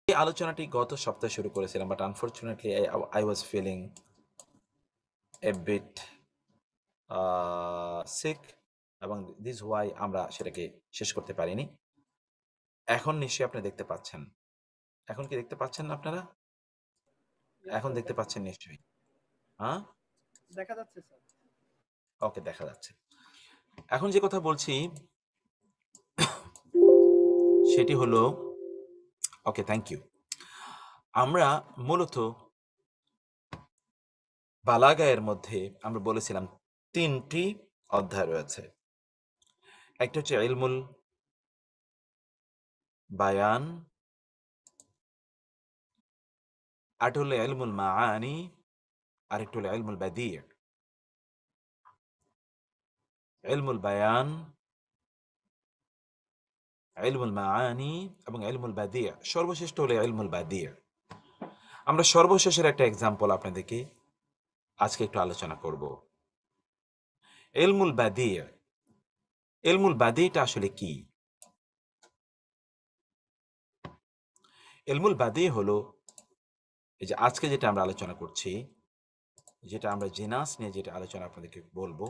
এই আলোচনাটি গত সপ্তাহে শুরু করেছিলাম, but unfortunately I was feeling a bit sick, এবং দিস ওয়াই আমরা সেটাকে শেষ করতে পারিনি। এখন নিশ্চয়ই আপনি দেখতে পাচ্ছেন। এখন কি দেখতে পাচ্ছেন না আপনারা? ইয়েস এখন স্যার, দেখতে পাচ্ছেন নিশ্চয়ই। হ্যাঁ, দেখা যাচ্ছে স্যার। ওকে, দেখা যাচ্ছে। এখন যে কথা বলছি সেটি হলো, ওকে, থ্যাংক ইউ। আমরা মূলত বালাগায়ের মধ্যে আমরা বলেছিলাম তিনটি অধ্যায় রয়েছে। একটা হচ্ছে ইলমুল বায়ান, আরেকটা হলো ইলমুল মাআনি, আরেকটা হলো ইলমুল বাদি'। ইলমুল বায়ান, ইলমুল মাআনি এবং ইলমুল বাদি'। সর্বশেষ হলো ইলমুল বাদি'। আমরা সর্বশেষের একটা এক্সাম্পল আপনাদেরকে আজকে একটু আলোচনা করব। ইলমুল বাদি'। ইলমুল বাদি'টা আসলে কি? ইলমুল বাদি' হলো এই যে আজকে যেটা আমরা আলোচনা করছি, যেটা আমরা জিনাস নিয়ে যেটা আলোচনা আপনাদেরকে বলবো,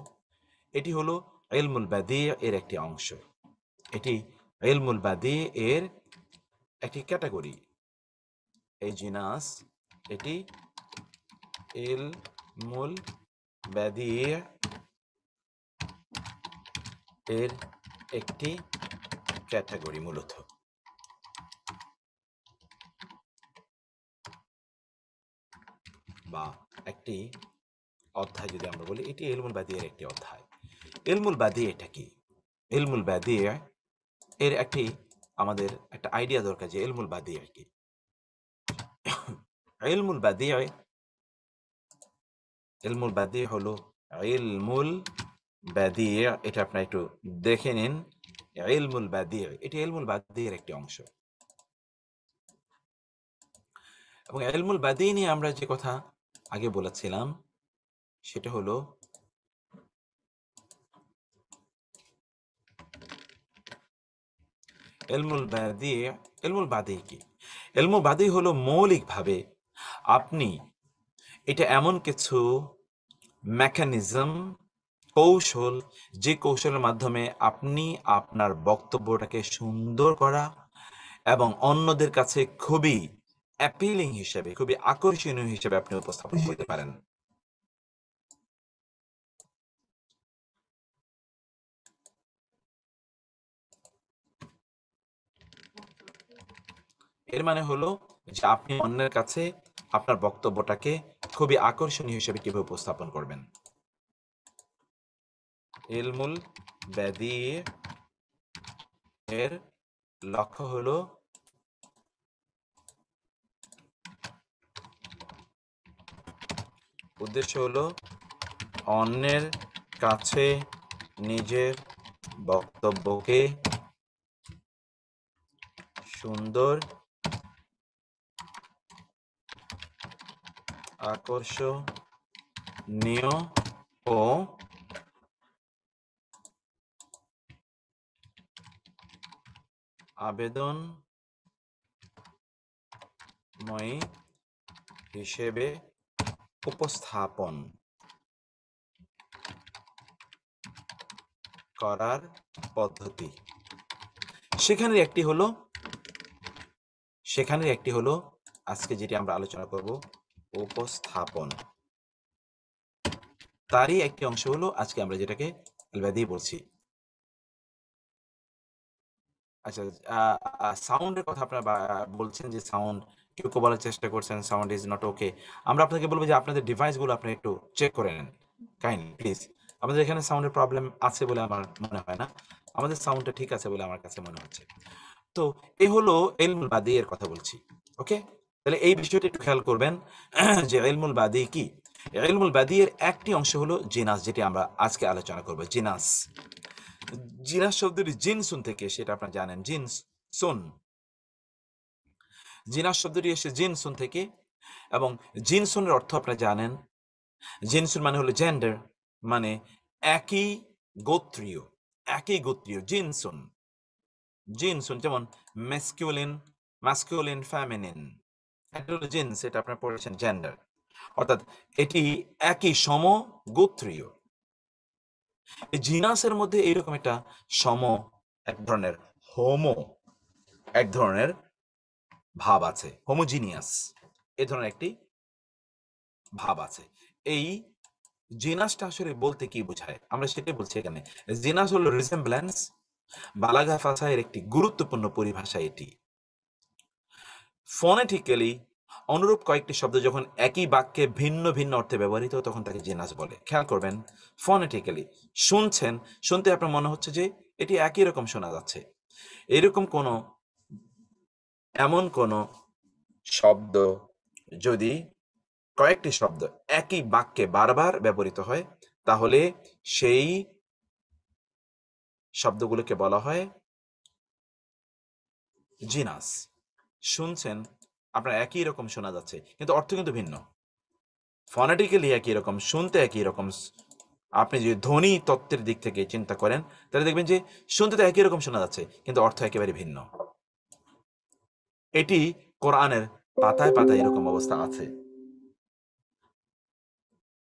এটি হলো ইলমুল বাদি' এর একটি অংশ। এটি ইলমুল বাদি' এর একটি ক্যাটাগরি। এই জিনাস, এটি ইলমুল বাদি' এর একটি ক্যাটাগরি মূলত, বা একটি অধ্যায় যদি আমরা বলি, এটি ইলমুল বাদি' এর একটি অধ্যায়। ইলমুল বাদি' এটা কি? ইলমুল বাদি' এর একটি আমাদের একটা আইডিয়া দরকার যে ইলমুল বাদি' কি। ইলমুল বাদি' ইলমুল বাদি' হলো ইলমুল বাদি', এটা আপনারা একটু দেখে নিন। ইলমুল বাদি' এটি ইলমুল বাদি' এর একটি অংশ, এবং ইলমুল বাদি' নিয়ে আমরা যে কথা আগে বলেছিলাম সেটা হলো ইলমুল বাদি'। ইলমুল বাদি' কি? ইলমুল বাদি' হলো মৌলিকভাবে আপনি এটা এমন কিছু মেকানিজম, কৌশল, যে কৌশলের মাধ্যমে আপনি আপনার বক্তব্যটাকে সুন্দর করা এবং অন্যদের কাছে খুবই অ্যাপিলিং হিসেবে, খুবই আকর্ষণীয় হিসেবে আপনি উপস্থাপন করতে পারেন। এর মানে হলো যে আপনি অন্যের কাছে আপনার বক্তব্যটাকে খুবই আকর্ষণীয় হিসেবে কিভাবে উপস্থাপন করবেন। ইলমুল বাদি' এর লক্ষ্য হলো উদ্দেশ্য হলো অন্যের কাছে নিজের বক্তব্যকে সুন্দর, আকর্ষণীয় ও আবেদনময়ী হিসেবে উপস্থাপন করার পদ্ধতি। সেখানের একটি হলো আজকে যেটি আমরা আলোচনা করব, উপস্থাপন। তারই একটি অংশ হলো আজকে আমরা যেটাকে আলবাদি বলছি। আচ্ছা, সাউন্ডের কথা আপনারা বলছেন যে সাউন্ড, কেউ কেউ বলার চেষ্টা করছেন সাউন্ড ইজ নট ওকে। আমরা আপনাকে বলবো যে আপনাদের ডিভাইসগুলো আপনি একটু চেক করে নেন কাইন্ডলি প্লিজ। আমাদের এখানে সাউন্ডের প্রবলেম আছে বলে আমার মনে হয় না, আমাদের সাউন্ডটা ঠিক আছে বলে আমার কাছে মনে হচ্ছে। তো এই হলো ইলমুল বাদি এর কথা বলছি। ওকে, তাহলে এই বিষয়টা একটু খেয়াল করবেন যে ইলমুল বাদি কি। ইলমুল বাদি এর একটি অংশ হলো জিনাস, যেটি আমরা আজকে আলোচনা করব। জিনাস, জিনাস শব্দটি জিনসুন থেকে, সেটা আপনারা জানেন। জিনসুন, জিনাস শব্দটি এসে জিনসুন থেকে, এবং জিনসুনের অর্থ আপনারা জানেন। জিনসুন মানে হলো জেন্ডার, মানে একই গোত্রীয়, একই গোত্রীয়। জিনসুন, জিনসুন যেমন ম্যাসকিউলিন, ম্যাসকুলিন, ফেমিনিন। এটা হলো জিন্স, এটা আপনারা পড়েছেন জেন্ডার। অর্থাৎ এটি একই সমগোত্রীয়। এই জিনাসের মধ্যে এইরকম একটা সম, এক ধরনের হোমো, এক ধরনের ভাব আছে, হোমোজিনিয়াস, এ ধরনের একটি ভাব আছে। এই জিনাসটা আসলে বলতে কি বোঝায় আমরা সেটাই বলছি এখানে। জিনাস হলো রিসেম্বলেন্স, বালাগা ফাসাহের একটি গুরুত্বপূর্ণ পরিভাষা এটি। ফনেটিক্যালি অনুরূপ কয়েকটি শব্দ যখন একই বাক্যে ভিন্ন ভিন্ন অর্থে ব্যবহৃত হয় তখন তাকে জিনাস বলে। খেয়াল করবেন, ফনেটিক্যালি শুনছেন, শুনতে আপনার মনে হচ্ছে যে এটি একই রকম শোনা যাচ্ছে। এরকম কোনো, এমন কোনো শব্দ যদি কয়েকটি শব্দ একই বাক্যে বারবার ব্যবহৃত হয় তাহলে সেই শব্দগুলোকে বলা হয় জিনাস। শুনছেন, আপনার একই রকম শোনা যাচ্ছে কিন্তু অর্থ কিন্তু ভিন্ন। ফনেটিক্যালি একই রকম, শুনতে একই রকম। আপনি যদি ধ্বনি তত্ত্বের দিক থেকে চিন্তা করেন তাহলে দেখবেন যে শুনতে তো একই রকম শোনা যাচ্ছে কিন্তু অর্থ একেবারে ভিন্ন। এটি কোরআনের পাতায় পাতায় এরকম অবস্থা আছে।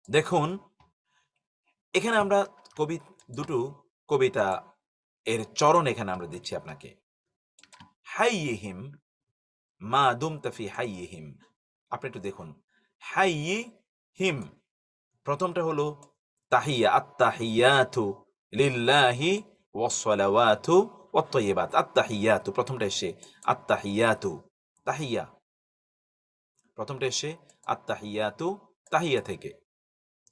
দেখুন, এখানে আমরা কবি দুটো কবিতা এর চরণ এখানে আমরা দিচ্ছি আপনাকে। হাইয়িহিম মা দুমতা ফি হাইয়িহিম। আপনি একটু দেখুন, হাইয়িহিম প্রথমটা হলো তাহিয়া, আত্তাহিয়াতু লিল্লাহি ওয়াসসালাওয়াতু ওয়াত-তাইয়্যিবাত। আত্তাহিয়াতু প্রথমটা এসে আত্তাহিয়াতু, তাহিয়া প্রথমটা এসে আত্তাহিয়াতু, তাহিয়া থেকে।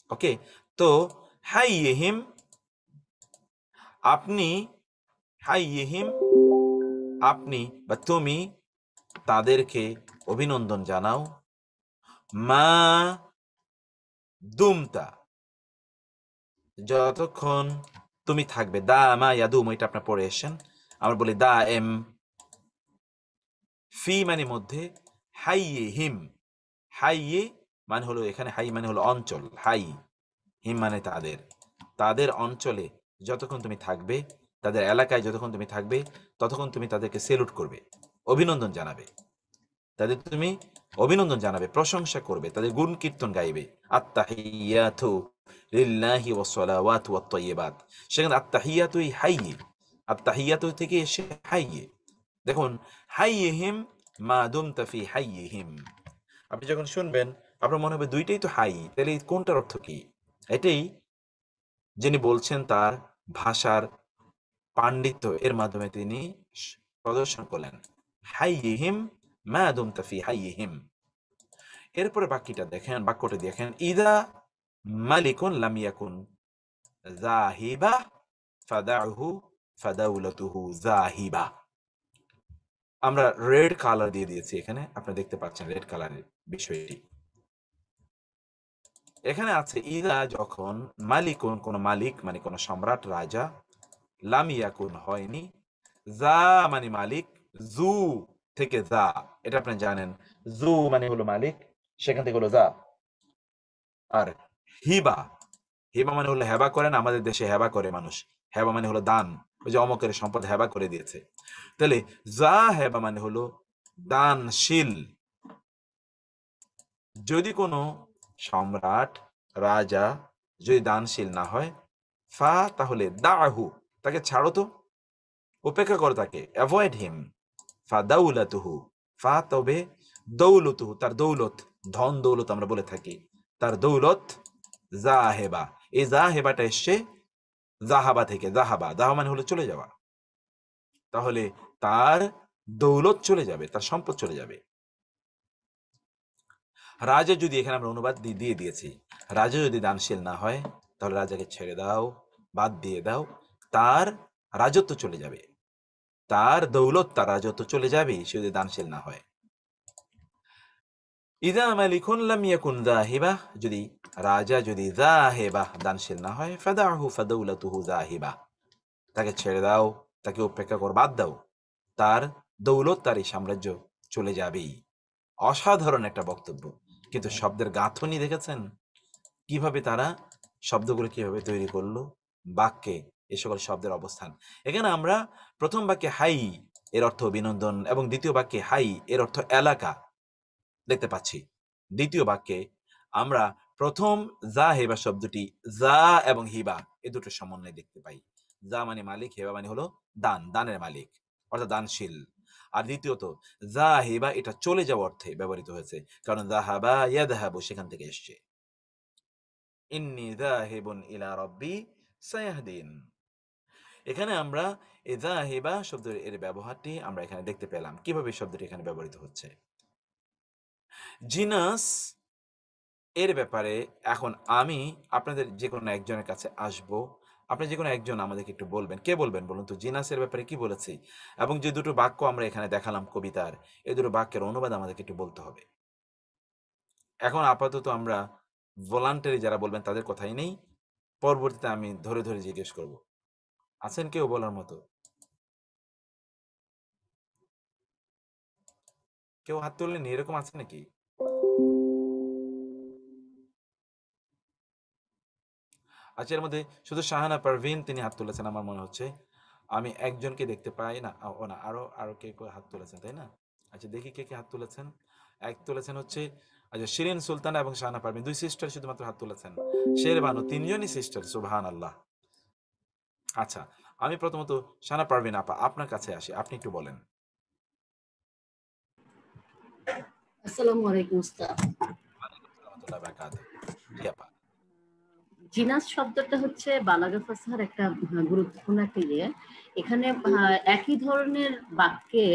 ওকে, তো হাইয়িহিম, আপনি, হাইয়িহিম আপনি বা তুমি তাদেরকে অভিনন্দন জানাও, মা দুমতা যতক্ষণ তুমি থাকবে। দা মা ইয়াদুম এটা আপনার পড়ে এসেছেন, আমরা বলি দা এম। ফি মানে মধ্যে, হাইয়ে হিম, হাইয়ে মানে হলো, এখানে হাই মানে হলো অঞ্চল, হাই, হিম মানে তাদের, তাদের অঞ্চলে যতক্ষণ তুমি থাকবে, তাদের এলাকায় যতক্ষণ তুমি থাকবে ততক্ষণ তুমি তাদেরকে সেলুট করবে, অভিনন্দন জানাবে, তাদের তুমি অভিনন্দন জানাবে, প্রশংসা করবে, তাদের গুণ কীর্তন গাইবে। আত্তাহিয়াতু লিল্লাহি ওয়াসসালাওয়াতু ওয়াত-তাইয়্যিবাত। সেখানে আত্তাহিয়াতুই হাইয়ে, আত্তাহিয়াতু থেকে এসে হাইয়ে। দেখুন, হাইয়িহিম মা দুমতা ফি হাইয়িহিম। আপনি যখন শুনবেন আপনার মনে হবে দুইটাই তো হাই, তাহলে কোনটার অর্থ কি? এটাই যিনি বলছেন তার ভাষার পাণ্ডিত্য এর মাধ্যমে তিনি প্রদর্শন করলেন। হাইয়িহিম মা দুমতা ফি হাইয়িহিম। এরপরে বাক্যটা দেখেন, ইদা মালিকুন লাম ইয়াকুন যাহিবা ফাদাহু ফাদাউলাতুহু যাহিবা। আমরা রেড কালার দিয়ে দিয়েছি এখানে, আপনি দেখতে পাচ্ছেন রেড কালারের বিষয়টি এখানে আছে। ইদা যখন, মালিকুন কোন মালিক মানে কোন সম্রাট, রাজা, লাম ইয়াকুন হয়নি, যা মানে মালিক, জু থেকে যা, এটা আপনি জানেন, জু মানে হলো মালিক, সেখান থেকে হলো যা। আর হিবা, হিবা মানে হলো হেবা করেন, আমাদের দেশে হেবা করে মানুষ, হেবা মানে হলো দান, ওই যে অমকের সম্পদ হেবা করে দিয়েছে। তাহলে যা হেবা মানে হলো দানশীল। যদি কোনো সম্রাট, রাজা যদি দানশীল না হয়, ফা তাহলে দাহু, তাকে ছাড়ো তো, উপেক্ষা করো তাকে, অ্যাভয়েড হিম। ফা দাউলাতুহু, ফা তবে দৌলতুহু, তার দৌলত, ধন দৌলত আমরা বলে থাকি, তার দৌলত জাহেবা। এই জাহেবাটা এসছে জাহাবা থেকে, জাহাবা, জাহা মানে হলো চলে যাওয়া। তাহলে তার দৌলত চলে যাবে, তার সম্পদ চলে যাবে। রাজা যদি, এখানে আমরা অনুবাদ দিয়ে দিয়েছি, রাজা যদি দানশীল না হয় তাহলে রাজাকে ছেড়ে দাও, বাদ দিয়ে দাও, তার রাজত্ব চলে যাবে, তার দৌলত, তার রাজত্ব চলে যাবে সে যদি দানশীল না হয়। ইদা মালিকুন লাম ইয়াকুন যাহিবা, যদি রাজা যদি যাহিবা দানশীল না হয়, ফাদাহু ফাদাউলাতুহু যাহিবা, তাকে ছেড়ে দাও, তাকে উপেক্ষা কর, বাদ দাও, তার দৌলত, তার এই সাম্রাজ্য চলে যাবেই। অসাধারণ একটা বক্তব্য, কিন্তু শব্দের গাঁথনি দেখেছেন কিভাবে তারা শব্দগুলো কিভাবে তৈরি করলো বাক্যে, এ সকল শব্দের অবস্থান। এখানে আমরা প্রথম বাক্যে হাই, এর অর্থ বিনোদন, এবং দ্বিতীয় বাক্যে হাই এর অর্থ এলাকা দেখতে পাচ্ছি। দ্বিতীয় বাক্যে আমরা প্রথম যা হেবা শব্দটি যা এবং হিবা এ দুটোর সমন্বয় দেখতে পাই। যা মানে মালিক, হেবা মানে হলো দান, দানের মালিক অর্থাৎ দানশীল। আর দ্বিতীয়ত যা হেবা এটা চলে যাওয়া অর্থে ব্যবহৃত হয়েছে, কারণ যাহাবা ইয়াদহাবু সেখান থেকে এসছে। ইন্নী যাহিবুন ইলা রাব্বি সায়াহদিন। এখানে আমরা এই যাহিবা শব্দের এর ব্যবহারটি আমরা এখানে দেখতে পেলাম। কিভাবে এই শব্দটি এখানে ব্যবহৃত হচ্ছে? জিনাস এর ব্যাপারে এখন আমি আপনাদের যেকোনো একজনের কাছে আসবো। আপনি যেকোনো একজন আমাদেরকে একটু বলবেন। কে বলবেন বলুন তো জিনাসের ব্যাপারে কি বলেছি? এবং যে দুটো বাক্য আমরা এখানে দেখালাম কবিতার, এই দুটো বাক্যের অনুবাদ আমাদেরকে একটু বলতে হবে। এখন আপাতত আমরা ভলান্টারি যারা বলবেন তাদের কথাই নেই। পরবর্তীতে আমি ধরে, ধরে জিজ্ঞেস করব। আছেন কেউ বলার মতো? কেউ হাত তুললেননি, এরকম আছে নাকি? আচ্ছা, এর মধ্যে শুধু শাহানা পারভীন তিনি হাত তুলেছেন আমার মনে হচ্ছে। আমি একজনকে দেখতে পাই না। ও না, আরো কে হাত তুলেছেন, তাই না? আচ্ছা, দেখি কে কে হাত তুলেছেন। এক তুলেছেন হচ্ছে, আচ্ছা, শিরিন সুলতানা এবং শাহানা পারভীন ২ সিস্টার শুধুমাত্র হাত তুলেছেন। শেরবানু ৩ জনই সিস্টার, সুবহানাল্লাহ। আচ্ছা, আমি প্রথমত শাহানা পারভীন আপা আপনার কাছে আসি। আপনি একটু বলেন। আসসালামু আলাইকুম উস্তাদ। ওয়ালাইকুম আসসালাম ওয়া রাহমাতুল্লাহি ওয়া বারাকাতুহু। জি আপা। জিনাস শব্দটা হচ্ছে বালাগা ফাসাহার একটা গুরুত্বপূর্ণ একটা ইয়ে। এখানে একই ধরনের বাক্যে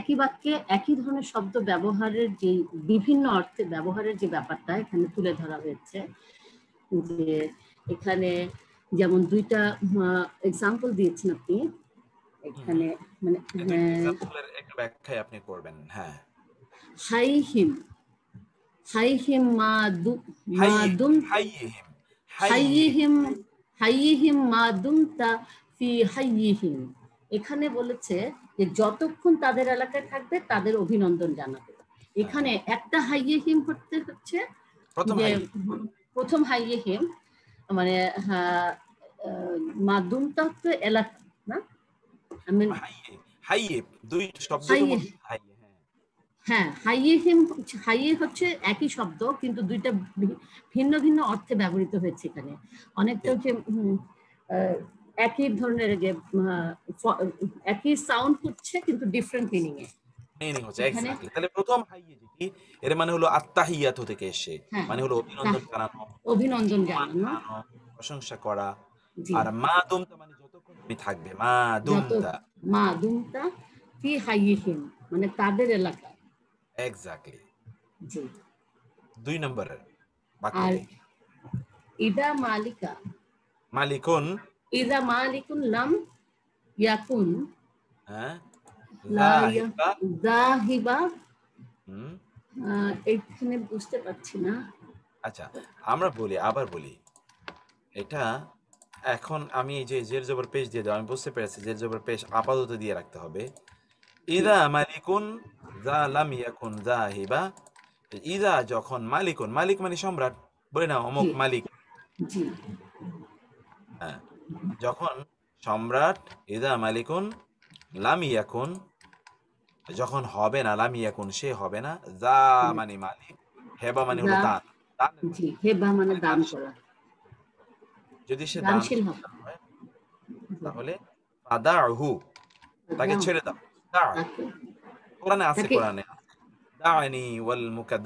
একই বাক্যে একই ধরনের শব্দ ব্যবহারের যে বিভিন্ন অর্থে ব্যবহারের যে ব্যাপারটা এখানে তুলে ধরা হয়েছে। যে এখানে যেমন ২টা এক্সাম্পল দিয়েছেন আপনি এখানে, মানে এই ২ টা এক্সাম্পলের একটা ব্যাখ্যাই আপনি করবেন। হ্যাঁ। হাইহিম হাইহিম মাদুম হাইয়িহিম, হাইয়িহিম হাইয়িহিম মাদুমতা ফি হাইয়িহিম। এখানে বলেছে যে যতক্ষণ তাদের এলাকায় থাকবে তাদের অভিনন্দন জানাবে। এখানে একটা হাইয়িহিম হচ্ছে প্রথম যে হাই। প্রথম হাইয়িহিম মানে মাদুমতা হচ্ছে এলাকা, না? আমি হাইয়ে, হাইয়ে ২ শব্দ তো হাইয়ে, হাইয়ে, হ্যাঁ। হ্যাঁ, হাইয়ে হচ্ছে একই শব্দ কিন্তু ২টা ভিন্ন ভিন্ন অর্থে ব্যবহৃত হয়েছে এখানে। অনেকটা হচ্ছে একই ধরনের যে একই সাউন্ড হচ্ছে কিন্তু ডিফারেন্ট মিনিং এ। মিনিং হচ্ছে এখানে এক্সাক্টলি। তাহলে প্রথম হাইয়ে যেটি, এর মানে হলো আত্তাহিয়াতু থেকে এসে। হ্যাঁ, মানে হলো অভিনন্দন জানানো, অভিনন্দন সম্মান জানানো। জানানো, প্রশংসা করা। জি, আর মা দুমতা মানে যতক্ষণ তুমি থাকবে। মা যত দুমতা। মা দুমতা ফি হাইয়িহিম মানে তাদের এলাকায়। এক্সাক্টলি। জি। ২ নম্বরের আর বাক্যটি। ইদা মালিকা মালিকুন, ইদা মালিকুন লাম ইয়াকুন হ্যাঁ? লা যাহিবা, জাহিবা। হুম। এইখানে বুঝতে পারছি না। আচ্ছা, আমরা বলি, আবার বলি। এটা এখন আমি এই যে জের জবর পেশ দিয়ে দাও, আমি বুঝতে পেরেছি জের জবর পেশ আপাতত দিয়ে রাখতে হবে। জি, ইদা মালিকুন যা লাম ইয়াকুন জাহিবা। ইদা যখন মালিকুন, মালিক মানে সম্রাট, বলি না জি, অমুক মালিক। জি, হ্যাঁ, যখন সম্রাট, ইদা মালিকুন লাম ইয়াকুন যখন হবে না, লাম ইয়াকুন সে হবে না, যা মানে মালিক, হেবা মানে হলো যা, দান, দানের জি, মালিক, হেবা মানে মানে দান দানশীল। করা, যদি সে দানশীল দানশীল হবে। না হয় জি, তাহলে ফাদাহু, তাকে ছেড়ে দাও। দা, তাকে কোরআনে আছে, তাকে কোরআনে دعني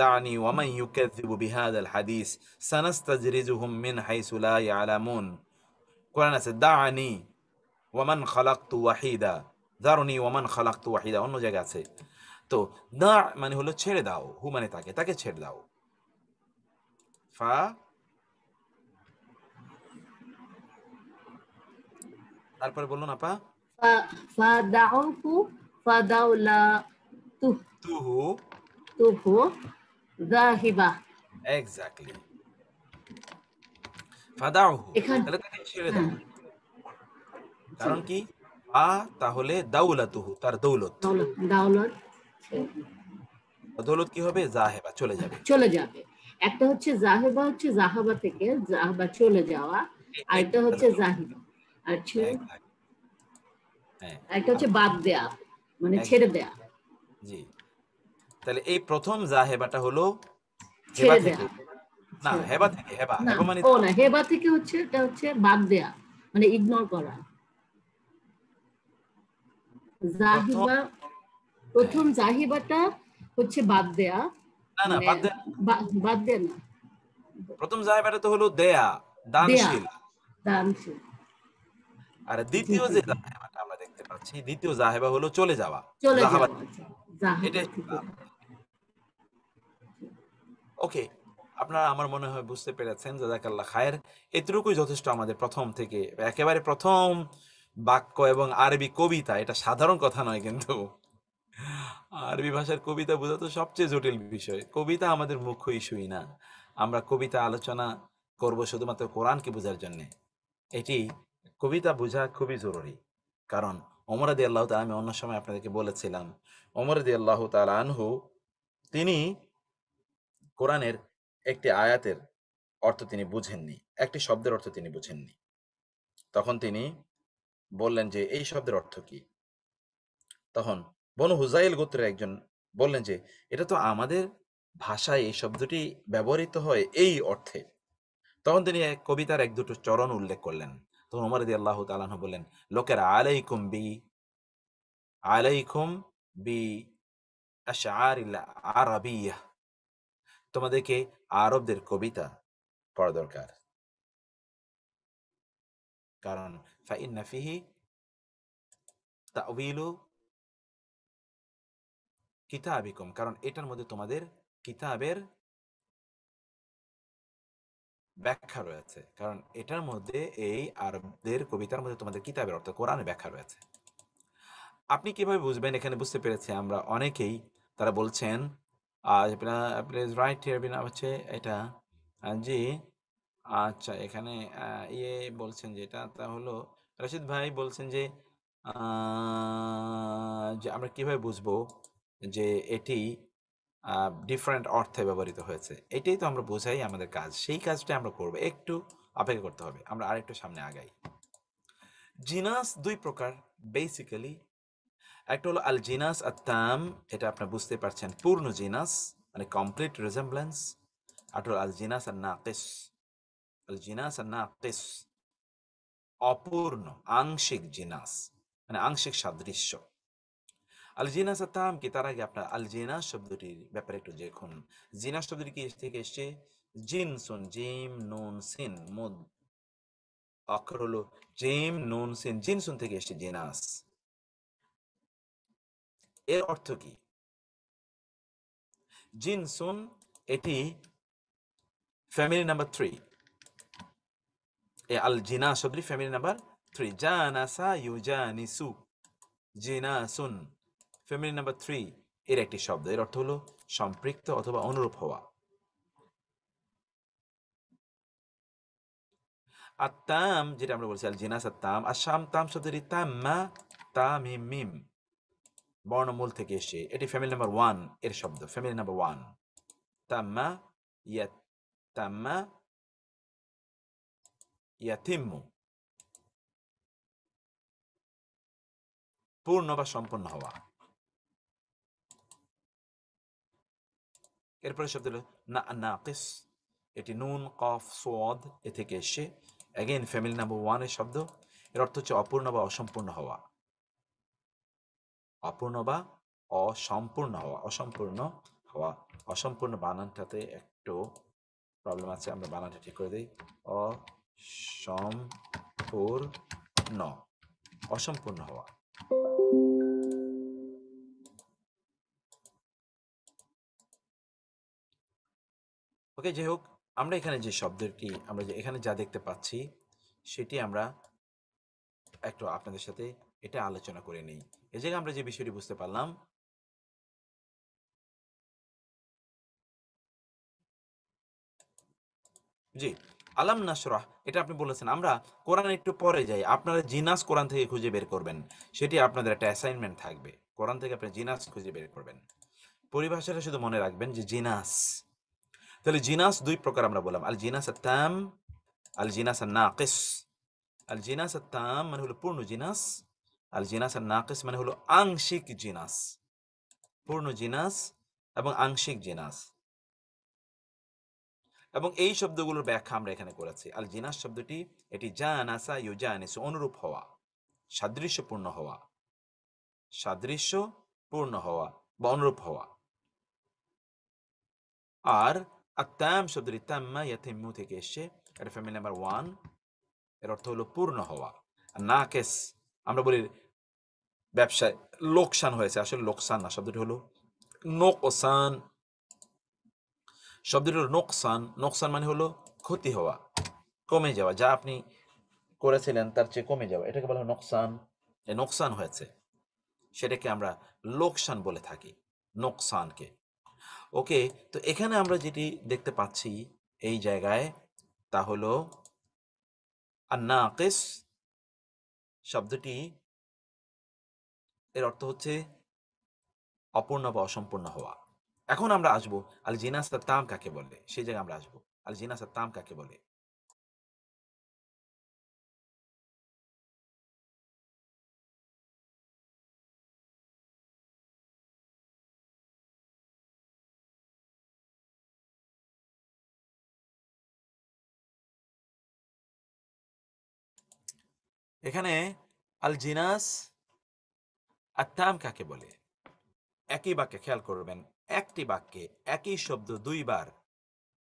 دعني ومن يكذب بهذا الحديث سنستدرجهم من حيث لا يعلمون। কোরআন আছে দানি ওয়ামান খালাকতু ওয়াহিদা, দারুনি ওয়ামান খালাকতু ওয়াহিদা, অন্য জায়গায় আছে। তো দা মানে হলো ছেড়ে দাও, হু মানে তাকে, তাকে ছেড়ে দাও। ফা, তারপরে বলুন আপা। ফাদাউহু ফাদাউলা তুহু, তুহু জাহিবা। এক্স্যাক্টলি। ফাদাউহু, এখানে তাহলে তাকে ছেড়ে দাও। হ্যাঁ, জি, কারণ কি? ফা তাহলে দাউলাতুহু, তার দৌলত। দাওলত দাওলত দৌলত কি হবে? জাহেবা, চলে যাবে। চলে যাবে। একটা হচ্ছে জাহেবা হচ্ছে জাহাবা থেকে জাহাবা চলে যাওয়া, আর এই এটা হচ্ছে জাহিবা। আর exactly. হ্যাঁ একটা হচ্ছে বাদ দেয়া, মানে ছেড়ে দেয়া, জি। তাহলে এই প্রথম জাহেবাটা হলো হেবা ছেড়ে থেকে, দেয়া, না ছেড়ে হেবা দেয়া। থেকে, হেবা না, হেবা মানে ও না, হেবা থেকে হচ্ছে, এটা হচ্ছে বাদ দেয়া, মানে ইগনোর করা। প্রথম, জাহিবা, হ্যাঁ প্রথম জাহিবাটা হচ্ছে বাদ দেয়া, না না মানে বাদ দেয়া, বাদ দেয়া না, প্রথম জাহেবাটা তো হলো দেয়া, দেয়া, দানশীল। দানশীল। আর জি দ্বিতীয় জি যে জি, জাহেবাটা আমরা দেখতে পাচ্ছি, দ্বিতীয় জাহেবা হলো চলে যাওয়া, চলে জাহাবা, যাওয়া, জাহাবা, এটাই। ঠিক আছে। ওকে, আপনারা আমার মনে হয় বুঝতে পেরেছেন, জাযাকাল্লাহ খায়ের। এতটুকুই যথেষ্ট আমাদের প্রথম থেকে, একেবারে প্রথম বাক্য এবং আরবি কবিতা, এটা সাধারণ কথা নয় কিন্তু। আরবি ভাষার কবিতা বোঝা তো সবচেয়ে জটিল বিষয়। কবিতা আমাদের মুখ্য ইস্যুই না। আমরা কবিতা আলোচনা করব শুধুমাত্র কোরআনকে বোঝার জন্য। এটি কবিতা বোঝা খুবই জরুরি। কারণ ওমর রাদিয়াল্লাহু তাআলা, আমি অন্য সময় আপনাদেরকে বলেছিলাম, ওমর রাদিয়াল্লাহু তাআলা আনহু তিনি কোরআনের একটি আয়াতের অর্থ তিনি বুঝেননি, একটি শব্দের অর্থ তিনি বুঝেননি। তখন তিনি বললেন যে এই শব্দের অর্থ কি? তখন বনু হুযাইল গোত্রের একজন বললেন যে এটা তো আমাদের ভাষায় এই শব্দটি ব্যবহৃত হয় এই অর্থে। তখন তিনি এক কবিতার এক দুটো চরণ উল্লেখ করলেন। তখন ওমর রাদিয়াল্লাহু তাআলা আনহু বললেন, লোকেরা আলাইকুম বি আশআরিল আরাবিয়্যাহ, তোমাদেরকে আরবদের কবিতা পড়া দরকার। কারণ ফাইন্না ফিহি তাউবিলু কিতাবিকুম, কারণ এটার মধ্যে তোমাদের কিতাবের ব্যাখ্যা রয়েছে। কারণ এটার মধ্যে, এই আরবদের কবিতার মধ্যে তোমাদের কিতাবের অর্থ কোরআনে ব্যাখ্যা রয়েছে। আপনি কিভাবে বুঝবেন? এখানে বুঝতে পেরেছি আমরা অনেকেই, তারা বলছেন প্লিজ রাইট হিয়ার বিনা হচ্ছে এটা, জি আচ্ছা, এখানে ইয়ে বলছেন যেটা, তা হলো রশিদ ভাই বলছেন যে যে আমরা কিভাবে বুঝবো যে এটি ডিফারেন্ট অর্থে ব্যবহৃত হয়েছে। এটাই তো আমরা বোঝাই আমাদের কাজ, সেই কাজটা আমরা করবো, একটু অপেক্ষা করতে হবে। আমরা আরেকটু সামনে আগাই। জিনাস দুই প্রকার বেসিক্যালি। একটা হলো আল জিনাস আত্তাম, এটা আপনার বুঝতে পারছেন, পূর্ণ জিনাস মানে কমপ্লিট রিজেম্বলেন্স। আর হলো আল জিনাস আর নাকিস, আল জিনাস আর নাকিস অপূর্ণ, আংশিক জিনাস মানে আংশিক সাদৃশ্য। আল জিনাস আত্তাম কি, তার আগে আপনার আল জিনাস শব্দটির ব্যাপারে একটু দেখুন। জিনাস শব্দটি কি থেকে এসছে? জিনসুন, জিম নুন সিন, মুদ অক্ষর হলো জিম নুন সিন, জিনসুন থেকে এসছে জিনাস। এর অর্থ কি? জিনসুন এটি ফ্যামিলি নাম্বার 3। আল জিনাস শব্দটি ফ্যামিলি নাম্বার 3। জানাসা ইউজানিসু, জিনাসুন ফ্যামিলি নাম্বার 3 এর একটি শব্দ। এর অর্থ হলো সম্পৃক্ত অথবা অনুরূপ হওয়া। আত্তাম যেটা আমরা বলছি আল জিনাস আত্তাম, আসাম তাম শব্দটি তাম্মা, তামিম মিম বর্ণমূল থেকে এসে, এটি ফ্যামিলি নাম্বার 1 এর শব্দ, ফ্যামিলি নাম্বার 1। তাম্মা ইয়াত, তাম্মা ইয়াতিম্মু, পূর্ণ বা সম্পন্ন হওয়া। এরপরে শব্দ হলো না নাকিস, এটি নুন কফ সোয়াদ এ থেকে এসে, অ্যাগেন ফ্যামিলি নাম্বার 1 এর শব্দ। এর অর্থ হচ্ছে অপূর্ণ বা অসম্পূর্ণ হওয়া, অপূর্ণ বা অসম্পূর্ণ হওয়া, অসম্পূর্ণ হওয়া। অসম্পূর্ণ বানানটাতে একটু প্রবলেম আছে, আমরা বানানটা ঠিক করে দিই। অসম্পূর্ণ, অসম্পূর্ণ হওয়া। ওকে, যাই হোক, আমরা এখানে যে শব্দটি আমরা যে এখানে যা দেখতে পাচ্ছি, সেটি আমরা একটু আপনাদের সাথে এটা আলোচনা করে নেই। এই জায়গায় আমরা যে বিষয়টি বুঝতে পারলাম, জি আলাম নাশরাহ, এটা আপনি বলেছেন। আমরা কোরআন একটু পরে যাই, আপনারা জিনাস কোরআন থেকে খুঁজে বের করবেন, সেটি আপনাদের একটা অ্যাসাইনমেন্ট থাকবে। কোরআন থেকে আপনি জিনাস খুঁজে বের করবেন। পরিভাষাটা শুধু মনে রাখবেন যে জিনাস। তাহলে জিনাস দুই প্রকার আমরা বললাম, আল জিনাস আত্তাম, আল জিনাস আন নাকিস। আল জিনাস আত্তাম মানে হলো পূর্ণ জিনাস, আল জিনাস আর নাকিস মানে হলো আংশিক জিনাস, পূর্ণ জিনাস এবং আংশিক জিনাস। এবং এই শব্দগুলোর ব্যাখ্যা আমরা এখানে করেছি। আল জিনাস শব্দটি এটি জানাসা ইউজানিসু, অনুরূপ হওয়া, সাদৃশ্যপূর্ণ হওয়া, সাদৃশ্যপূর্ণ হওয়া বা অনুরূপ হওয়া। আর আত্তাম শব্দটি তাম্মা ইয়াতিম্মু থেকে এসছে, এটা ফ্যামিলি নাম্বার 1, এর অর্থ হলো পূর্ণ হওয়া। আর নাকেস আমরা বলি ব্যবসায় লোকসান হয়েছে, আসলে লোকসান না, শব্দটি হলো নোকসান। শব্দটি হলো নোকসান। নোকসান মানে হলো ক্ষতি হওয়া, কমে যাওয়া, যা আপনি করেছিলেন তার চেয়ে কমে যাওয়া, এটাকে বলা হয় নোকসান। এই নোকসান হয়েছে সেটাকে আমরা লোকসান বলে থাকি, নোকসানকে। ওকে, তো এখানে আমরা যেটি দেখতে পাচ্ছি এই জায়গায় তা হলো আন-নাকিস শব্দটি এর অর্থ হচ্ছে অপূর্ণ বা অসম্পূর্ণ হওয়া। এখন আমরা আসবো আল জিনাস তাম কাকে বলে, সেই জায়গায় আমরা আসবো আল জিনাস তাম কাকে বলে। এখানে আল জিনাস আত্তাম কাকে বলে, একই বাক্যে খেয়াল করবেন, একটি বাক্যে একই শব্দ দুইবার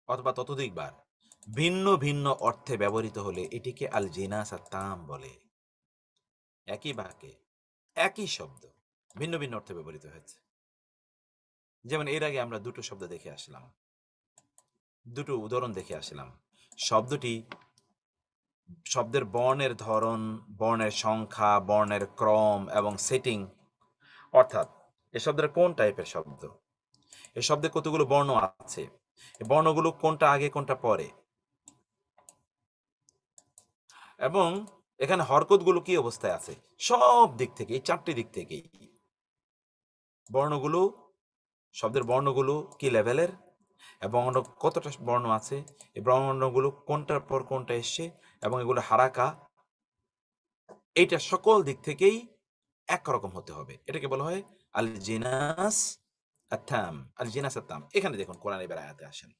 অথবা ততোধিকবার ভিন্ন ভিন্ন অর্থে ব্যবহৃত হলে এটিকে আল জিনাস আত্তাম বলে। একই বাক্যে একই শব্দ ভিন্ন ভিন্ন অর্থে ব্যবহৃত হয়েছে। যেমন এর আগে আমরা দুটো শব্দ দেখে আসলাম, দুটো উদাহরণ দেখে আসলাম। শব্দটি, শব্দের বর্ণের ধরন, বর্ণের সংখ্যা, বর্ণের ক্রম এবং সেটিং, অর্থাৎ এ শব্দের কোন টাইপের শব্দ, এ শব্দে কতগুলো বর্ণ আছে, এই বর্ণগুলো কোনটা আগে কোনটা পরে, এবং এখানে হরকতগুলো কি অবস্থায় আছে, সব দিক থেকে, এই চারটি দিক থেকেই বর্ণগুলো, শব্দের বর্ণগুলো কি লেভেলের এবং কতটা বর্ণ আছে, এই বর্ণগুলো কোনটার পর কোনটা এসছে এবং এগুলো হারাকা, এইটা সকল দিক থেকেই একরকম হতে হবে। এটাকে বলা হয় আল জিনাস আত্তাম। আল জিনাস আত্তাম। এখানে দেখুন কোরআন এবার আয়াতে আসেন,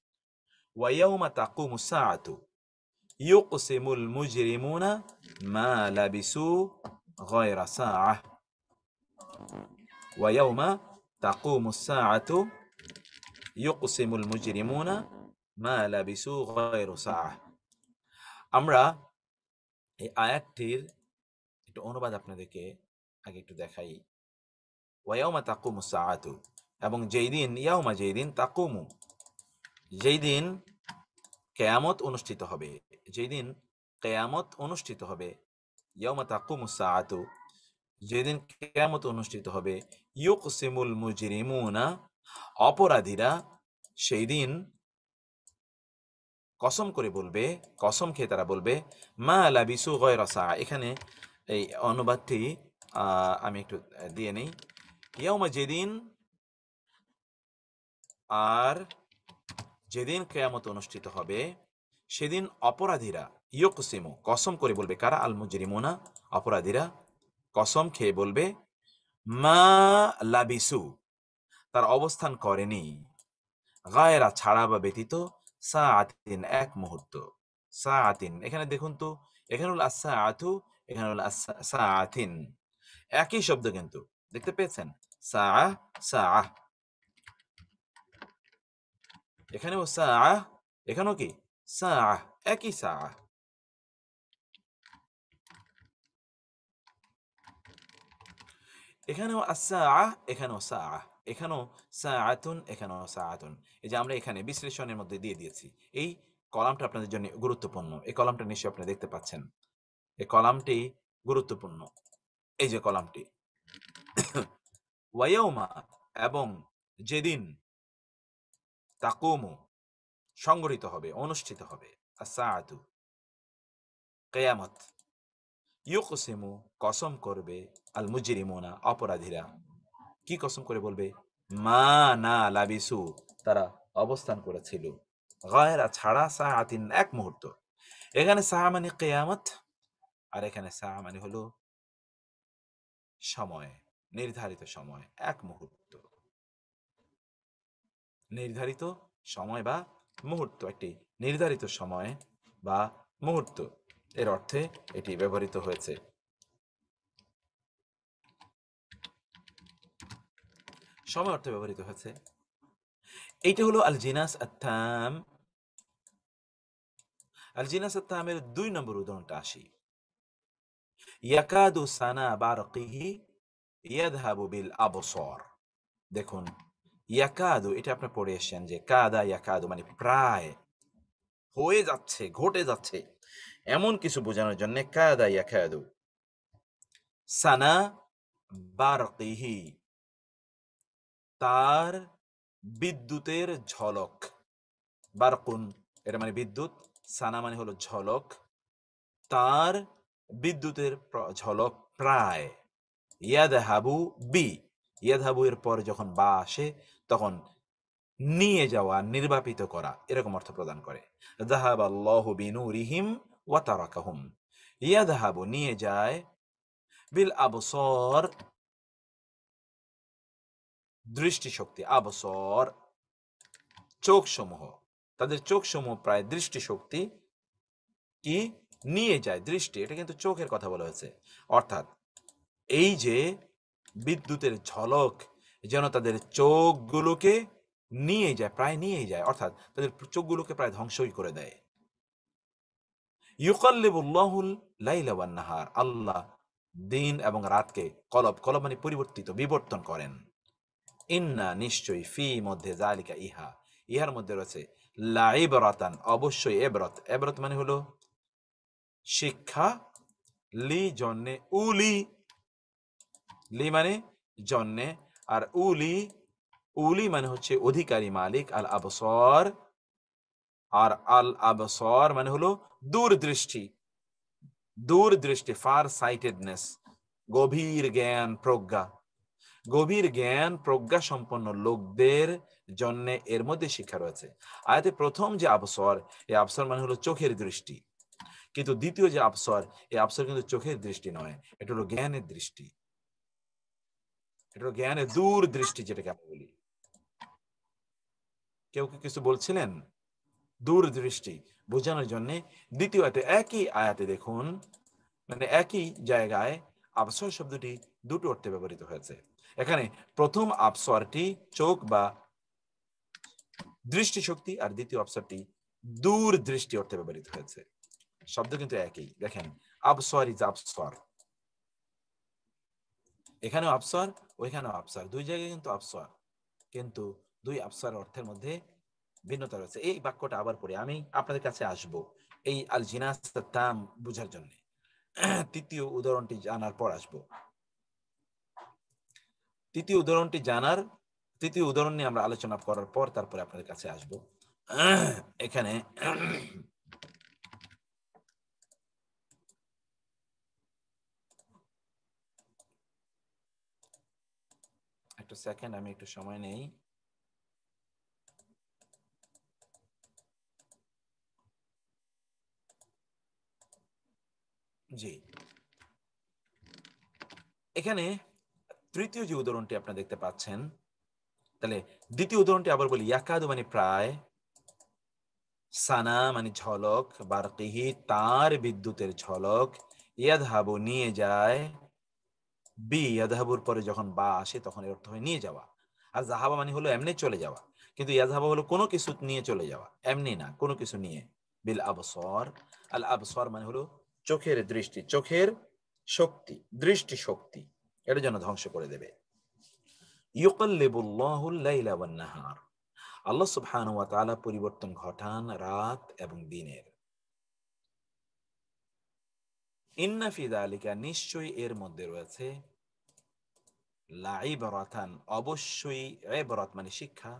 ওয়ায়াউমা তাকুমুস সাআতু ইউকসিমুল মুজরিমুনা মা লাবিসু গায়রা সাআহ। ওয়ায়াউমা তাকুমুস সাআতু ইউকসিমুল মুজরিমুনা মা লাবিসু গায়রা সাআহ। আমরা এই আয়াতটির একটু অনুবাদ আপনাদেরকে আগে একটু দেখাই। ওয়ায়াউমা তাকুমুস সাআতু, এবং যেই দিন, ইয়াউমা যেই দিন, তাকুমু যেই দিন কিয়ামত অনুষ্ঠিত হবে, যেই দিন কিয়ামত অনুষ্ঠিত হবে, ইয়াউমা তাকুমুস সাআতু যেদিন কিয়ামত অনুষ্ঠিত হবে, ইউকসিমুল মুজরিমুনা অপরাধীরা সেই দিন কসম করে বলবে, কসম খেয়ে তারা বলবে, মা লাবিসু গায়রা সাআ। এখানে এই অনুবাদটি আমি একটু দিয়ে নেই। ইয়াউমা যেদিন, আর যেদিন কিয়ামত অনুষ্ঠিত হবে সেদিন অপরাধীরা, ইয়কসিমু কসম করে বলবে, কারা? আল মুজরিমুনা অপরাধীরা কসম খেয়ে বলবে, মা লাবিসু তার অবস্থান করেনি, গায়রা ছাড়া বা ব্যতীত, সাআতিন এক মুহূর্ত। সাআতিন এখানে দেখুন তো, এখানে হলো আস-সাআতু, এখানে হলো সাআতিন, একই শব্দ কিন্তু, দেখতে পেয়েছেন? সাআ সাআ, এখানেও সাআ, এখানেও কি সাআ, একই সাআ। এখানেও আস-সাআ, এখানেও সাআ, এখানেও সাআতুন, এখানেও সাআতুন। এই যে আমরা এখানে বিশ্লেষণের মধ্যে দিয়ে দিয়েছি। এই কলামটা আপনাদের জন্য গুরুত্বপূর্ণ। এই কলামটা নিশ্চয়ই আপনি দেখতে পাচ্ছেন। এই কলামটি গুরুত্বপূর্ণ। এই যে কলামটি, ওয়ায়াউমা এবং যেদিন, তাকুমু সংগঠিত হবে, অনুষ্ঠিত হবে, আস-সাআতু কিয়ামত, ইউকসিমু কসম করবে, আল মুজরিমুনা অপরাধীরা, কি কসম করে বলবে? মা না লাবিসু তারা অবস্থান করেছিল, গায়রা ছাড়া, সাআতিন এক মুহূর্ত। এখানে সাআ মানে কিয়ামত, আর এখানে সাআ মানে হলো সময়, নির্ধারিত সময়, এক মুহূর্ত, নির্ধারিত সময় বা মুহূর্ত, একটি নির্ধারিত সময় বা মুহূর্ত এর অর্থে এটি ব্যবহৃত হয়েছে। সময় অর্থে ব্যবহৃত হয়েছে। এইটা হলো আল জিনাস আত্তাম। আল জিনাস আত্তামের 2 নম্বর উদাহরণটা আসি। ইয়াকাদু সানা বারকিহি ইয়াযহাবু বিল আবসার। দেখুন, ইয়াকাদু এটা আপনি পড়ে এসেছেন যে কাদা ইয়াকাদু মানে প্রায়, হয়ে যাচ্ছে, ঘটে যাচ্ছে, এমন কিছু বোঝানোর জন্য কাদা ইয়াকাদু। সানা বারকিহি তার বিদ্যুতের ঝলক। বারকুন এটা মানে বিদ্যুৎ, সানা মানে হলো ঝলক, তার বিদ্যুতের ঝলক প্রায়। ইয়াদহাবু বি, ইয়াদহাবু এর পরে যখন বা আসে তখন নিয়ে যাওয়া, নির্বাপিত করা এরকম অর্থ প্রদান করে। যাহাবাল্লাহু বিনুরিহিম ওয়া তারাকাহুম, ইয়াদহাবু নিয়ে যায়, বিল আবসর দৃষ্টিশক্তি, আবসর চোখ সমূহ, তাদের চোখ সমূহ প্রায় দৃষ্টিশক্তি কি নিয়ে যায়। দৃষ্টি এটা কিন্তু চোখের কথা বলা হয়েছে, অর্থাৎ এই যে বিদ্যুতের ঝলক যেন তাদের চোখগুলোকে নিয়ে যায়, প্রায় নিয়ে যায়, অর্থাৎ তাদের চোখগুলোকে প্রায় ধ্বংসই করে দেয়। ইউকাল্লিবুল্লাহুল লাইলা ওয়ান নাহার, আল্লাহ দিন এবং রাতকে কলব, কলব মানে পরিবর্তিত, বিবর্তন করেন। ইন্না নিশ্চয়ই, ফি মধ্যে, জালিকা ইহা, ইহার মধ্যে রয়েছে, লাইবরাতান অবশ্যই, এবরত, এবরত মানে হলো শিক্ষা, লি জন্যে, উলি, লি মানে জন্যে, আর উলি, উলি মানে হচ্ছে অধিকারী, মালিক, আল আবসর, আর আল আবসর মানে হলো দূরদৃষ্টি, দূরদৃষ্টি, ফার সাইটেডনেস, গভীর জ্ঞান প্রজ্ঞা, গভীর জ্ঞান প্রজ্ঞা সম্পন্ন লোকদের জন্য এর মধ্যে শিক্ষা রয়েছে। আয়াতে প্রথম যে আবসর, এই আবসর মানে হলো চোখের দৃষ্টি, কিন্তু দ্বিতীয় যে আবসর, এই আবসর কিন্তু চোখের দৃষ্টি নয়, এটা হলো জ্ঞানের দৃষ্টি, এটা হলো জ্ঞানের দূর দৃষ্টি, যেটাকে আমরা বলি। কেউ কি কিছু বলছিলেন? দূরদৃষ্টি বোঝানোর জন্য দ্বিতীয় আয়াতে, একই আয়াতে দেখুন, মানে একই জায়গায় আবসর শব্দটি দুটো অর্থে ব্যবহৃত হয়েছে। এখানে প্রথম আবসরটি চোখ বা দৃষ্টিশক্তি, আর দ্বিতীয় আবসরটি দূর দৃষ্টি অর্থে ব্যবহৃত হয়েছে। শব্দ কিন্তু একই। দেখেন, আবসর ইজ আবসর, এখানেও আবসর, ওইখানেও আবসর, দুই জায়গায় কিন্তু আবসর, কিন্তু দুই আবসর অর্থের মধ্যে ভিন্নতা রয়েছে। এই বাক্যটা আবার পড়ে আমি আপনাদের কাছে আসব এই আল জিনাস তাম বুঝার জন্য। তৃতীয় উদাহরণটি জানার পর আসব। তৃতীয় উদাহরণটি জানার, তৃতীয় উদাহরণ নিয়ে আমরা আলোচনা করার পর তারপরে আপনাদের কাছে আসব। এখানে একটা সেকেন্ড, আমি একটু সময় নেই। জি, এখানে তৃতীয় যে উদাহরণটি আপনারা দেখতে পাচ্ছেন, তাহলে দ্বিতীয় উদাহরণটি আবার বলি, ইয়াকাদু মানে প্রায়, সানা মানে ঝলক, বারকিহি তার বিদ্যুতের ঝলক, ইয়াদহাবু নিয়ে যায়, বি ইয়াদহাবুর পরে যখন বা আসে তখন এর অর্থ হয় নিয়ে যাওয়া। আর জাহাবা মানে হলো এমনি চলে যাওয়া, কিন্তু ইয়াদহাবা হলো কোনো কিছু নিয়ে চলে যাওয়া, এমনি না, কোনো কিছু নিয়ে। বিল আবসর, আল আবসর মানে হলো চোখের দৃষ্টি, চোখের শক্তি, দৃষ্টি শক্তি, এটা যেন ধ্বংস করে দেবে। ইউকাল্লিবুল্লাহুল লাইলা ওয়ান নাহার, আল্লাহ সুবহানাহু ওয়া তাআলা পরিবর্তন ঘটান রাত এবং দিনের। ইন্না ফি যালিকা নিশ্চয়ই এর মধ্যে রয়েছে, লাইবরাতান অবশ্যই, ইবরাত মানে শিক্ষা,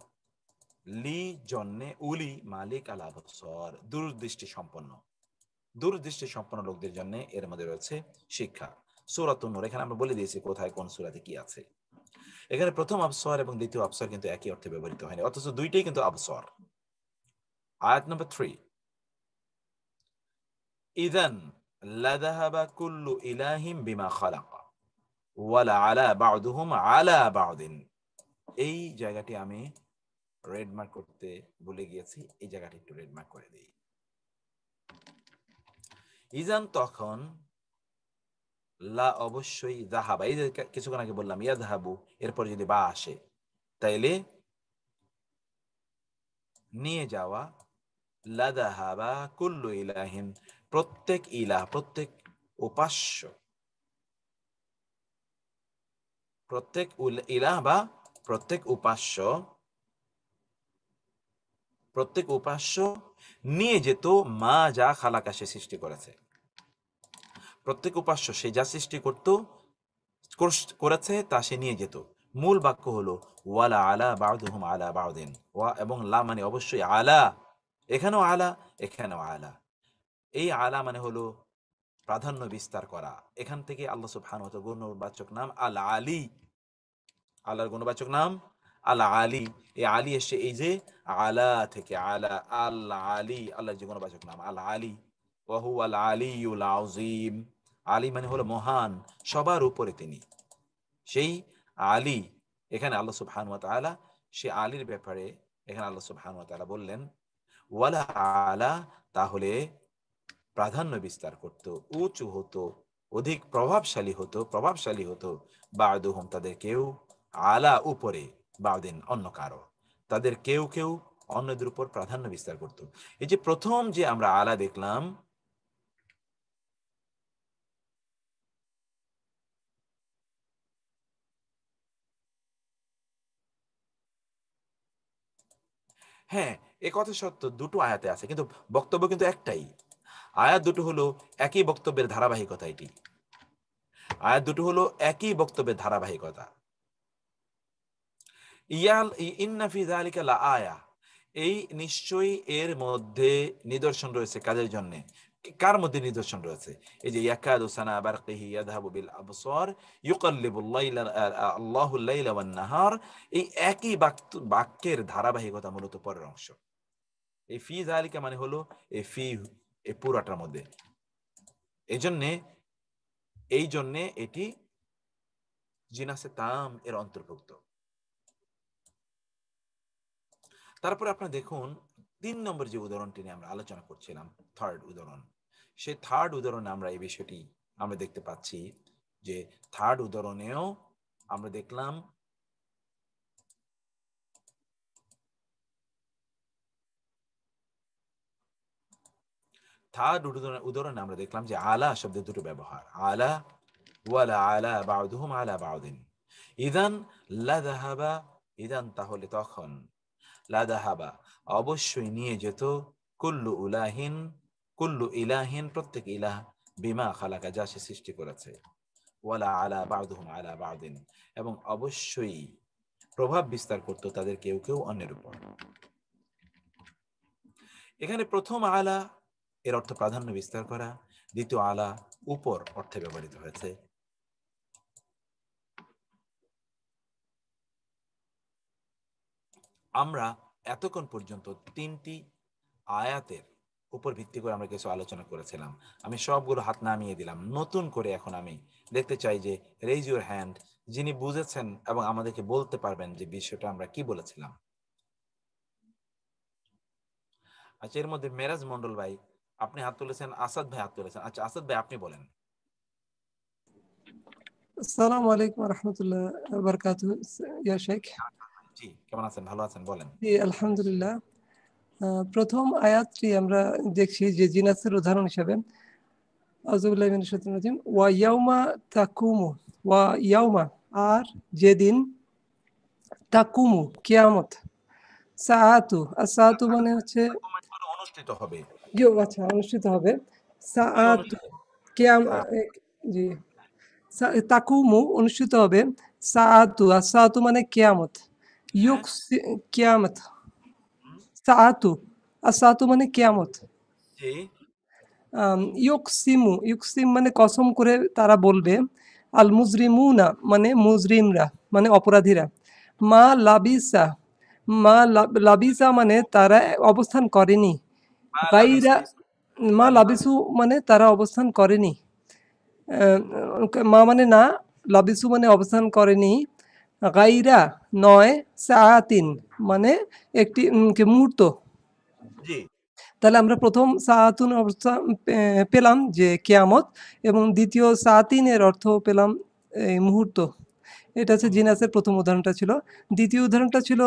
লি জন্যে, উলি মালিক, আল আবসর দূরদৃষ্টি সম্পন্ন, দূরদৃষ্টি সম্পন্ন লোকদের জন্য এর মধ্যে রয়েছে শিক্ষা। সূরাতুন নূর, এখানে আমরা বলে দিয়েছি কোথায় কোন সূরাতে কি আছে। এখানে প্রথম আবসর এবং দ্বিতীয় আবসর কিন্তু একই অর্থে ব্যবহৃত হয়নি, অথচ দুইটাই কিন্তু আবসর। আয়াত নম্বর 3, ইদান লাযাহাবা কুল্লু ইলাহিম বিমা খালাক, ওয়ালা আলা বা'দুহুম আলা বা'দিন। এই জায়গাটি আমি রেড মার্ক করতে ভুলে গিয়েছি, এই জায়গাটি একটু রেড মার্ক করে দিই। ইজান তখন, লা অবশ্যই, যাহাবা, এই যে কিছুক্ষণ আগে বললাম ইয়াযহাবু, এরপর যদি বা আসে তাইলে নিয়ে যাওয়া, লা যাহাবা কুল্লু ইলাহিন, প্রত্যেক ইলাহ, প্রত্যেক উপাস্য, প্রত্যেক ইলাহ বা প্রত্যেক উপাস্য, প্রত্যেক উপাস্য নিয়ে যেত মা যা খালাকা সে সৃষ্টি করেছে। প্রত্যেক উপাস্য সে যা সৃষ্টি করেছে তা সে নিয়ে যেত। মূল বাক্য হলো ওয়ালা আলা বা'দুহুম আলা বা'দিন, ওয়া এবং লা মানে অবশ্যই আলা, এখানেও আলা, এখানেও আলা। এই আলা মানে হলো প্রাধান্য বিস্তার করা। এখান থেকে আল্লাহ সুবহানাহু ওয়া তাআলা গুণবাচক নাম আল আলী, আল্লাহর গুণবাচক নাম আল আলী। এই আলী এসে এই যে আলা থেকে, আলা, আল আলী, আল্লাহর যে গুণবাচক নাম আল আলী। ওয়া হুয়াল আলিয়্যুল আযীম, আলী মানে হলো মহান, সবার উপরে তিনি, সেই আলী। এখানে আল্লাহ সুবহানাহু ওয়া তাআলা সে আলীর ব্যাপারে এখানে আল্লাহ সুবহানাহু ওয়া তাআলা বললেন ওয়ালা আলা, তাহলে প্রাধান্য বিস্তার করত, উঁচু হতো, অধিক প্রভাবশালী হতো বা'দুহুম তাদের কেউ, আলা উপরে, বা'দিন অন্য কারো, তাদের কেউ কেউ অন্যদের উপর প্রাধান্য বিস্তার করত। এই যে প্রথম যে আমরা আলা দেখলাম, হ্যাঁ এ কথা সত্য, দুটো আয়াতে আছে কিন্তু বক্তব্য কিন্তু একটাই। আয়াত দুটো হলো একই বক্তব্যের ধারাবাহিকতা, এটি আয়াত দুটো হলো একই বক্তব্যের ধারাবাহিকতা। ইন্না ফি যালিকা লাআয়া, এই নিশ্চয়ই এর মধ্যে নিদর্শন রয়েছে কাদের জন্য? কার মধ্যে নিদর্শন রয়েছে? এই যে ইয়াকাদু সানা বারকিহি ইয়াযহাবু বিল আবসার ইউকাল্লিবুল লাইলা, আল্লাহুল লাইলা ওয়ান নাহার, এই একই বাক্যের ধারাবাহিকতা মূলত পরের অংশ। এই ফি যালিকা মানে হলো এই ফি, এই পুরাটার মধ্যে, এই জন্যে এটি জিনাসে তাম এর অন্তর্ভুক্ত। তারপরে আপনারা দেখুন ৩ নম্বর যে উদাহরণটি নিয়ে আমরা আলোচনা করছিলাম, থার্ড উদাহরণ, সেই থার্ড উদাহরণে আমরা এই বিষয়টি আমরা দেখতে পাচ্ছি যে থার্ড উদাহরণেও আমরা দেখলাম উদাহরণে আমরা দেখলাম যে আলা শব্দের দুটো ব্যবহার, আলা ওয়ালা আলা বা'দুহুম আলা বা'দিন। ইদান লা যাহাবা, ইদান তাহলে তখন, লা যাহাবা অবশ্যই নিয়ে যেত, কুল্লু ইলাহিন প্রত্যেক ইলাহ, বিমা খালাকা যা সে সৃষ্টি করেছে, ওয়ালা আলা বা'দুহুম আলা বা'দিন এবং অবশ্যই প্রভাব বিস্তার করত তাদের কেউ কেউ অন্যের উপর। এখানে প্রথম আলা এর অর্থ প্রাধান্য বিস্তার করা, দ্বিতীয় আলা উপর অর্থে ব্যবহৃত হয়েছে। আমরা এতক্ষণ পর্যন্ত 3টি আয়াতের উপর ভিত্তি করে আমরা কিছু আলোচনা করেছিলাম। আমি সবগুলো হাত নামিয়ে দিলাম। নতুন করে এখন আমি দেখতে চাই যে রেইজ ইউর হ্যান্ড, যিনি বুঝেছেন এবং আমাদেরকে বলতে পারবেন যে বিষয়টা আমরা কি বলেছিলাম। আচ্ছা, এর মধ্যে মেরাজ মন্ডল ভাই আপনি হাত তুলেছেন, আসাদ ভাই হাত তুলেছেন। আচ্ছা আসাদ ভাই আপনি বলেন। আসসালামু আলাইকুম ওয়া রাহমাতুল্লাহি ওয়া বারাকাতুহু ইয়া শেখ। জি, কেমন আছেন? ভালো আছেন? বলেন। জি আলহামদুলিল্লাহ। প্রথম আয়াতটি আমরা দেখছি যে জিনাসের উদাহরণ হিসেবে, আউযুবিল্লাহি মিনাশ শাইতানির রাজিম, ওয়া ইয়াউমা তাকুমু, ওয়া ইয়াউমা আর যেদিন, তাকুমু কিয়ামত, সাআতু, সাআতু মানে হচ্ছে অনুষ্ঠিত হবে। জি আচ্ছা অনুষ্ঠিত হবে, কি সাআতু অনুষ্ঠিত? কিয়াম জি তাকুমু অনুষ্ঠিত হবে, সাআতু, আর সাআতু মানে কিয়ামত, হ্যাঁ, কিয়ামত, সাআতু, আর সাআতু মানে কিয়ামত। জি, ইউকসিম মানে কসম করে তারা বলবে, আল মুজরিমুনা মানে মুজরিমরা মানে অপরাধীরা, মা লাবিসা, লাবিসা মানে তারা অবস্থান করেনি, মা গাইরা, লাবিসু, মা লাবিসু মানে তারা অবস্থান করেনি, মা মানে না, লাবিসু মানে অবস্থান করেনি, গাইরা নয়, সাআতিন মানে একটি মুহূর্ত। জি তাহলে আমরা প্রথম সাআতুন অবস্থা পেলাম যে কিয়ামত, এবং দ্বিতীয় সাআতিনের অর্থ পেলাম এই মুহূর্ত। এটা হচ্ছে জিনাসের প্রথম উদাহরণটা ছিল। দ্বিতীয় উদাহরণটা ছিল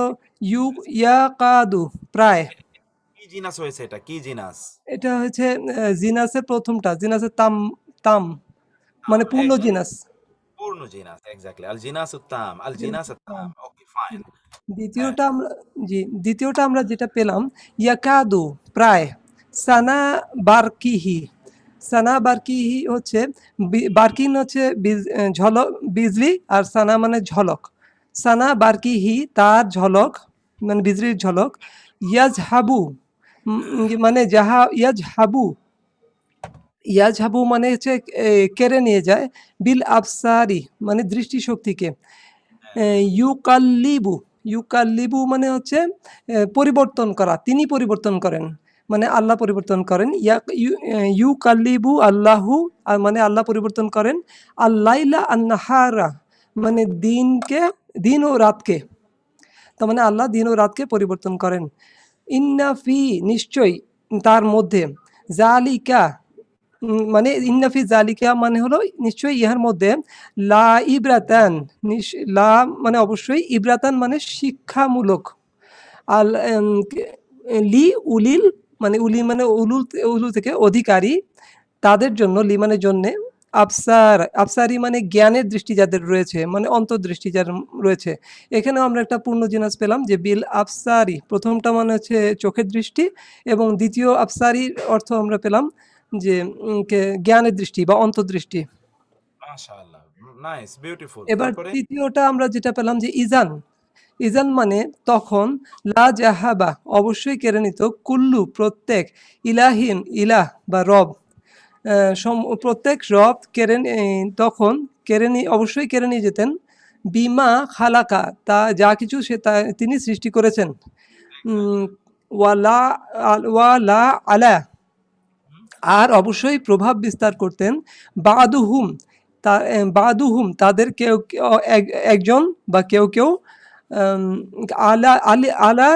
ইউ ইয়াকাদু প্রায়। কি জিনাস হয়েছে, এটা কি জিনাস? এটা হচ্ছে জিনাসের প্রথমটা, জিনাসের তাম, তাম মানে পূর্ণ জিনাস। পূর্ণ জিনাস, এক্স্যাক্টলি। আল জিনাস উত্তাম, আল জিনাস উত্তাম। Okay fine. হ্যাঁ, দ্বিতীয়টা আমরা, জি দ্বিতীয়টা আমরা যেটা পেলাম ইয়াকাদু প্রায়, সানা বারকিহি। সানা বারকিহি হচ্ছে বারকিন হচ্ছে ঝলক বিজলি, আর সানা মানে ঝলক। সানা বারকিহি তার ঝলক মানে বিজলির ঝলক। ইয়াজহাবু মানে যাহা, ইয়াজহাবু, ইয়াজহাবু মানে হচ্ছে কেড়ে নিয়ে যায়, বিল আবসারি মানে দৃষ্টিশক্তিকে। ইউকাল্লিবু, ইউকাল্লিবু মানে হচ্ছে পরিবর্তন করা, তিনি পরিবর্তন করেন, মানে আল্লাহ পরিবর্তন করেন। ইউকাল্লিবু আল্লাহু মানে আল্লাহ পরিবর্তন করেন। আল্লাইলা আন্নাহারা মানে দিনকে, দিন ও রাতকে, তার মানে আল্লাহ দিন ও রাতকে পরিবর্তন করেন। ইন্নাফি নিশ্চয়ই তার মধ্যে, জালিকা মানে ইন্নাফি জালিকা মানে হলো নিশ্চয়ই ইহার মধ্যে, লা ইব্রাতান লা মানে অবশ্যই, ইব্রাতান মানে শিক্ষামূলক, আল লি উলিল মানে উলি মানে উলু থেকে অধিকারী, তাদের জন্য, লি মানে জন্যে, আবসার আবসারি মানে জ্ঞানের দৃষ্টি যাদের রয়েছে, মানে অন্তর্দৃষ্টি যার রয়েছে। এখানেও আমরা একটা পূর্ণ জিনাস পেলাম যে বিল আবসারি, প্রথমটা মানে হচ্ছে চোখের দৃষ্টি, এবং দ্বিতীয় আবসারির অর্থ আমরা পেলাম যে জ্ঞানের দৃষ্টি বা অন্তর্দৃষ্টি। মাশাআল্লাহ, নাইস, বিউটিফুল। এবার তারপরে তৃতীয়টা আমরা যেটা পেলাম যে ইজান, ইজান মানে তখন, লা জাহাবা অবশ্যই কেড়ে নিত, কুল্লু প্রত্যেক, ইলাহিন ইলাহ বা রব, প্রত্যেক রব তখন অবশ্যই কেড়ে নিয়ে যেতেন, বিমা খালাকা তা যা কিছু সে তা তিনি সৃষ্টি করেছেন। ওয়ালা ওয়ালা আলা আর অবশ্যই প্রভাব বিস্তার করতেন, বাদুহুম বাদুহুম তাদের কেউ একজন বা কেউ কেউ, আলা আলি আলা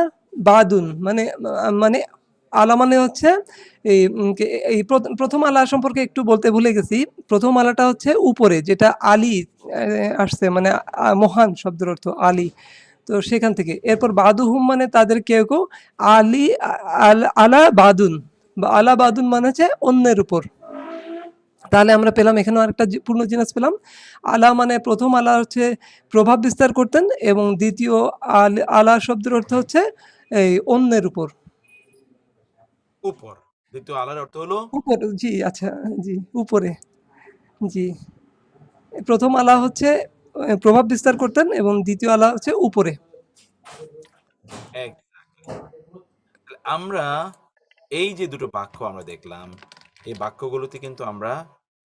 বাদুন মানে মানে আলা মানে হচ্ছে এই এই প্রথম আলা সম্পর্কে একটু বলতে ভুলে গেছি। প্রথম আলাটা হচ্ছে উপরে, যেটা আলী আসছে, মানে মহান শব্দের অর্থ আলী। তো সেখান থেকে এরপর বাদুহুম মানে তাদের কেউ কেউ, আলী আলা বাদুন বা আলা বাদুন মানে হচ্ছে অন্যের উপর। তাহলে আমরা পেলাম এখানেও আরেকটা পূর্ণ জিনিস পেলাম। আলা মানে প্রথম আলা হচ্ছে প্রভাব বিস্তার করতেন, এবং দ্বিতীয় আলা শব্দের অর্থ হচ্ছে এই অন্যের উপর। উপর, দ্বিতীয় আলার অর্থ হলো উপর, জি আচ্ছা, জি উপরে, জি প্রথম আলা হচ্ছে প্রভাব বিস্তার করতেন, এবং দ্বিতীয় আলা হচ্ছে উপরে। আমরা এই যে দুটো বাক্য আমরা দেখলাম, এই বাক্যগুলোতে কিন্তু আমরা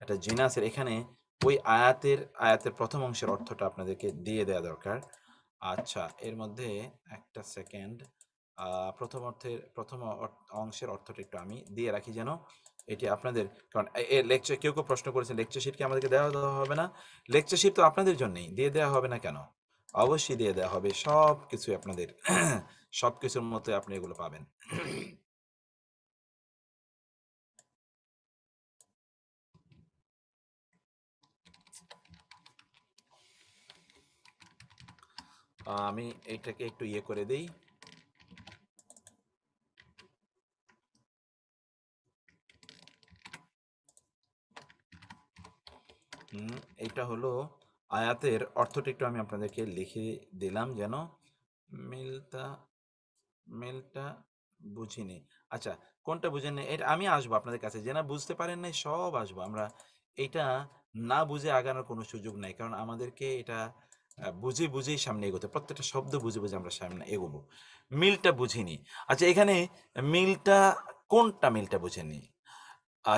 একটা জিনাসের, এখানে ওই আয়াতের প্রথম অংশের অর্থটা আপনাদেরকে দিয়ে দেওয়া দরকার। আচ্ছা, এর মধ্যে একটা সেকেন্ড, প্রথম অংশের অর্থটা একটু আমি দিয়ে রাখি, যেন এটি আপনাদের, কারণ লেকচার কেউ কেউ প্রশ্ন করেছেন লেকচার শিট কি আমাদেরকে দেওয়া হবে না? লেকচার শিট তো আপনাদের জন্যই, দিয়ে দেওয়া হবে না কেন? অবশ্যই দিয়ে দেওয়া হবে, সব কিছু আপনাদের সব কিছুর মধ্যে আপনি এগুলো পাবেন। আমি এটাকে একটু ইয়ে করে দেই। এটা হলো আয়াতের অর্থটা, একটু আমি আপনাদেরকে লিখে দিলাম যেন মিলটা মিলটা বুঝিনি। আচ্ছা, কোনটা বুঝেন নাই এটা আমি আসবো আপনাদের কাছে, যে না বুঝতে পারেন নাই সব আসবো আমরা। এটা না বুঝে আগানোর কোনো সুযোগ নাই, কারণ আমাদেরকে এটা বুঝে বুঝেই সামনে এগোতে, প্রত্যেকটা শব্দ বুঝে বুঝে আমরা সামনে এগোবো। মিলটা বুঝিনি। আচ্ছা, এখানে মিলটা, কোনটা মিলটা বুঝেনি?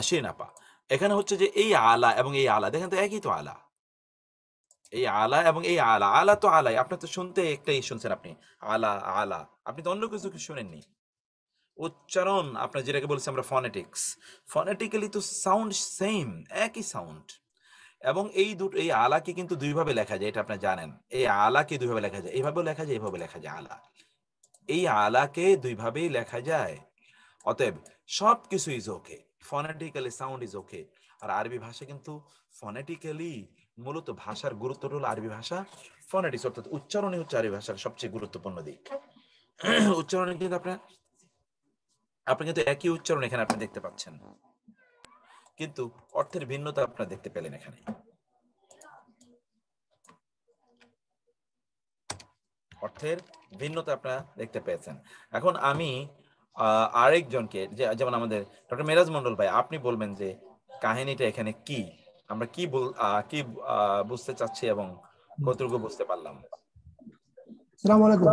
শিরিন আপা, এখানে হচ্ছে যে এই আলা এবং এই আলা, দেখেন তো একই তো আলা। এই আলা এবং এই আলা, আলা তো আলাই, আপনার তো শুনতে একটাই শুনছেন আপনি, আলা আলা, আপনি তো অন্য কিছু শুনেননি। উচ্চারণ আপনার যেটাকে বলছি আমরা ফনেটিক্স, ফনেটিক্যালি তো সাউন্ড সেম, একই সাউন্ড। এবং এই আলাকে কিন্তু দুইভাবে লেখা যায়, এটা আপনি জানেন। এই আলাকে দুইভাবে লেখা যায়, এইভাবেও লেখা যায়, এইভাবে লেখা যায় আলা। এই আলাকে দুইভাবেই লেখা যায়। অতএব সবকিছু is okay, phonetically sound is okay. আর আরবি ভাষা কিন্তু ফনেটিক্যালি, মূলত ভাষার গুরুত্বটা হলো আরবি ভাষা ফনেটিক্স, অর্থাৎ উচ্চারণই হচ্ছে আরবি ভাষার সবচেয়ে গুরুত্বপূর্ণ দিক। উচ্চারণে কিন্তু আপনি কিন্তু একই উচ্চারণ এখানে আপনি দেখতে পাচ্ছেন, কিন্তু অর্থের ভিন্নতা আপনারা দেখতে পেলেন এখানে। অর্থের ভিন্নতা আপনারা দেখতে পেয়েছেন। এখন আমি আরেকজনকে, যেমন আমাদের ডক্টর মেরাজ মন্ডল ভাই, আপনি বলবেন যে কাহিনীটা এখানে কি, আমরা কি বুঝতে চাচ্ছি এবং কতটুকু বুঝতে পারলাম। আসসালামু আলাইকুম।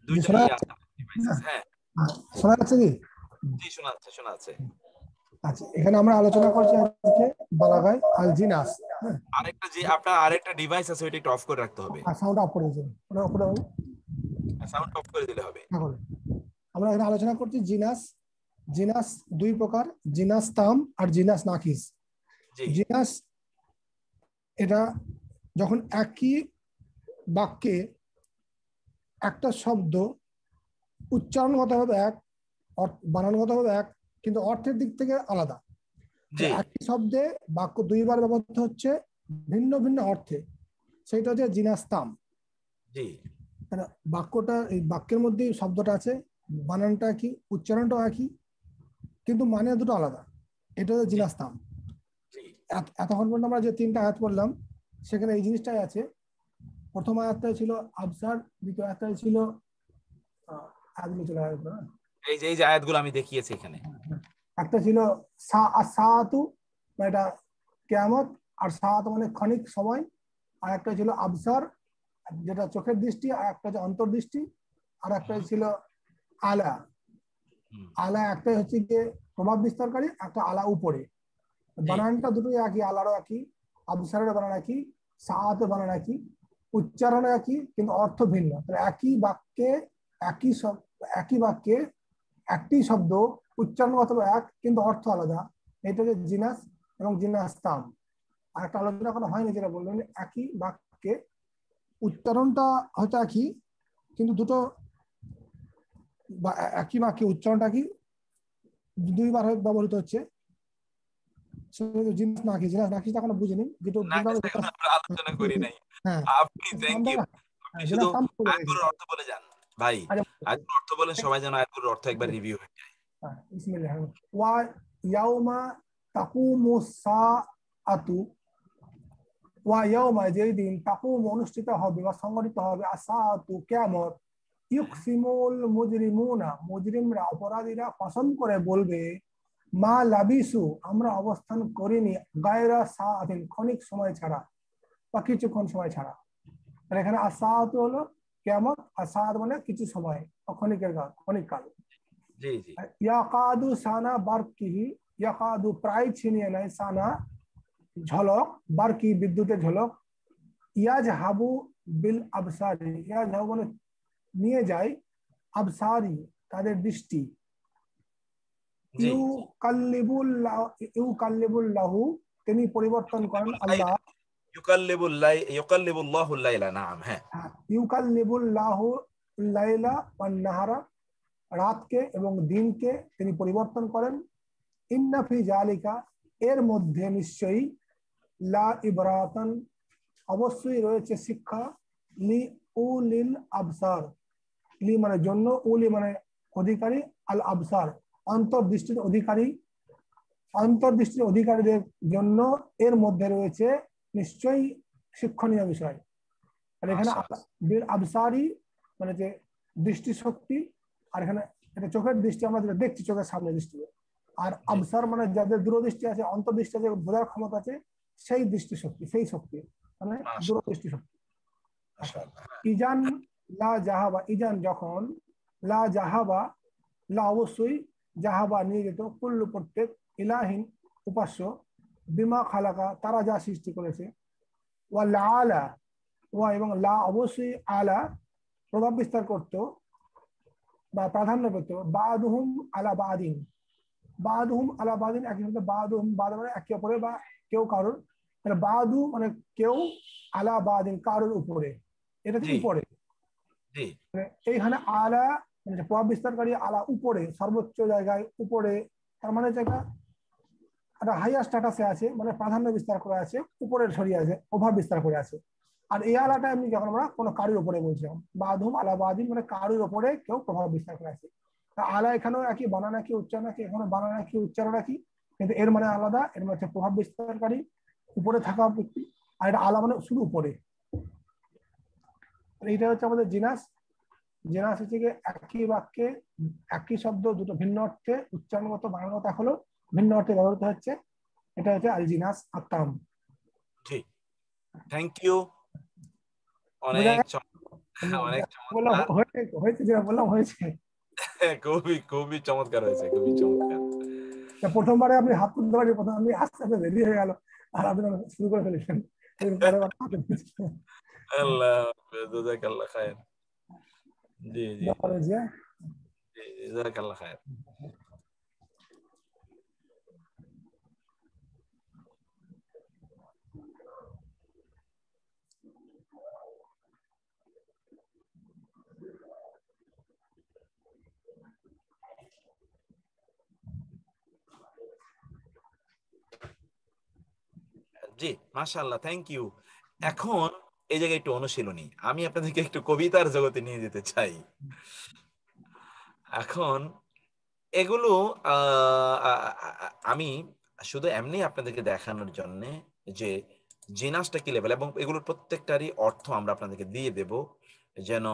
জি, দুইটা শোনা ইয়ে যাচ্ছে? আছে, devices, হ্যাঁ শোনা যাচ্ছে কি? জি, শোনা যাচ্ছে, শোনা যাচ্ছে। আচ্ছা, এখানে আমরা আলোচনা করছি আজকে বালাগায় আল জিনাস। হ্যাঁ, আপনার আরেকটা ডিভাইস আছে, ওইটা একটু অফ করে রাখতে হবে, আর সাউন্ড অফ করে দিয়েছেন, ওটা অফ করে দাও। সাউন্ড অফ করে দিলে হবে। এখন আমরা এখানে আলোচনা করছি জিনাস। জিনাস দুই প্রকার, জিনাস তাম আর জিনাস নাকিস। জি জিনাস এটা যখন একই বাক্যে একটা শব্দ উচ্চারণগতভাবে এক, বানানগতভাবে এক, কিন্তু অর্থের দিক থেকে আলাদা। জি একই শব্দে বাক্য দুইবার ব্যবহৃত হচ্ছে ভিন্ন ভিন্ন অর্থে, সেটা হচ্ছে জিনাস্তাম। জি বাক্যটা, এই বাক্যের মধ্যে শব্দটা আছে, বানানটা একই, উচ্চারণটাও একই, কিন্তু মানে দুটো আলাদা। এটা হচ্ছে জিনাস্তাম। জি এতক্ষণ পর্যন্ত আমরা যে তিনটা আয়াত পড়লাম সেখানে এই জিনিসটাই আছে। প্রথম আয়াতটাই ছিল আবসার, দ্বিতীয় আয়াতটাই ছিল আয়াতগুলো চলে আসবে না? এই যে আয়াতগুলো আমি দেখিয়েছি এখানে। একটা ছিল সাআতু, মানে এটা কিয়ামত, আর সাআত মানে ক্ষণিক সময়। আর একটা ছিল আবসার, যেটা চোখের দৃষ্টি, আর একটা হচ্ছে অন্তর্দৃষ্টি। আর একটা ছিল আলা। আলা একটাই হচ্ছে গিয়ে প্রভাব বিস্তারকারী, একটা আলা উপরে। বানানটা দুটোই একই, আলারও একই, আবসারের বানান একই, সাআতের বানান একই, উচ্চারণও একই, কিন্তু অর্থ ভিন্ন। তাহলে একই বাক্যে একটি শব্দ উচ্চারণগত এক, কিন্তু অর্থ আলাদা। এটা হচ্ছে জিনাস এবং জিনাস্তাম। আর একটা আলোচনা করা হয়নি, যেটা বললেন একই বাক্যে উচ্চারণটা হয়তো একই, কিন্তু দুটো একই বাক্যে উচ্চারণটা কি দুইবার ব্যবহৃত হচ্ছে। জিনাস নাকি, জিনাস নাকি এখনো বুঝিনি, যেটা এখন আমরা আলোচনা করি নাই। হ্যাঁ, আপনি থ্যাংক ইউ, আপনি শুধু আয়াতগুলোর অর্থ বলে যান ভাই, আয়াতগুলোর অর্থ বলেন, সবাই যেন আয়াতগুলোর অর্থ একবার রিভিউ হয়ে যায়। বিসমিল্লাহ। ওয়া ইয়াউমা তাকুমুস সাআতু, ওয়া ইয়াউমা, যেই দিন, তাকুম অনুষ্ঠিত হবে বা সংগঠিত হবে, আসাআতু কিয়ামত, ইউকসিমুল মুজরিমুনা, মুজরিমরা অপরাধীরা কসম করে বলবে, মা লাবিসু, আমরা অবস্থান করিনি, গায়রা সাআতিন, ক্ষণিক সময় ছাড়া বা কিছুক্ষণ সময় ছাড়া। আর এখানে আসাআতু হলো কিয়ামত, আর সাআত মানে কিছু সময় বা ক্ষণিকের কাল, ক্ষণিক কাল। জি জি ইয়াকাদু সানা বারকিহি, ইয়াকাদু প্রায় ছিনিয়ে নেয়, সানা ঝলক, বারকি বিদ্যুতের ঝলক, ইয়াজহাবু বিল আবসারি, ইয়াজহাবু মানে নিয়ে যায়, আবসারি তাদের দৃষ্টি, জি ইউকাল্লিবুল্লাহু তিনি পরিবর্তন করেন, আল্লাহ ইউকাল্লিবুল্লাহুল লাইলা, নাম, হ্যাঁ। ইউকাল্লিবুল্লাহু লাইলা ওয়ান নাহারা, রাতকে এবং দিনকে তিনি পরিবর্তন করেন, ইন্না ফি জালিকা, এর মধ্যে নিশ্চয়ই, লা ইবরাতান, অবশ্যই রয়েছে শিক্ষা, লি উলিল আবসার, লি মানে জন্য, উলি মানে অধিকারী, আল আবসার অন্তর্দৃষ্টির অধিকারী, অন্তর্দৃষ্টির অধিকারীদের জন্য এর মধ্যে রয়েছে নিশ্চয়ই শিক্ষণীয় বিষয়। আর এখানে আবসারি মানে যে দৃষ্টিশক্তি, আর এখানে এটা চোখের দৃষ্টি, আমরা যেটা দেখছি চোখের সামনে দৃষ্টি। আর আবসার মানে যাদের দূরদৃষ্টি আছে, অন্তর্দৃষ্টি আছে, বোঝার ক্ষমতা আছে, সেই দৃষ্টিশক্তি, সেই শক্তি মানে দূরদৃষ্টি শক্তি। ইজান লা জাহাবা, ইজান যখন, লা জাহাবা, লা অবশ্যই, জাহাবা নিয়ে যেত, কুল্লু প্রত্যেক, ইলাহিন উপাস্য, বিমা খালাকা তারা যা সৃষ্টি করেছে, ওয়া লা আলা, ওয়া এবং লা অবশ্যই, আলা প্রভাব বিস্তার করত বা প্রাধান্য পেত, বাদুহুম আলা বাদিন, বাদুহুম আলা বাদিন, একই সাথে বাদুহুম, বাদ মানে একে অপরে বা কেউ কারোর, তাহলে বাদু মানে কেউ, আলা বাদিন কারোর উপরে, এটা হচ্ছে জি উপরে। জি মানে এইখানে আলা মানে যে প্রভাব বিস্তারকারী, আলা উপরে, সর্বোচ্চ জায়গায় উপরে, তার মানে জায়গা একটা হাইয়ার স্ট্যাটাসে আছে, মানে প্রাধান্য বিস্তার করে আছে, উপরে ছড়িয়ে আছে, প্রভাব বিস্তার করে আছে। আর এই আলাটা এমনি যখন আমরা কোনো কারোর উপরে বলছিলাম, বাদুম আলা বাদিন মানে কারোর উপরে কেউ প্রভাব বিস্তার করে আছে। তা আলা এখানেও একই, বানান একই, উচ্চারণ একই, এখানে বানান একই, উচ্চারণ একই, কিন্তু এর মানে আলাদা। এর মানে হচ্ছে প্রভাব বিস্তারকারী, উপরে থাকা ব্যক্তি। আর এটা আলা মানে শুধু উপরে। এইটা হচ্ছে আমাদের জিনাস। জিনাস হচ্ছে গিয়ে একই বাক্যে একই শব্দ দুটো ভিন্ন অর্থে উচ্চারণগত বানানগত হলো ভিন্ন অর্থে ব্যবহৃত হচ্ছে, এটা হচ্ছে আল জিনাস আত্তাম। জি থ্যাংক ইউ, বোঝা অনেক গেছে? অনেক বললাম চমৎকার। হয়েছে, হয়েছে যেটা বললাম হয়েছে। খুবই খুবই চমৎকার হয়েছে, খুবই চমৎকার। তা প্রথমবারে আপনি হাত তুলতে পারি, প্রথম আপনি আস্তে আস্তে দেরি হয়ে গেল, আর আপনি শুরু করে ফেলেছেন। পরে আল্লাহ হাফেজ, জাযাকাল্লাহ খায়ের। জি জি জি যে জি, জাযাকাল্লাহ খায়ের। জি মাশাআল্লাহ, থ্যাংক ইউ। এখন এই জায়গায় একটু অনুশীলনী, আমি আপনাদেরকে একটু কবিতার জগতে নিয়ে যেতে চাই। এখন এগুলো আমি শুধু এমনি আপনাদেরকে দেখানোর জন্য যে জিনাসটা কি লেভেল, এবং এগুলোর প্রত্যেকটারই অর্থ আমরা আপনাদেরকে দিয়ে দেব, যেন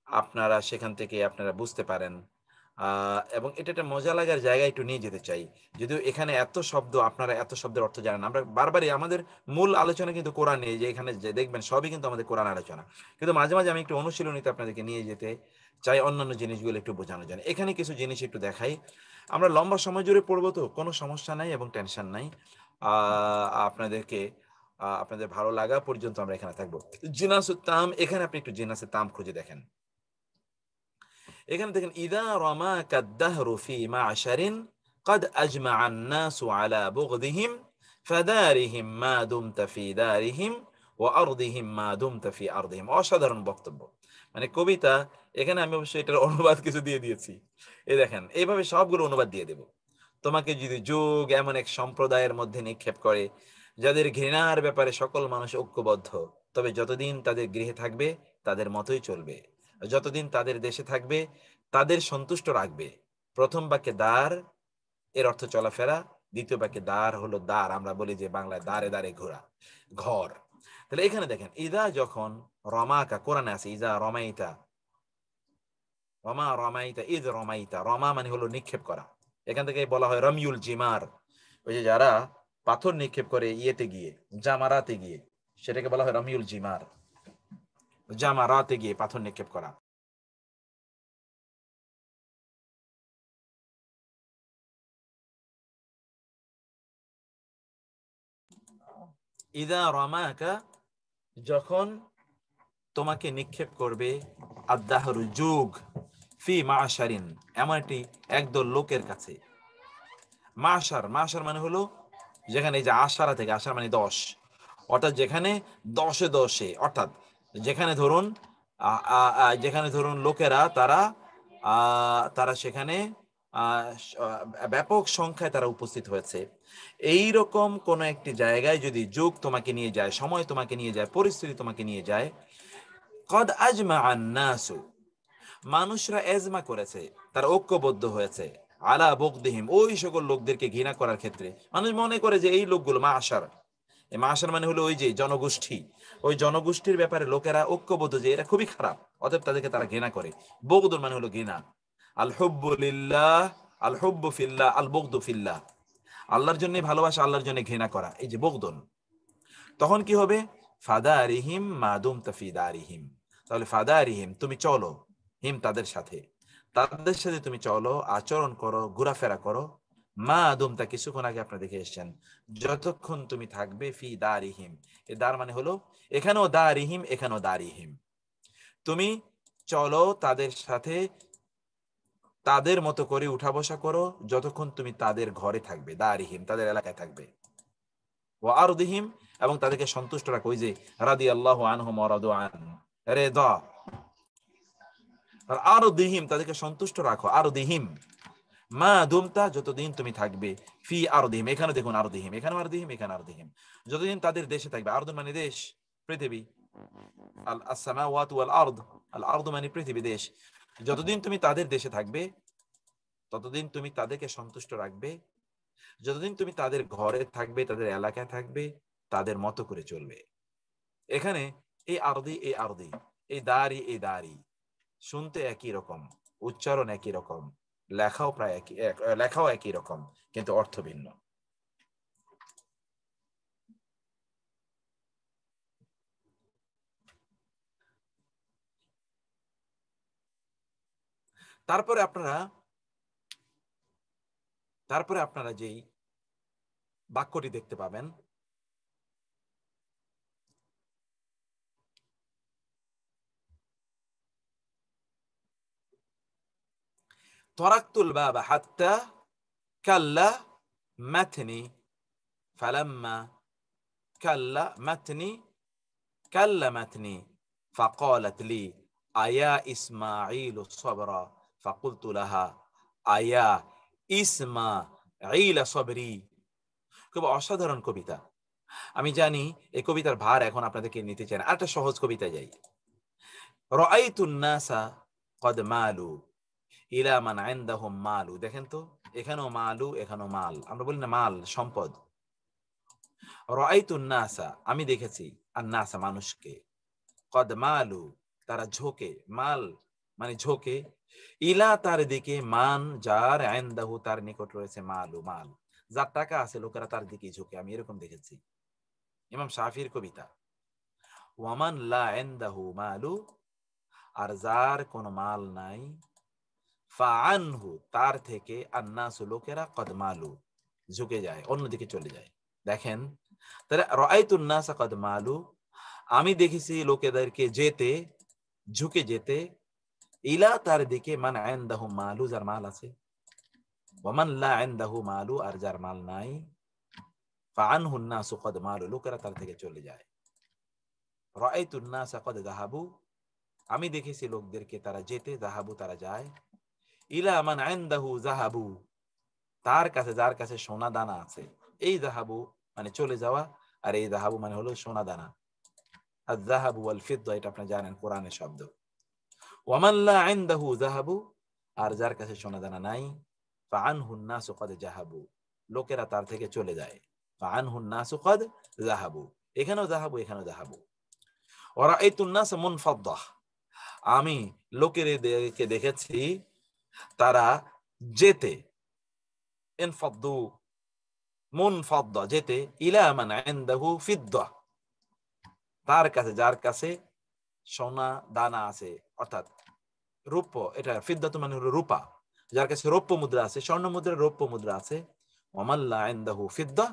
আপনারা সেখান থেকে আপনারা বুঝতে পারেন। এবং এটা একটা মজা লাগার জায়গায় একটু নিয়ে যেতে চাই। যদিও এখানে এত শব্দ, আপনারা এত শব্দের অর্থ জানেন, আমরা বারবারই আমাদের মূল আলোচনা কিন্তু কোরআন নিয়ে, যে এখানে যে দেখবেন সবই কিন্তু আমাদের কোরআন আলোচনা, কিন্তু মাঝে মাঝে আমি একটু অনুশীলনীতে আপনাদেরকে নিয়ে যেতে চাই, অন্যান্য জিনিসগুলো একটু বোঝানোর জন্য। এখানে কিছু জিনিস একটু দেখাই, আমরা লম্বা সময় জুড়ে পড়বো তো কোনো সমস্যা নাই এবং টেনশন নাই। আপনাদেরকে আপনাদের ভালো লাগা পর্যন্ত আমরা এখানে থাকবো। জিনাসুত তাম, এখানে আপনি একটু জিনাসের তাম খুঁজে দেখেন। এখানে দেখেন, ইদা রামাকা দাহরু ফি মা'শারিন قد أجمع الناس على بغضهم فدارهم ما دمت في دارهم وأرضهم ما دمت في أرضهم। অসাধারণ বক্তব্য, মানে কবিতা। এখানে আমি অবশ্যই এটার অনুবাদ কিছু দিয়ে দিয়েছি। এই দেখেন, এইভাবে সবগুলো অনুবাদ দিয়ে দেব। তোমাকে যদি যোগ এমন এক সম্প্রদায়ের মধ্যে নিক্ষেপ করে যাদের ঘৃণার ব্যাপারে সকল মানুষ ঐক্যবদ্ধ, তবে যতদিন তাদের গৃহে থাকবে তাদের মতোই চলবে, যতদিন তাদের দেশে থাকবে তাদের সন্তুষ্ট রাখবে। প্রথম বাক্যে দ্বার, এর অর্থ চলাফেরা। দ্বিতীয় বাক্যে দ্বার হলো দ্বার, আমরা বলি যে বাংলায় দ্বারে দ্বারে ঘোরা, ঘর। তাহলে এখানে দেখেন, ইদা যখন রমাকা, কোরআনে আছে ইজা রমাইতা, রমা রমাইতা ইদ রমাইতা, রমা মানে হলো নিক্ষেপ করা। এখান থেকে বলা হয় রমিউল জিমার, ওই যে যারা পাথর নিক্ষেপ করে ইয়েতে গিয়ে, জামারাতে গিয়ে, সেটাকে বলা হয় রমিউল জিমার, জামারাতে গিয়ে পাথর নিক্ষেপ করা। ইদা রমাকা, যখন তোমাকে নিক্ষেপ করবে, আদাহরু যুগ, ফি মাশারিন এমন একটি একদল লোকের কাছে। মাশার, মাশার মানে হলো যেখানে, এই যে আশারা থেকে, আশার মানে 10, অর্থাৎ যেখানে 10-এ 10-এ, অর্থাৎ যেখানে ধরুন যেখানে ধরুন লোকেরা তারা তারা সেখানে ব্যাপক সংখ্যায় তারা উপস্থিত হয়েছে, এই রকম কোন একটি জায়গায় যদি যুগ তোমাকে নিয়ে যায়, সময় তোমাকে নিয়ে যায়, পরিস্থিতি তোমাকে নিয়ে যায়, কদ আজমা আন্নাসু, মানুষরা এজমা করেছে, তারা ঐক্যবদ্ধ হয়েছে, আলা বগদিহিম, ওই সকল লোকদেরকে ঘৃণা করার ক্ষেত্রে। মানুষ মনে করে যে এই লোকগুলো মাশার, এই মাশার মানে হলো ওই যে জনগোষ্ঠী, ওই জনগোষ্ঠীর ব্যাপারে লোকেরা ঐক্যবদ্ধ যে এরা খুবই খারাপ, অতএব তাদেরকে তারা ঘৃণা করে। বগদুল মানে হলো ঘৃণা। আল হুব্বু লিল্লাহ, আল হুব্বু ফিল্লাহ, আল বগদু ফিল্লাহ, আল্লাহর জন্য ভালোবাসা, আল্লাহর জন্য ঘৃণা করা, এই যে বগদুল। তখন কি হবে, ফাদারিহিম মা দুমতা ফি দারিহিম, তাহলে ফাদারিহিম তুমি চলো, হিম তাদের সাথে, তাদের সাথে তুমি চলো, আচরণ করো, ঘোরাফেরা করো, মা দুমতা কিছুক্ষণ আগে আপনারা দেখে এসেছেন, যতক্ষণ তুমি থাকবে, ফি দারিহিম, এ দার মানে হলো এখানেও দারিহিম, এখানেও দারিহিম, তুমি চলো তাদের সাথে তাদের মতো করে উঠা বসা করো যতক্ষণ তুমি তাদের ঘরে থাকবে, দারিহিম তাদের এলাকায় থাকবে, ওয়া আরদিহিম এবং তাদেরকে সন্তুষ্ট রাখো। ওই যে রাদিয়াল্লাহু আনহুম ওয়া রাদু আন, রেদা, আর আরদিহিম তাদেরকে সন্তুষ্ট রাখো, আরদিহিম মা দুমতা যতদিন তুমি থাকবে, ফি আরদিহিম, এখানে দেখুন আরদিহিম, এখানে আরদিহিম, এখানে আরদিহিম, যতদিন তাদের দেশে থাকবে। আরদ মানে দেশ, পৃথিবী, আল আসসামাওয়াতু ওয়াল আরদ, আল আরদ মানে পৃথিবী, দেশ। যতদিন তুমি তাদের দেশে থাকবে ততদিন তুমি তাদেরকে সন্তুষ্ট রাখবে, যতদিন তুমি তাদের ঘরে থাকবে, তাদের এলাকায় থাকবে, তাদের মতো করে চলবে। এখানে এই আরদি, এই আরদি, এই দাড়ি, এই দাড়ি শুনতে একই রকম, উচ্চারণ একই রকম, লেখাও প্রায় একই, লেখাও একই রকম, কিন্তু অর্থ ভিন্ন। তারপরে আপনারা যেই বাক্যটি দেখতে পাবেন, তরাকতুল বাবা হাত্তা কাল্লা মাথনি ফালাম্মা কাল্লা মাথনি كلمتني فقالت لي أيا إسماعيل الصبر فقلت لها أيا إسماعيل صبري। খুব অসাধারণ কবিতা। আমি জানি এই কবিতার ভার এখন আপনাদেরকে নিতে চাই না, একটা সহজ কবিতা যাই। রাআইতুন নাসা قد মালু ইলা মান ইনদাহুম মালু। দেখেন তো, এখানেও মালু, এখানেও মাল। আমরা বলি না মাল সম্পদ। রাআইতুন নাসা আমি দেখেছি, আর নাসা মানুষকে, কদ মালু তারা ঝোঁকে, মাল মানে ঝোঁকে, ইলা তার দিকে, মান যার, ইনদাহু তার নিকট রয়েছে, মালু মাল, যার টাকা আছে লোকেরা তার দিকে ঝোঁকে। আমি এরকম দেখেছি। ইমাম শাফির কবিতা। ওয়ামান লা ইনদাহু মালু, আর যার কোনো মাল নাই, ফাআনহু তার থেকে, আন্নাসু লোকেরা, কদ মালু ঝুঁকে যায়, অন্যদিকে চলে যায়। দেখেন তাহলে রাআইতুন নাসা কদ মালু, আমি দেখেছি লোকেদেরকে যেতে, ঝুঁকে যেতে, ইলা তার দিকে, মান ইনদাহু মালু যার মাল আছে, ওয়ামান লা ইনদাহু মালু আর যার মাল নাই, ফাআনহু নাসু কদ মালু লোকেরা তার থেকে চলে যায়। রাআইতুন নাসা কদ যাহাবু, আমি দেখেছি লোকদেরকে তারা যেতে, যাহাবু তারা যায়, ইলা মান ইনদাহু যাহাবু তার কাছে, যার কাছে সোনা দানা আছে। এই যাহাবু মানে চলে যাওয়া, আর এই যাহাবু মানে হলো সোনা দানা। আর যাহাবু ওয়াল ফিদ্দা এটা আপনি জানেন কোরআনের শব্দ। ওয়ামান লা ইনদাহু যাহাবু আর যার কাছে সোনা দানা নাই, ফাআনহু নাসু কদ যাহাবু লোকেরা তার থেকে চলে যায়। ফাআনহু নাসু কদ যাহাবু, এখানেও যাহাবু, এখানেও যাহাবু। ওয়া রাআইতুন নাস মুনফাদ্দা, আমি লোকেদেরকে দেখেছি তারা যেতে, ইনফাদ্দু মুনফাদ্দা যেতে, ইলা মান ইনদাহু ফিদ্দা তার কাছে, যার কাছে সোনা দানা আছে, অর্থাৎ রূপ, এটা ফিদ্দাত মানে হলো রূপা, যার কাছে রৌপ্য মুদ্রা আছে, স্বর্ণ মুদ্রা, রৌপ্য মুদ্রা আছে। ওয়ামান লা ইনদাহু ফিদ্দা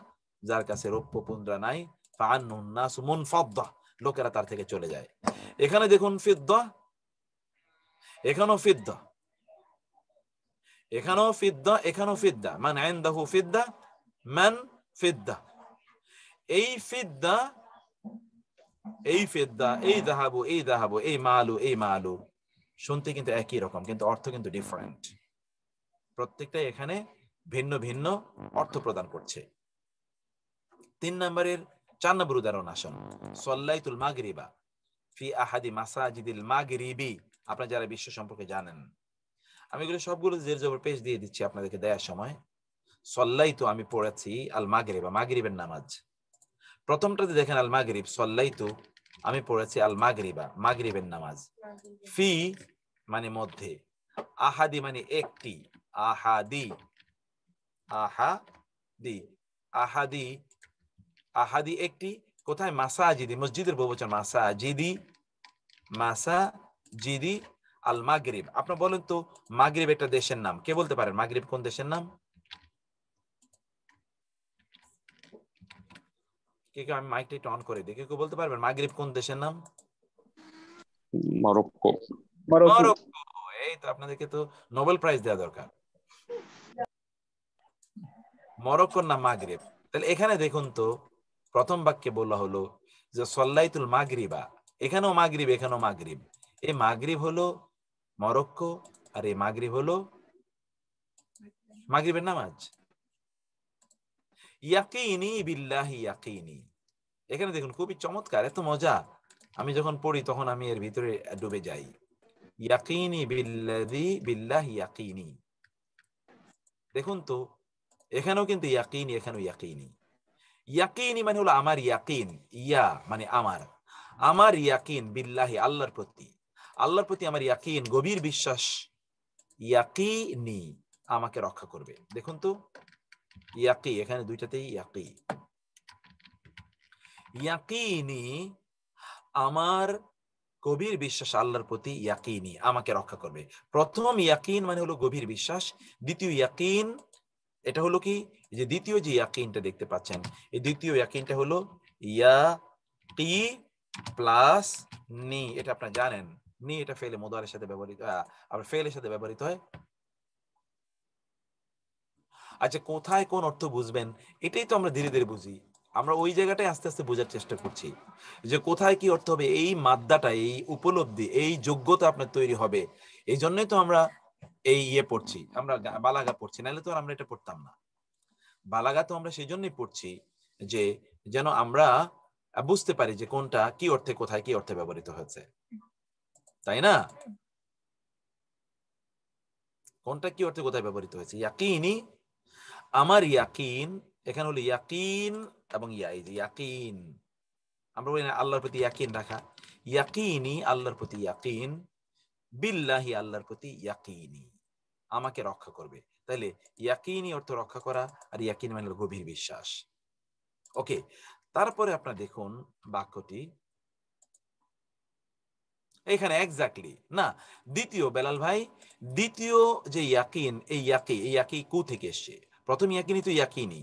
যার কাছে রৌপ্য মুদ্রা নাই, ফাআনহু নাসু মুনফাদ্দা লোকেরা তার থেকে চলে যায়। এখানে দেখুন ফিদ্দা, এখানেও ফিদ্দা, এখানেও ফিদ্দা, এখানেও ফিদ্দা, মান ইনদাহু ফিদ্দা, মান ফিদ্দা। এই ফিদ্দা, এই ফিদ্দা, এই যাহাবু, এই যাহাবু, এই মালু, এই মালু শুনতে কিন্তু একই রকম, কিন্তু অর্থ কিন্তু ডিফারেন্ট। প্রত্যেকটাই এখানে ভিন্ন ভিন্ন অর্থ প্রদান করছে। 4 নম্বর উদাহরণ আসুন। সাল্লাইতুল মাগরিবা ফি আহাদি মাসাজিদিল মাগরিবি। আপনারা যারা বিশ্ব সম্পর্কে জানেন, আমি এগুলো সবগুলো জের জবর পেশ দিয়ে দিচ্ছি আপনাদেরকে দেওয়ার সময়। সাল্লাইতু আমি পড়েছি, আল মাগরিবা মাগরিবের নামাজ। প্রথমটাতে দেখেন আল মাগরিব, সাল্লাইতু আমি পড়েছি, আল মাগরিবা মাগরিবের নামাজ। ফি মানে মধ্যে, আহাদি মানে একটি, আহাদি, আহাদি, আহাদি, আহাদি একটি, কোথায়? মাসাজিদি মসজিদের বহুবচন, মাসাজিদি, মাসাজিদি আল মাগরিব। আপনারা বলেন তো মাগরিব একটা দেশের নাম, কে বলতে পারেন মাগরিব কোন দেশের নাম? কে কে, আমি মাইকটা একটু অন করে দিই, কে কে বলতে পারবেন মাগরিব কোন দেশের নাম? মরক্কো। মরক্কো। এই এই তো আপনাদেরকে তো নোবেল প্রাইজ দেওয়া দরকার। মরক্কোর নাম মাগরিব। তাহলে এখানে দেখুন তো প্রথম বাক্যে বলা হলো যে সল্লাইতুল মাগরিবা, এখানেও মাগরিব, এখানেও মাগরিব। এই মাগরিব হলো মরক্কো আর এই মাগরিব হলো মাগরিবের নামাজ। ইয়াকিনি বিল্লাহি ইয়াকিনি, এখানে দেখুন খুবই চমৎকার, এত মজা। আমি যখন পড়ি তখন আমি এর ভিতরে ডুবে যাই। ইয়াকিনি বিল্লাহি বিল্লাহি ইয়াকিনি, দেখুন তো এখানেও কিন্তু ইয়াকিনি, এখানেও ইয়াকিনি। ইয়াকিনি মানে হলো আমার ইয়াকিন, ইয়া মানে আমার ইয়াকিন বিল্লাহি আল্লাহর প্রতি, আল্লাহর প্রতি আমার ইয়াকিন গভীর বিশ্বাস, ইয়াকিনি আমাকে রক্ষা করবে। দেখুন তো ইয়াকি, এখানে দুইটাতেই ইয়াকি। ইয়াকিনি আমার গভীর বিশ্বাস আল্লাহর প্রতি, ইয়াকিনি আমাকে রক্ষা করবে। প্রথম ইয়াকিন মানে হলো গভীর বিশ্বাস, দ্বিতীয় ইয়াকিন এটা হলো কি, যে দ্বিতীয় যে ইয়াকিনটা দেখতে পাচ্ছেন, এই দ্বিতীয় ইয়াকিনটা হলো ইয়াকি প্লাস নি। এটা আপনারা জানেন, নি এটা ফেলে মুদারের সাথে ব্যবহৃত, আবার ফেলের সাথে ব্যবহৃত হয়। আচ্ছা, কোথায় কোন অর্থ বুঝবেন এটাই তো আমরা ধীরে ধীরে বুঝি, আমরা ওই জায়গাটাই আস্তে আস্তে বোঝার চেষ্টা করছি যে কোথায় কি অর্থ হবে। এই মাদ্দাটা, এই উপলব্ধি, এই যোগ্যতা আপনার তৈরি হবে। এই জন্যই তো আমরা এই পড়ছি, আমরা বালাগা পড়ছি, নাহলে তো আমরা এটা পড়তাম না। বালাগা তো আমরা সেই জন্যই পড়ছি যে যেন আমরা বুঝতে পারি যে কোনটা কি অর্থে, কোথায় কি অর্থে ব্যবহৃত হয়েছে, তাই না? কোনটা কি অর্থে কোথায় ব্যবহৃত হয়েছে। ইয়াকিনি আমার ইয়াকিন, এখানে হলো ইয়াকিন এবং ইয়াকিন, আমরা বলি না আল্লাহর প্রতি ইয়াকিন রাখা, ইয়াকিনি আল্লাহর প্রতি ইয়াকিন, বিল্লাহি আল্লাহর প্রতি ইয়াকিনি আমাকে রক্ষা করবে। তাহলে ইয়াকিনি অর্থ রক্ষা করা, আর ইয়াকিন মানে গভীর বিশ্বাস। ওকে, তারপরে আপনারা দেখুন বাক্যটি এখানে এক্স্যাক্টলি না, দ্বিতীয় বেলাল ভাই, দ্বিতীয় যে ইয়াকিন, এই ইয়াকি কু থেকে এসছে। প্রথম ইয়াকিনি তো ইয়াকিনি,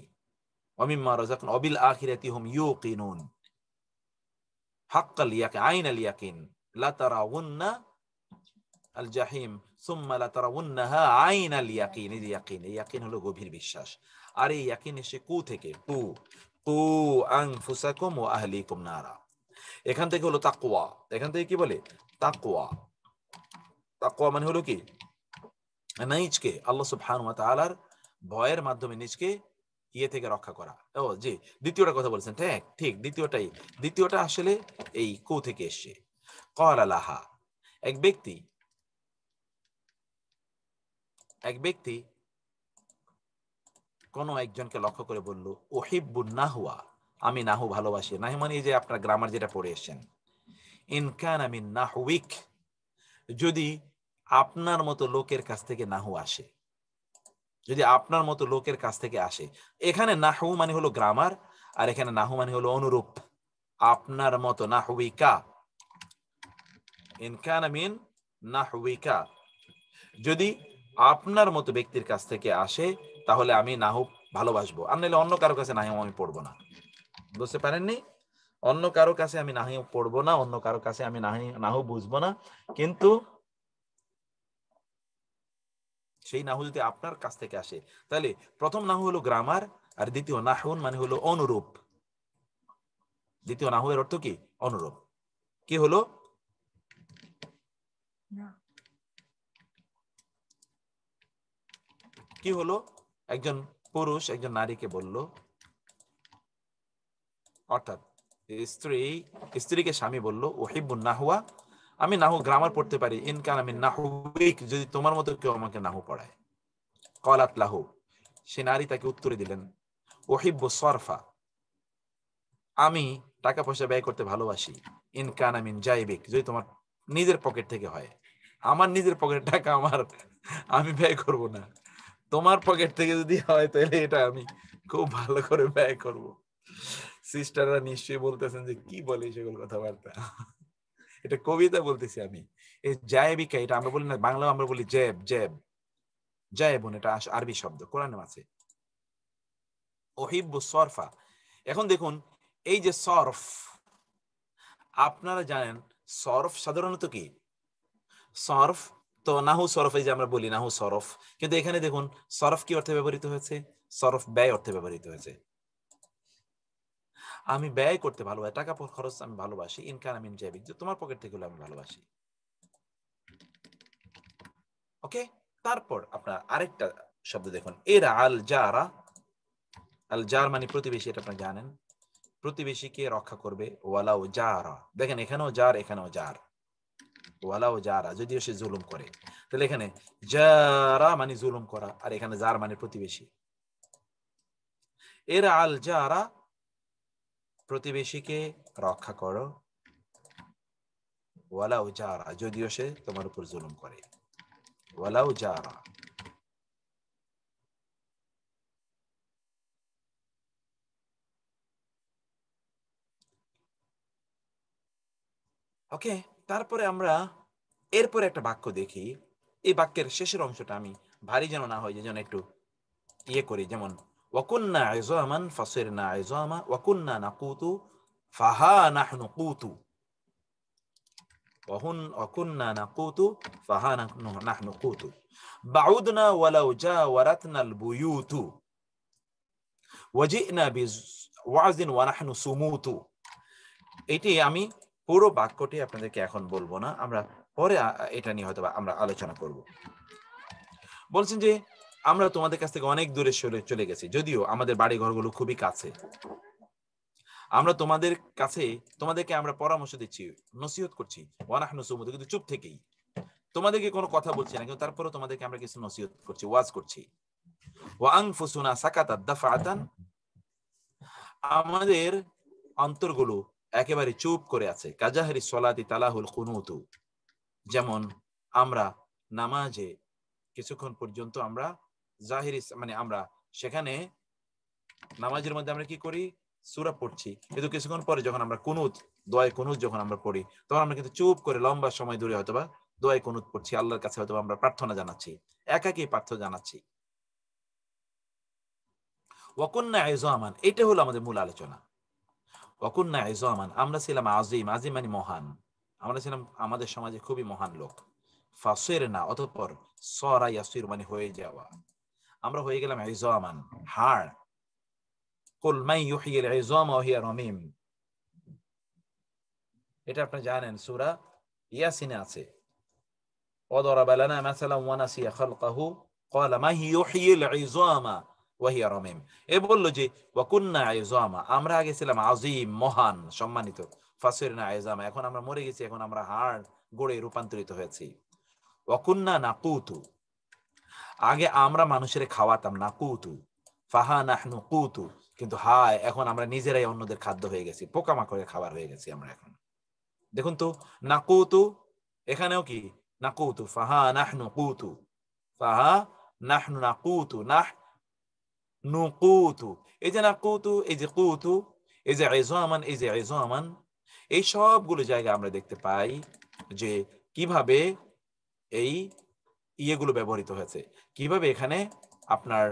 ওয়ামিম্মা রাযাকনা ওয়াবিল আখিরাতি হুম ইউকিনুন, হাক্কাল ইয়াকিন আইনাল ইয়াকিন লা তারাউন্না আল জাহিম সুম্মা লা তারাউন্নাহা আইনাল ইয়াকিন। এই ইয়াকিন, এই ইয়াকিন হলো গভীর বিশ্বাস। আর এই ইয়াকিন এসে কু থেকে, কু আনফুসাকুম ওয়া আহলিকুম নারা, এখান থেকে হলো তাকওয়া। এখান থেকে কি বলে তাকওয়া, তাকওয়া মানে হলো কি নিজকে আল্লাহ সুবহানাহু ওয়া তাআলার ভয়ের মাধ্যমে নিজকে থেকে রক্ষা করা। ও জি, দ্বিতীয়টা কথা বলছেন, ঠিক দ্বিতীয়টা আসলে এই কু থেকে এসছে। ক্বালা লাহা, এক ব্যক্তি কোন একজনকে লক্ষ্য করে বলল, উহিব্বুন নাহওয়া, আমি নাহু ভালোবাসি। নাহু মানে এই যে আপনার গ্রামার যেটা পড়ে এসেছেন, ইন কানা মিন নাহউইক, যদি আপনার মতো লোকের কাছ থেকে নাহু আসে, যদি আপনার মতো লোকের কাছ থেকে আসে। এখানে নাহু মানে হলো গ্রামার, আর এখানে নাহু মানে হলো অনুরূপ। আপনার মতো নাহউইকা, ইন কানা মিন নাহউইকা, যদি আপনার মতো ব্যক্তির কাছ থেকে আসে তাহলে আমি নাহু ভালোবাসবো, আর নাহলে অন্য কারো কাছে নাহু আমি পড়বো না। বুঝতে পারেননি? অন্য কারো কাছে আমি নাহু পড়বো না, অন্য কারো কাছে আমি নাহু বুঝবো না, কিন্তু সেই নাহু যদি আপনার কাছ থেকে আসে, তাহলে প্রথম নাহু হলো গ্রামার, আর দ্বিতীয় নাহুন মানে হলো অনুরূপ। দ্বিতীয় নাহু এর অর্থ কি? অনুরূপ। কি হলো? কি হলো? একজন পুরুষ একজন নারীকে বলল, অর্থাৎ স্ত্রীকে স্বামী বলল, উহিব্বুন নাহওয়া, আমি নাহু গ্রামার পড়তে পারি, ইন কানা মিন নাহউইক, যদি তোমার মতো কেউ আমাকে নাহু পড়ায়। ক্বালাত লাহু, সে নারী তাকে উত্তরে দিলেন, উহিব্বু সরফা, আমি টাকা পয়সা ব্যয় করতে ভালোবাসি, ইন কানা মিন জাইবিক, যদি তোমার নিজের পকেট থেকে হয়। আমার নিজের পকেটের টাকা আমি ব্যয় করব না, তোমার পকেট থেকে যদি হয় তাহলে এটা আমি খুব ভালো করে ব্যয় করব। সিস্টাররা নিশ্চয়ই বলতেছেন যে কি বলে সেগুলো কথাবার্তা, এটা কবিতা বলতেছি আমি। এই জায়েবিকা, এটা আমরা বলি না, বাংলা আমরা বলি জায়েবুন, এটা আরবি শব্দ, কোরআনে আছে। উহিব্বু সরফা, এখন দেখুন এই যে সরফ, আপনারা জানেন সরফ সাধারণত কি? সরফ তো নাহু সরফ, এই যে আমরা বলি নাহু সরফ, কিন্তু এখানে দেখুন সরফ কি অর্থে ব্যবহৃত হয়েছে? সরফ ব্যয় অর্থে ব্যবহৃত হয়েছে। আমি ব্যয় করতে ভালোবাসি, টাকা খরচ আমি ভালোবাসি, ইনকাম মিন জাইবিক, যে তোমার পকেট থেকে হলে আমি ভালোবাসি। ওকে, তারপর আপনার আরেকটা শব্দ দেখুন, এর আল জারা। আল জার মানে প্রতিবেশী, এটা আপনারা জানেন, প্রতিবেশীকে রক্ষা করবে। ওয়ালাউ জারা, দেখেন এখানেও জার, এখানেও জার। ওয়ালাউ জারা, যদিও সে জুলুম করে। তাহলে এখানে জারা মানে জুলুম করা, আর এখানে জার মানে প্রতিবেশী। এর আল জারা, প্রতিবেশীকে রক্ষা করো। ওয়ালাউ জারা, যদিও সে তোমার উপর জুলুম করে। ওয়ালাউ জারা। ওকে, তারপরে আমরা এরপরে একটা বাক্য দেখি। এই বাক্যের শেষের অংশটা আমি ভারী যেন না হয়, যে যেন একটু ইয়ে করি। যেমন ওয়াকুন্না ইযামান ফাসিরনা ইযামা ওয়াকুন্না নাকুতু ফাহা নাহনু কুতু। ওয়াকুন্না নাকুতু ফাহা নাহনু কুতু। বাউদনা ওয়ালাউ জাওয়ারাতনা আল বুয়ুতু ওয়াজিনা বিওয়াজিন ওয়া নাহনু সুমুতু। এটি আমি পুরো বাক্যটি আপনাদেরকে এখন বলবো না, আমরা পরে এটা নিয়ে হয়তো আমরা আলোচনা করব। বলছেন যে আমরা তোমাদের কাছ থেকে অনেক দূরে চলে গেছি, যদিও আমাদের বাড়ি ঘরগুলো খুবই কাছে। আমরা তোমাদের কাছে, তোমাদেরকে আমরা পরামর্শ দিচ্ছি, নসিহত করছি, ওয়ানাহনু সুমুতু, কিন্তু চুপ থেকেই, তোমাদেরকে কোনো কথা বলছি না, কিন্তু তারপরে তোমাদেরকে আমরা কিছু নসিহত করছি, ওয়াজ করছি। ওয়া আনফুসুনা সাকাতাত দাফআতান, আমাদের অন্তরগুলো একেবারে চুপ করে আছে। কাজাহরি সলাতি তালাহুল কুনুতু, যেমন আমরা নামাজে কিছুক্ষণ পর্যন্ত আমরা জাহিরি মানে আমরা সেখানে নামাজের মধ্যে আমরা কি করি, সূরা পড়ছি, কিন্তু কিছুক্ষণ পরে যখন আমরা কুনুত, দোয়ায়ে কুনুত যখন আমরা পড়ি, তখন আমরা কিন্তু চুপ করে লম্বা সময় ধরে হয়তোবা দোয়ায়ে কুনুত পড়ছি, আল্লাহর কাছে হয়তো আমরা প্রার্থনা জানাচ্ছি, একাকী প্রার্থনা জানাচ্ছি। ওয়াকুন্না ইযামান, এটা হলো আমাদের মূল আলোচনা। ওয়াকুন্না ইযামান, আমরা ছিলাম আজিম, আজিম মানে মহান, আমরা ছিলাম আমাদের সমাজে খুবই মহান লোক। ফাসিরনা, অতঃপর সরা ইয়াসির মানে হয়ে যাওয়া, আমরা হয়ে গেলাম ইযামান, হাড়। কুল মান ইউহয়িল ইযামা ওয়া হিয়া রামীম, এটা আপনি জানেন সূরা ইয়াসিনে আছে। ওয়াদারাবা লানা মাসালান ওয়া নাসিয়া খালকাহু ক্বালা মান ইউহয়িল ইযামা ওয়া হিয়া রামীম। এ বলল যে ওয়াকুন্না ইযামা, আমরা আগে ছিলাম আজিম, মহান, সম্মানিত। ফাসিরনা ইযামা, এখন আমরা মরে গেছি, এখন আমরা হাড় গড়ে রূপান্তরিত হয়েছি। ওয়াকুন্না নাকুতু, আগে আমরা মানুষের খাওয়াতাম, নাকুতু ফাহা নাহনু কুতু, কিন্তু হায় এখন আমরা নিজেরাই অন্যদের খাদ্য হয়ে গেছি, পোকামাকড়ের খাবার হয়ে গেছি আমরা এখন। দেখুন তো, নাকুতু, এখানেও কি নাকুতু, ফাহা নাহনু কুতু, ফাহা নাহনু নাকুতু, নাহনু কুতু, এই যে নাকুতু, এই যে কুতু, এই যে ইযামান, এই যে ইযামান, এই সবগুলো জায়গায় আমরা দেখতে পাই যে কিভাবে এই ইয়েগুলো ব্যবহৃত হয়েছে, কিভাবে এখানে আপনার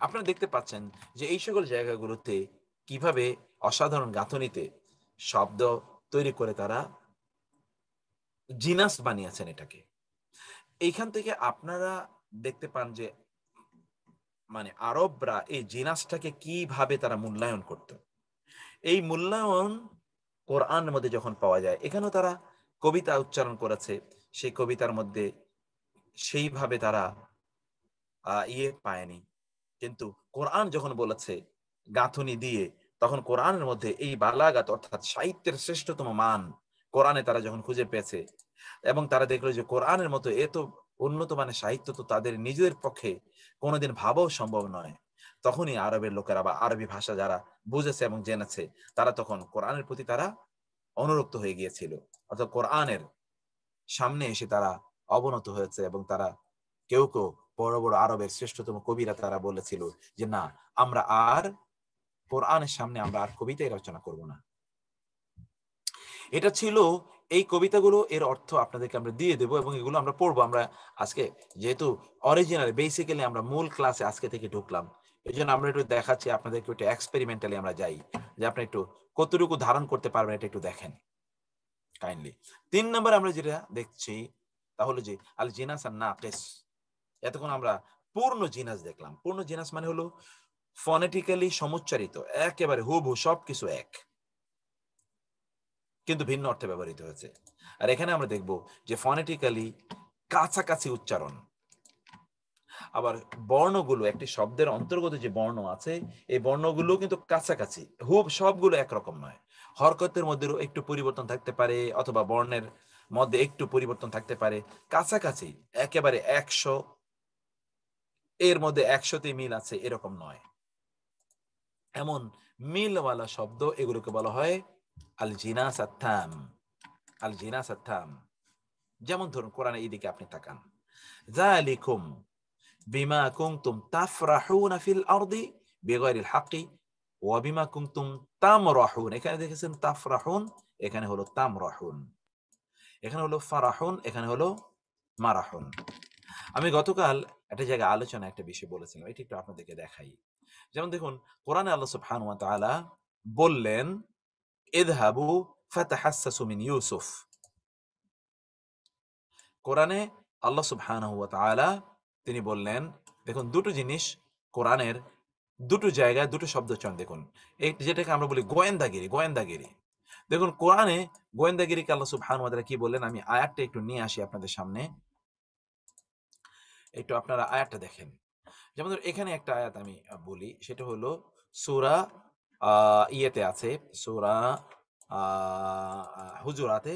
আপনারা দেখতে পাচ্ছেন যে এই সকল জায়গাগুলোতে কিভাবে অসাধারণ গাঁথনিতে শব্দ তৈরি করে তারা জিনাস বানিয়েছেন এটাকে। এইখান থেকে আপনারা দেখতে পান যে মানে আরবরা এই জিনাসটাকে কিভাবে তারা মূল্যায়ন করত। এই মূল্যায়ন কোরআনের মধ্যে যখন পাওয়া যায়, এখানেও তারা কবিতা উচ্চারণ করেছে, সেই কবিতার মধ্যে সেইভাবে তারা ইয়ে পায়নি, কিন্তু কোরআন যখন বলেছে গাঁথনি দিয়ে, তখন কোরআনের মধ্যে এই বালাগাত অর্থাৎ সাহিত্যের শ্রেষ্ঠতম মান কোরআনে তারা যখন খুঁজে পেয়েছে, এবং তারা দেখলো যে কোরআনের মতো এত উন্নত মানের সাহিত্য তো তাদের নিজেদের পক্ষে কোনোদিন ভাবাও সম্ভব নয়, তখনই আরবের লোকেরা বা আরবি ভাষা যারা বুঝেছে এবং জেনেছে, তারা তখন কোরআনের প্রতি তারা অনুরক্ত হয়ে গিয়েছিল, অর্থাৎ কোরআনের সামনে এসে তারা অবনত হয়েছে, এবং তারা কেউ কেউ বড় বড় আরবের শ্রেষ্ঠতম কবিরা তারা বলেছিল যে না, আমরা আর কোরআনের সামনে আমরা আর কবিতাই রচনা করব না। এটা ছিল এই কবিতাগুলো, এর অর্থ আপনাদেরকে আমরা দিয়ে দেব এবং এগুলো আমরা পড়বো। আমরা আজকে যেহেতু অরিজিনাল বেসিক্যালি আমরা মূল ক্লাসে আজকে থেকে ঢুকলাম, এই জন্য আমরা একটু দেখাচ্ছি আপনাদেরকে, একটু এক্সপেরিমেন্টালি আমরা যাই, যে আপনি একটু কতটুকু ধারণ করতে পারবেন এটা একটু দেখেন কাইন্ডলি। 3 নম্বর আমরা যেটা দেখছি তা হলো যে আল জিনাস আর নাকিস। এতক্ষণ আমরা পূর্ণ জিনাস দেখলাম। পূর্ণ জিনাস মানে হলো ফনেটিক্যালি সমুচ্চারিত, একেবারে হুবহু সবকিছু এক, কিন্তু ভিন্ন অর্থে ব্যবহৃত হয়েছে। আর এখানে আমরা দেখব যে ফনেটিক্যালি কাছাকাছি উচ্চারণ। আবার বর্ণগুলো, একটি শব্দের অন্তর্গত যে বর্ণ আছে এই বর্ণগুলো কিন্তু কাছাকাছি, হুব সবগুলো একরকম নয়। হরকতের মধ্যে একটু পরিবর্তন থাকতে পারে, অথবা বর্ণের মধ্যে একটু পরিবর্তন থাকতে পারে, কাছাকাছি একেবারে 100 এর মধ্যে 100তে মিল আছে এরকম নয়। এমন মিলওয়ালা শব্দ এগুলোকে বলা হয় আল জিনাস আত-তাম। আল জিনাস আত-তাম। যেমন ধরুন কোরআনে এইদিকে আপনি তাকান, যালিকুম বিমা কুনতুম তাফরাহুনা ফিল আরদি বিগাইরিল হাক্কি ওয়া বিমা কুনতুম তামরাহুন। এখানে দেখেছেন তাফরাহুন, এখানে হলো তামরাহুন। এখানে হলো ফারাহুন, এখানে হলো মারাহুন। আমি গতকাল একটা জায়গায় আলোচনা একটা বিষয় বলেছিলাম, এটা একটু আপনাদেরকে দেখাই। যেমন দেখুন কোরআনে আল্লাহ সুবহানাহু ওয়া তাআলা বললেন ইযহাবু ফাতাহাসসাসু মিন ইউসুফ। কোরআনে আল্লাহ সুবহানাহু ওয়া তাআলা তিনি বললেন, দেখুন দুটো জিনিস কোরআনের দুটো জায়গায় দুটো শব্দ চয়ন দেখুন। এই যেটাকে আমরা বলি গোয়েন্দাগিরি, গোয়েন্দাগিরি। দেখুন কোরআনে গোয়েন্দাগিরিকে আল্লাহ সুবহানাহু ওয়া তাআলা কি বললেন, আমি আয়াতটা একটু নিয়ে আসি আপনাদের সামনে, একটু আপনারা আয়াতটা দেখেন। যেমন ধরুন এখানে একটা আয়াত আমি বলি, সেটা হলো সূরা ইয়েতে আছে, সূরা হুজুরাতে,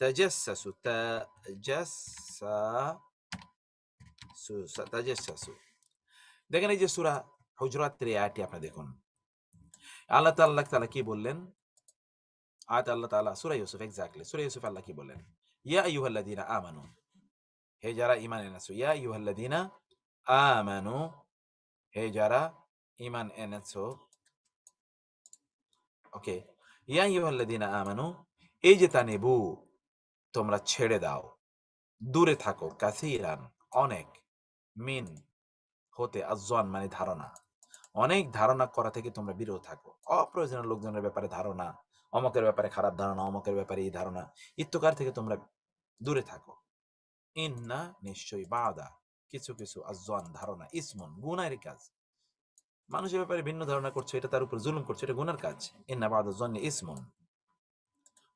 তাজাসসু তাজাসসু। দেখেন এই যে সূরা হুজুরাতের এই আয়াতটি আপনি দেখুন, আল্লাহ তাআলা কি বললেন, আয়াত আল্লাহ তাআলা সূরা ইউসুফ, এক্স্যাক্টলি সূরা ইউসুফ আল্লাহ কি বললেন, ইয়া আইয়ুহাল্লাযীনা আমানু, হে যারা ঈমান এনেছো, ইয়া আইয়ুহাল্লাযীনা আমানু, হে যারা ঈমান এনেছো। ওকে, ইয়া আইয়ুহাল্লাযীনা আমানু, এই যে তানিবু, তোমরা ছেড়ে দাও, দূরে থাকো, কাসীরান অনেক, মিন হতে, আযযান মানে ধারণা, অনেক ধারণা করা থেকে তোমরা বিরত থাকো। অপ্রয়োজনীয় লোকজনের ব্যাপারে ধারণা, অমকের ব্যাপারে খারাপ ধারণা, অমকের ব্যাপারে এই ধারণা ইত্যাকার থেকে তোমরা দূরে থাকো। ইন্না নিশ্চয়ই, বাদা কিছু কিছু, আযযান ধারণা, ইসমুন গুনাহের কাজ। মানুষের ব্যাপারে ভিন্ন ধারণা করছো, এটা তার উপর জুলুম করছো, এটা গুনার কাজ। ইন্না বাদা যন্নি ইসমুন।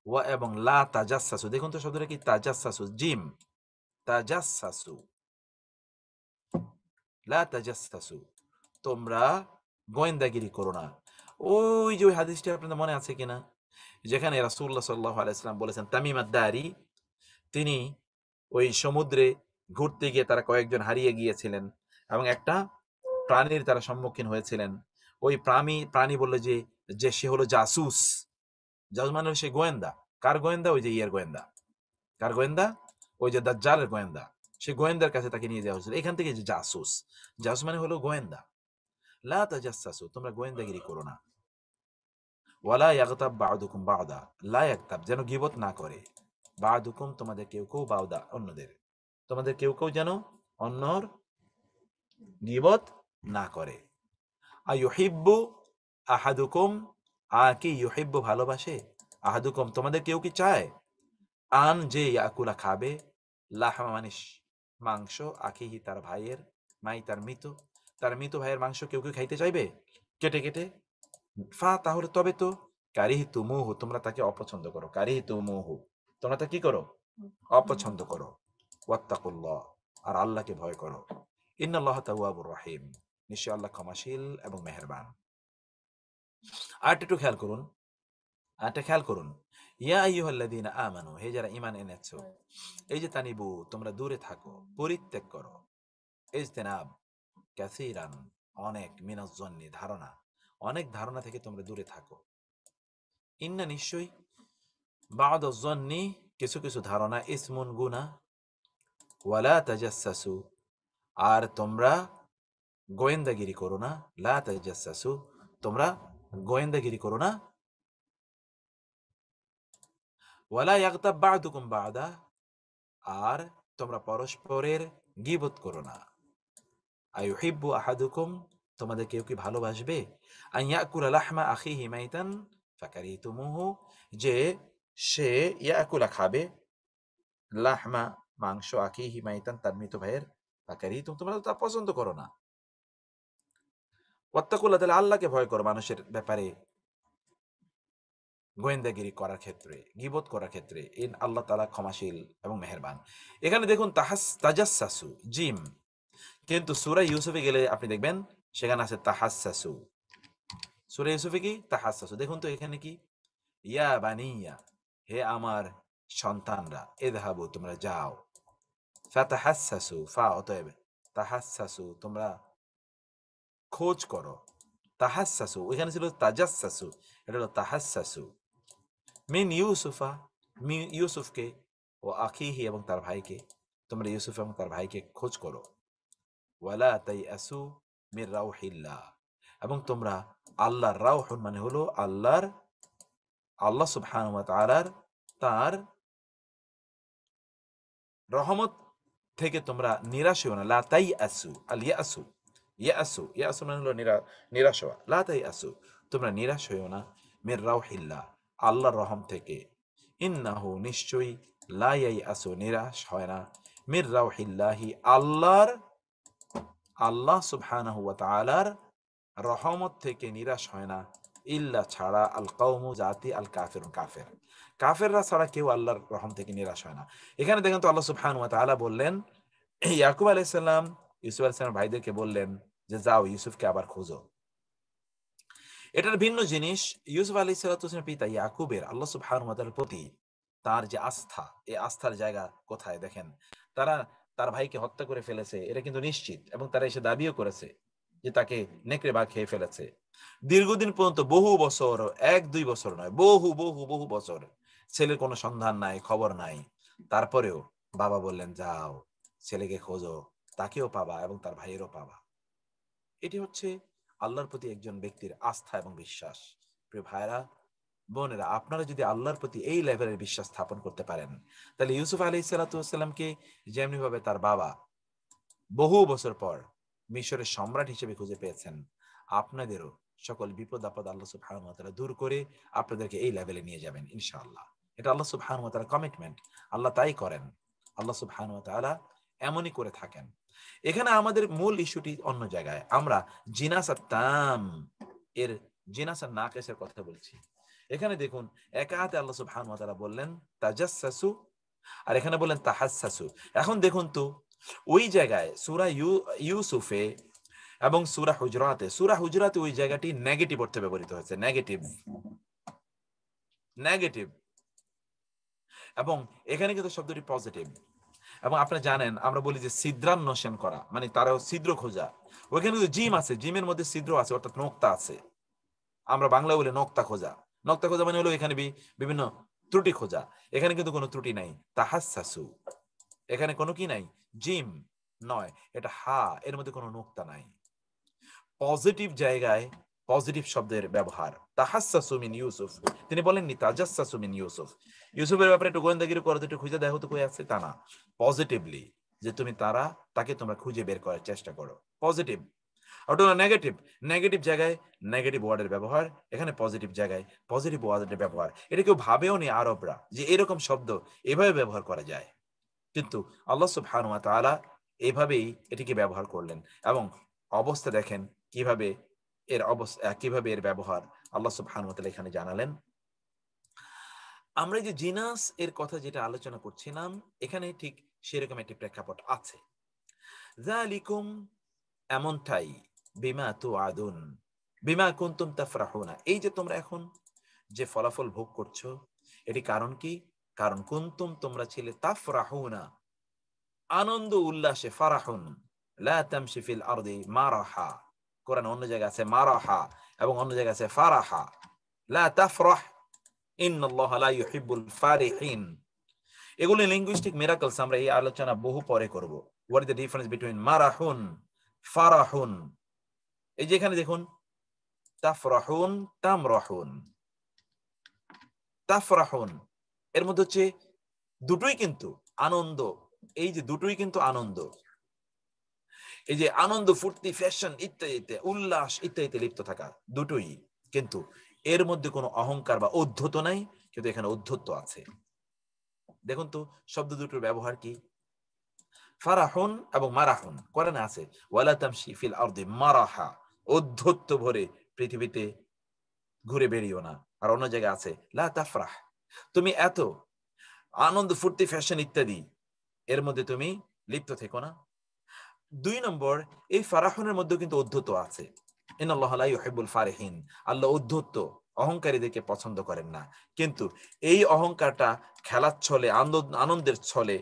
ওয়া এবং লা তাজাসসাসু, দেখুন তো শব্দটা কি, তাজাসসাসু, জিম, তাজাসসাসু, লা তাজাসসাসু, তোমরা গোয়েন্দাগিরি করো না। ওই যে ওই হাদিসটা আপনাদের মনে আছে কিনা, যেখানে রাসূলুল্লাহ সাল্লাল্লাহু আলাইহি ওয়াসাল্লাম বলেছেন, তামিম আদ-দারি তিনি ওই সমুদ্রে ঘুরতে গিয়ে তারা কয়েকজন হারিয়ে গিয়েছিলেন এবং একটা প্রাণীর তারা সম্মুখীন হয়েছিলেন। ওই প্রাণী বলল যে যে সে হলো জাসুস। জাসুস মানে হলো সে গোয়েন্দা। কার গোয়েন্দা? ওই যে ইয়ের গোয়েন্দা। কার গোয়েন্দা? ওই যে দাজ্জালের গোয়েন্দা। সে গোয়েন্দার কাছে তাকে নিয়ে যাওয়া হয়েছিল। এখান থেকে যে জাসুস, জাসুস মানে হলো গোয়েন্দা। লা তাজাসসাসু, তোমরা গোয়েন্দাগিরি করো না। ওয়ালা ইয়াগতাব বা'দুকুম বা'দা, লা ইয়াগতাব, যেন গীবত না করে, বা'দুকুম তোমাদের কেউ কেউ, বা'দা অন্যদের, তোমাদের কেউ কেউ যেন অন্যর গীবত না করে। আইয়ুহিব্বু আহাদুকুম, কি ইউহিব্বু ভালোবাসে, আহাদুকুম তোমাদের কেউ কি চায়, আন যে ইয়াকুলা খাবে, লাহমা মানিস মাংস, আখিহি তার ভাইয়ের, মাই তার মৃত ভাইয়ের মাংস কেউ কেউ খাইতে চাইবে কেটে কেটে, ফা তাহলে তবে তো, কারিহতুমুহু তোমরা তাকে অপছন্দ করো, কারিহতুমুহু তোমরা তা কি করো, অপছন্দ করো। ওয়াত্তাকুল্লাহ, আর আল্লাহকে ভয় করো। ইন্নাল্লাহা তাওয়াবুর রহিম, নিশ্চয় আল্লাহ ক্ষমাশীল এবং মেহেরবান। আরেকটা একটু খেয়াল করুন, আরেকটা খেয়াল করুন, ইয়া আইয়ুহাল্লাযীনা আমানু, হে যারা ঈমান এনেছো, এই যে তানিবু তোমরা দূরে থাকো, পরিত্যাগ করো, ইজতিনাব কাসীরান অনেক, মিনাজ যন্নি ধারণা, অনেক ধারণা থেকে তোমরা দূরে থাকো। ইন্না নিশ্চয়ই, বা'দাজ যন্নি কিছু কিছু ধারণা, ইসমুন গুনাহ, ওয়ালা তাজাসসাসু আর তোমরা গোয়েন্দাগিরি করো না, লা তাজাসসাসু তোমরা গোয়েন্দাগিরি করো না, ওয়ালা ইয়াগতাব বা'দুকুম বা'দা আর তোমরা পরস্পরের গীবত করো না। আইয়ুহিব্বু আহাদুকুম তোমাদের কেউ কি ভালোবাসবে আন ইয়াকুলা লাহমা আখিহি মাইতান ফাকারিতুমুহু, যে সে ইয়াকুলা খাবে লাহমা মাংস আখিহি মাইতান তার মৃত ভাইয়ের ফাকারিতুম, তোমরা তো তা পছন্দ করো না। ওয়াত্তাকুল্লাহ, তাহলে আল্লাহকে ভয় করো মানুষের ব্যাপারে গোয়েন্দাগিরি করার ক্ষেত্রে, গীবত করার ক্ষেত্রে। ইন আল্লাহ তাআলা ক্ষমাশীল এবং মেহেরবান। এখানে দেখুন তাজাসসাসু জিম, কিন্তু সূরা ইউসুফে গেলে আপনি দেখবেন সেখানে আছে তাহাসসাসু। সূরা ইউসুফে কি তাহাসসাসু, দেখুন তো এখানে কি ইয়া বানিয়া, হে আমার সন্তানরা, ইযহাবু তোমরা যাও, ফাতাহাসসাসু ফা অতএব তাহাসসাসু তোমরা খোঁজ করো, তাহাসসাসু ওইখানে ছিল তাজাসসাসু, এটা হলো তাহাসসাসু, মিন ইউসুফা ইউসুফকে, ও আখিহি এবং তার ভাইকে, তোমরা ইউসুফ এবং তার ভাইকে খোঁজ করো, ওয়ালা তাইয়াসু মির রাউহিল্লাহ, এবং তোমরা আল্লাহর রাউহুন মানে হলো আল্লাহ সুবহানাহু ওয়া তাআলার তার রহমত থেকে তোমরা নিরাশ হও না। লা তাইয়াসু আল ইয়াসু, ইয়াসু মানে হলো নিরাশ হওয়া। লা তাইয়াসু তোমরা নিরাশ হও না, মির রাউহিল্লাহ আল্লাহর রহম থেকে, ইন্নাহু নিশ্চয়ই, লা ইয়াসু নিরাশ হয় না, মির রাউহিল্লাহি আল্লাহ সুবহানাহু ওয়া তাআলার রহমত থেকে নিরাশ হয় না, ইল্লা ছাড়া আল কওমু জাতি আল কাফিরুন কাফেররা ছাড়া কেউ আল্লাহর রহম থেকে নিরাশ হয় না। এখানে দেখেন তো আল্লাহ সুবহানাহু ওয়া তাআলা বললেন, ইয়াকুব আলাইহিস সালাম ইউসুফ আলাইহিস সালামের ভাইদেরকে বললেন যে যাও ইউসুফকে আবার খোঁজো। এটার ভিন্ন জিনিস ইউসুফ আলাইহিস সালামের পিতা ইয়াকুবের আল্লাহ সুবহানাহু ওয়া তাআলার প্রতি তার যে আস্থা, এই আস্থার জায়গা কোথায় দেখেন। তারা তার ভাইকে হত্যা করে ফেলেছে এটা কিন্তু নিশ্চিত, এবং তারা এসে দাবিও করেছে যে তাকে নেকড়ে বাঘ খেয়ে ফেলেছে। দীর্ঘদিন পর্যন্ত বহু বছর, 1-2 বছর নয়, বহু বছর ছেলের কোনো সন্ধান নাই, খবর নাই। তারপরেও বাবা বললেন যাও ছেলেকে খোঁজো, তাকেও পাবা এবং তার ভাইয়েরও পাবা। এটি হচ্ছে আল্লাহর প্রতি একজন ব্যক্তির আস্থা এবং বিশ্বাস। প্রিয় ভাইরা বোনেরা, আপনারা যদি আল্লাহর প্রতি এই লেভেলের বিশ্বাস স্থাপন করতে পারেন, তাহলে ইউসুফ আলাইহিস সালামকে যেমনি ভাবে তার বাবা বহু বছর পর মিশরের সম্রাট হিসেবে খুঁজে পেয়েছেন, আপনাদেরও সকল বিপদ আপদ আল্লাহ সুবহানাহু ওয়া তাআলা দূর করে আপনাদেরকে এই লেভেলে নিয়ে যাবেন ইনশাআল্লাহ। এটা আল্লাহ সুবহানাহু ওয়া তাআলার কমিটমেন্ট, আল্লাহ তাই করেন, আল্লাহ সুবহানাহু ওয়া তাআলা এমনই করে থাকেন। এখানে আমাদের মূল ইস্যুটি অন্য জায়গায়। আমরা জিনাসা তাম এর জিনাসা নাকিসের কথা বলছি। এখানে দেখুন একা হাতে আল্লাহ সুবহানাহু ওয়া তাআলা বললেন তাজাসসাসু, আর এখানে বললেন তাহাসসাসু। এখন দেখুন তো ওই জায়গায় সূরা ইউসুফে এবং সূরা হুজরাতে ওই জায়গাটি নেগেটিভ অর্থে ব্যবহৃত হয়েছে, নেগেটিভ, এবং এখানে কিন্তু শব্দটি পজিটিভ। এবং আপনারা জানেন আমরা বলি যে ছিদ্রান্বেষণ করা মানে তারাও ছিদ্র খোঁজা, ওইখানে কিন্তু জিম আছে, জিমের মধ্যে ছিদ্র আছে অর্থাৎ নোক্তা আছে। আমরা বাংলা বলি নোক্তা খোঁজা মানে হলো এখানে বিভিন্ন ত্রুটি খোঁজা। এখানে কিন্তু কোনো ত্রুটি নাই, তাহাসসাসু, এখানে কোনো কি নাই, জিম নয়, এটা হা, এর মধ্যে কোনো নোক্তা নাই। পজিটিভ জায়গায় পজিটিভ শব্দের ব্যবহার। তাহাসসাসু মিন ইউসুফ, তিনি বলেননি তাজাসসাসু মিন ইউসুফ, ইউসুফের ব্যাপারে একটু গোয়েন্দাগিরি করো, একটু খুঁজে দেখো তো কই আছে, তা না। পজিটিভলি যে তুমি তাকে তোমরা খুঁজে বের করার চেষ্টা করো, পজিটিভ। ওটা নেগেটিভ জায়গায় নেগেটিভ ওয়ার্ডের ব্যবহার, এখানে পজিটিভ জায়গায় পজিটিভ ওয়ার্ডের ব্যবহার। এটা কেউ ভাবেও নি আরবরা যে এরকম শব্দ এভাবে ব্যবহার করা যায়, কিন্তু আল্লাহ সুবহানাহু ওয়া তাআলা এভাবেই এটিকে ব্যবহার করলেন। এবং অবস্থা দেখেন কিভাবে এর ব্যবহার আল্লাহ সুবহানাহু ওয়া তাআলা এখানে জানালেন। আমরা যে জিনাস এর কথা যেটা আলোচনা করছিলাম, এখানে ঠিক সেরকম একটি প্রেক্ষাপট আছে। যালিকুম এমনটাই, বিমা তুআদুন বিমা কুনতুম তাফরাহুনা, এই যে তোমরা এখন যে ফলাফল ভোগ করছো, এটি কারণ কি? কারণ কুনতুম তোমরা ছিলে, তাফরাহুনা আনন্দ উল্লাসে, ফারাহুন লা তামশি ফিল আরদি মারাহা, কোরআন অন্য জায়গায় আছে মারাহা এবং অন্য জায়গায় আছে ফারাহা, লা তাফরাহ ইন্নাল্লাহা লা ইউহিব্বুল ফারিহিন। এগুলো লিঙ্গুইস্টিক মিরাকলস, আমরা এই আলোচনা বহু পরে করব। What is the difference between মারাহুন ফারাহুন? এই যে এখানে দেখুন তাফরাহুন তাফরাহুন, এর মধ্যে হচ্ছে দুটোই কিন্তু আনন্দ, এই যে দুটোই কিন্তু আনন্দ। এই যে আনন্দ, ফুর্তি, ফ্যাশন ইত্যাদিতে, উল্লাস ইত্যাদিতে লিপ্ত থাকা, দুটোই। কিন্তু এর মধ্যে কোনো অহংকার বা ঔদ্ধত্য নাই, কিন্তু এখানে ঔদ্ধত্য আছে। দেখুন তো শব্দ দুটোর ব্যবহার কি। ফারাহুন এবং মারাহুন কোরআনে আছে, ওয়ালা তামশি ফিল আরদি মারাহা, ঔদ্ধত্য ভরে পৃথিবীতে ঘুরে বেরিও না। আর অন্য জায়গায় আছে লা তাফরাহ, তুমি এত আনন্দ, ফুর্তি, ফ্যাশন ইত্যাদি এর মধ্যে তুমি লিপ্ত থেকো না। 2 নম্বর, এই ফারাহুনের মধ্যে কিন্তু ঔদ্ধত্য আছে। ইন্নাল্লাহা লা ইউহিব্বুল ফারিহিন, আল্লাহ ঔদ্ধত্য, অহংকারীদেরকে পছন্দ করেন না। কিন্তু এই অহংকারটা খেলার ছলে, আনন্দের ছলে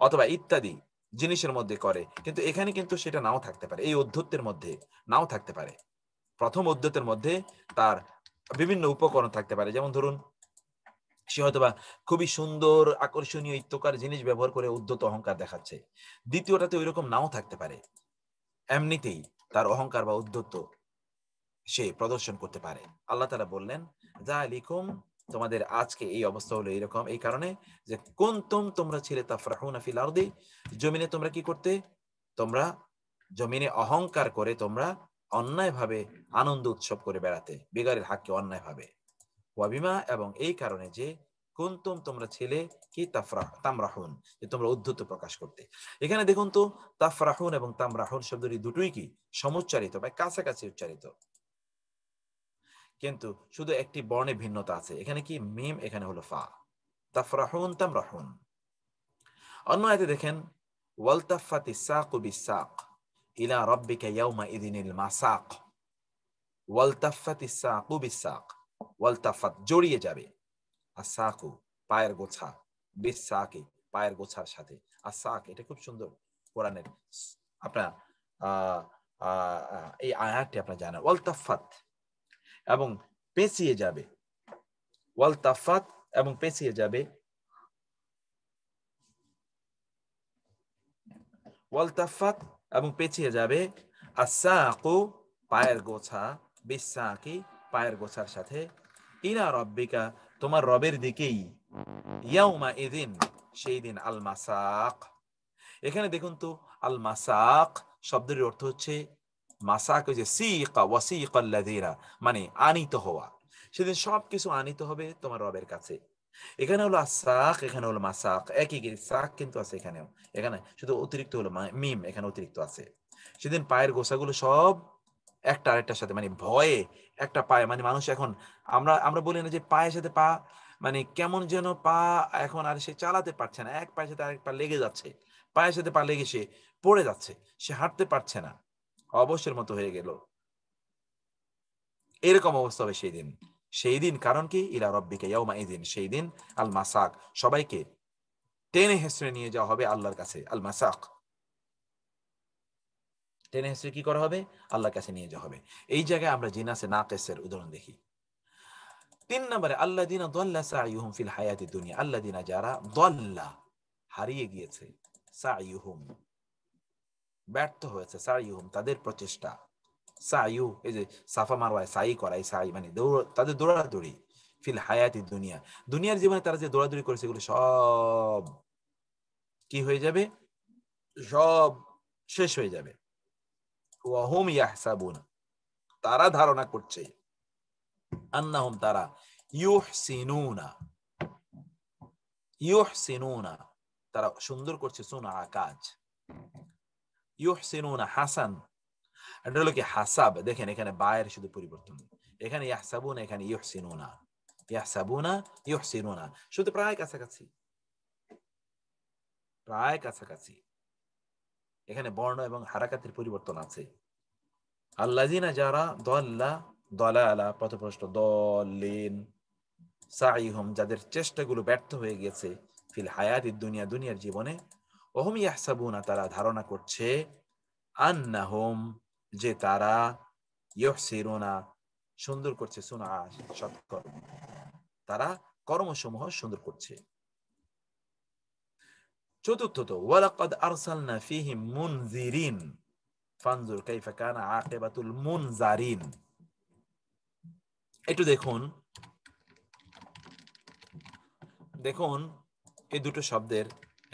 অথবা ইত্যাদি জিনিসের মধ্যে করে, কিন্তু এখানে কিন্তু সেটা নাও থাকতে পারে, এই ঔদ্ধত্যের মধ্যে নাও থাকতে পারে। প্রথম ঔদ্ধত্যের মধ্যে তার বিভিন্ন উপকরণ থাকতে পারে, যেমন ধরুন সে হয়তোবা খুবই সুন্দর আকর্ষণীয় ইত্যকার জিনিস ব্যবহার করে উদ্ধত অহংকার দেখাচ্ছে। দ্বিতীয়টাতে ওই রকম নাও থাকতে পারে, এমনিতেই তার অহংকার বা উদ্ধত সে প্রদর্শন করতে পারে। আল্লাহ তাআলা বললেন, যালিকুম, তোমাদের আজকে এই অবস্থা হলো এরকম এই কারণে যে কুনতুম, তোমরা ছিলে তাফরাহুনা ফিল আরদি, জমিনে তোমরা কি করতে, তোমরা জমিনে অহংকার করে তোমরা অন্যায়ভাবে আনন্দ উৎসব করে বেড়াতে, বিগারের হাককে অন্যায়ভাবে। ওয়াবিমা, এবং এই কারণে যে কুনতুম, তোমরা ছিলে কি তামরাহুন, যে তোমরা উদ্ধত প্রকাশ করতে। এখানে দেখুন তো তাফরাহুন এবং তামরাহুন শব্দটি দুটোই কি সমুচ্চারিত বা কাছাকাছি উচ্চারিত, কিন্তু শুধু একটি বর্ণে ভিন্নতা আছে। এখানে কি মিম, এখানে হলো ফা। তাফরাহুন তামরাহুন। অন্য আয়াতে দেখেন, ওয়ালতাফাতিস সাকু বিসাক ইলা রাব্বিকা ইয়াউমা ইযিনিল মাসাক। ওয়ালতাফাতিস সাকু বিসাক, ওয়ালতাফাত জড়িয়ে যাবে, আসাকু পায়ের গোছা, বিসাকি পায়ের গোছার সাথে। আসাক এটা খুব সুন্দর কোরআনের আপনার এই আয়াতটি আপনারা জানেন। ওয়ালতাফাত এবং পেঁচিয়ে যাবে, ওয়ালতাফাত এবং পেঁচিয়ে যাবে, ওয়ালতাফাত এবং পেঁচিয়ে যাবে, আসাকু পায়ের গোছা, বিসাকি পায়ের গোছার সাথে, ইলা রব্বিকা তোমার রবের দিকেই, ইয়াউমা ইদিন সেই দিন, আল মাসাক। এখানে দেখুন তো আল মাসাক শব্দের অর্থ হচ্ছে মাসাক, যে সিকা ওয়াসিকা আল্লাযিনা, মানে আনিত হওয়া। সেদিন সবকিছু আনিত হবে তোমার রবের কাছে। এখানে হলো আসাক, এখানে হলো মাসাক, একই সাক কিন্তু আছে এখানেও, এখানে শুধু অতিরিক্ত হলো মিম, এখানে অতিরিক্ত আছে। সেদিন পায়ের গোছাগুলো সব একটা আরেকটার সাথে, মানে ভয়ে একটা পায়ে, মানে মানুষ এখন আমরা আমরা বলি না যে পায়ের সাথে পা, মানে কেমন যেন পা এখন আর সে চালাতে পারছে না, এক পায়ের সাথে আরেক পা লেগে যাচ্ছে, পায়ের সাথে পা লেগে সে পড়ে যাচ্ছে, সে হাঁটতে পারছে না, অবশ্যের মতো হয়ে গেল। এরকম অবস্থা হবে সেই দিন। সেই দিন কারণ কি, ইলা রব্বিকা ইয়াউমা ইযিন, সেই দিন আল মাসাক সবাইকে টেনে হেসড়ে নিয়ে যাওয়া হবে আল্লাহর কাছে। আল মাসাক টেনে হেসড়ে কি করা হবে, আল্লাহর কাছে নিয়ে যাওয়া হবে। এই জায়গায় আমরা জিনাসে নাকিসের উদাহরণ দেখি। 3 নম্বরে আল্লাযিনা দাল্লা সাইয়ুহুম ফিল হায়াতিদ দুনিয়া, আল্লাযিনা যারা দাল্লা হারিয়ে গিয়েছে, সাইয়ুহুম ব্যর্থ হয়েছে, সাইয়ুহুম তাদের প্রচেষ্টা, সাইয়ু এই যে সাফা মারওয়ায় সাই করা, এই সাই মানে তাদের দৌড়াদৌড়ি, ফিল হায়াতিদ দুনিয়া দুনিয়ার জীবনে তারা যে দৌড়াদৌড়ি করেছে এগুলো সব কি হয়ে যাবে, সব শেষ হয়ে যাবে। ওয়া হুম ইয়াহসাবুন, তারা ধারণা করছে, আন্নাহুম তারা, ইউহসিনুনা, ইউহসিনুনা তারা সুন্দর করছে, সুনা কাজ, ইউহসিনুনা হাসান, এটা হলো কি হাসাব। দেখেন এখানে বায়ের শুধু পরিবর্তন, এখানে ইয়াহসাবুনা, এখানে ইউহসিনুনা, ইয়াহসাবুনা ইউহসিনুনা, শুধু প্রায় কাছাকাছি, প্রায় কাছাকাছি। এখানে বর্ণ এবং হারাকাতের পরিবর্তন আছে। আল্লাযিনা যারা দাল্লা দালালা পথভ্রষ্ট, দলিন, সাইহুম যাদের চেষ্টাগুলো ব্যর্থ হয়ে গেছে, ফিল হায়াতিদ দুনিয়া দুনিয়ার জীবনে, ওহুম ইয়াহসাবুনা তারা ধারণা করছে, আন্নাহুম যে তারা, ইউহসিনুনা সুন্দর করছে, সুনা সৎকর্ম, তারা কর্মসমূহ সুন্দর করছে। চতুর্থত, ওয়ালাকাদ আরসালনা ফীহিম মুনযিরিন ফানজুর কাইফা কানা আকিবাতুল মুনজারিন। একটু দেখুন, দেখুন এই দুটো শব্দের